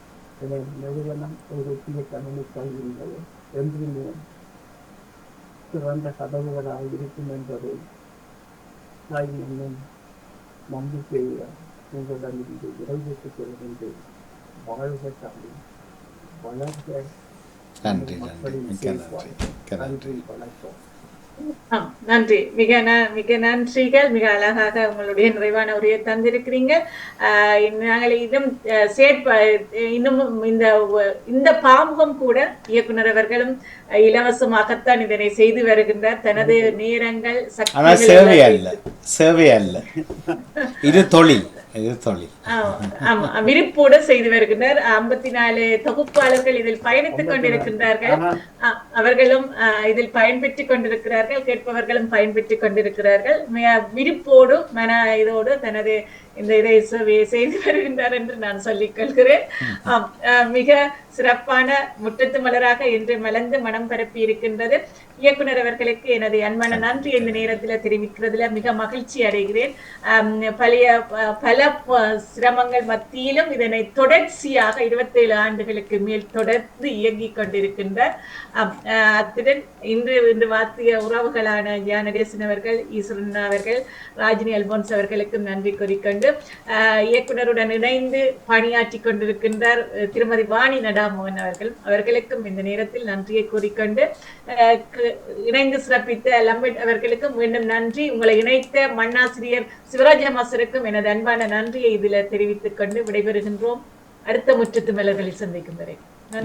எனது நிறுவனம் ஒரு புதிய கணனி கல்வியின்பது என்றுமே சிறந்த கதவுகளாக இருக்கும் என்பதை இன்னும் நம்பிக்கையை உங்களிடமிருந்து விடைபெற்றுக் கொள்கின்றேன். வாழ்க தமிழ். வளர்க்க நன்றி நன்றி மிக்க நன்றி மிக்க நன்றி. நன்றி, வணக்கம். நன்றி. மிக நன்றிகள். மிக அழகாக உங்களுடைய நிறைவான உரையை தந்திருக்கிறீங்க. நாங்கள் இன்னும் இந்த பாமுகம் கூட இயக்குனர் அவர்களும் இலவசமாகத்தான் இதனை செய்து வருகின்றார். தனது நேரங்கள் ஆனா சேவை அல்ல, சேவை அல்ல, இது தொழில், இது தொழில். விருப்போடு செய்து வருகின்றார். 54 தொகுப்பாளர்கள் இதில் பயணித்துக் கொண்டிருக்கின்றார்கள். அவர்களும் இதில் பயன்பெற்றுக் கொண்டிருக்கிறார்கள், கேட்பவர்களும் பயன்பெற்றுக் கொண்டிருக்கிறார்கள். விருப்போடு மன இதோடு தனது இந்த இதை செய்து வருகின்றார் என்று நான் சொல்லிக் கொள்கிறேன். மிக சிறப்பான முற்றத்து மலராக இன்று மலர்ந்து மனம் பரப்பி இருக்கின்றது. இயக்குனர் அவர்களுக்கு எனது அன்பான நன்றி இந்த நேரத்தில் தெரிவிக்கிறதுல மிக மகிழ்ச்சி அடைகிறேன். பல சிரமங்கள் மத்தியிலும் இதனை தொடர்ச்சியாக 27 ஆண்டுகளுக்கு மேல் தொடர்ந்து இயங்கிக் கொண்டிருக்கின்றார். அத்துடன் இன்று வாத்திய உறவுகளான ஜானடேசன் அவர்கள், ஈஸ்வரன் அவர்கள், ராஜினி அல்போன்ஸ் அவர்களுக்கும் நன்றி கூறிக்கொண்டு, இயக்குனருடன் இணைந்து பணியாற்றி கொண்டிருக்கின்றார் திருமதி வாணி நடாமோகன் அவர்களுக்கும் இந்த நேரத்தில் நன்றியை கூறிக்கொண்டு, இணைந்து சிறப்பித்த லம்பட் அவர்களுக்கும் மீண்டும் நன்றி. உங்களை இணைத்த மண்ணாசிரியர் சிவராஜ மாஸ்டருக்கும் எனது அன்பான நன்றியை இதில் தெரிவித்துக் கொண்டு விடைபெறுகின்றோம். அடுத்த முற்றத்து மலர்களை சந்திக்கும் வரை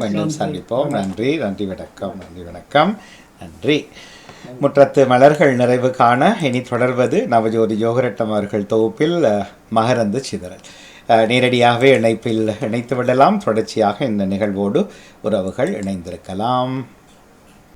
மீண்டும் சந்திப்போம். நன்றி, நன்றி, வணக்கம், நன்றி, வணக்கம், நன்றி. முற்றத்து மலர்கள் நிறைவு காண இனி தொடர்வது நவஜோதி யோகரட்டம் அவர்கள் தொகுப்பில் மகரந்த சிதறல். நேரடியாகவே இணைப்பில் இணைத்து விடலாம். தொடர்ச்சியாக இந்த நிகழ்வோடு உறவுகள் இணைந்திருக்கலாம்.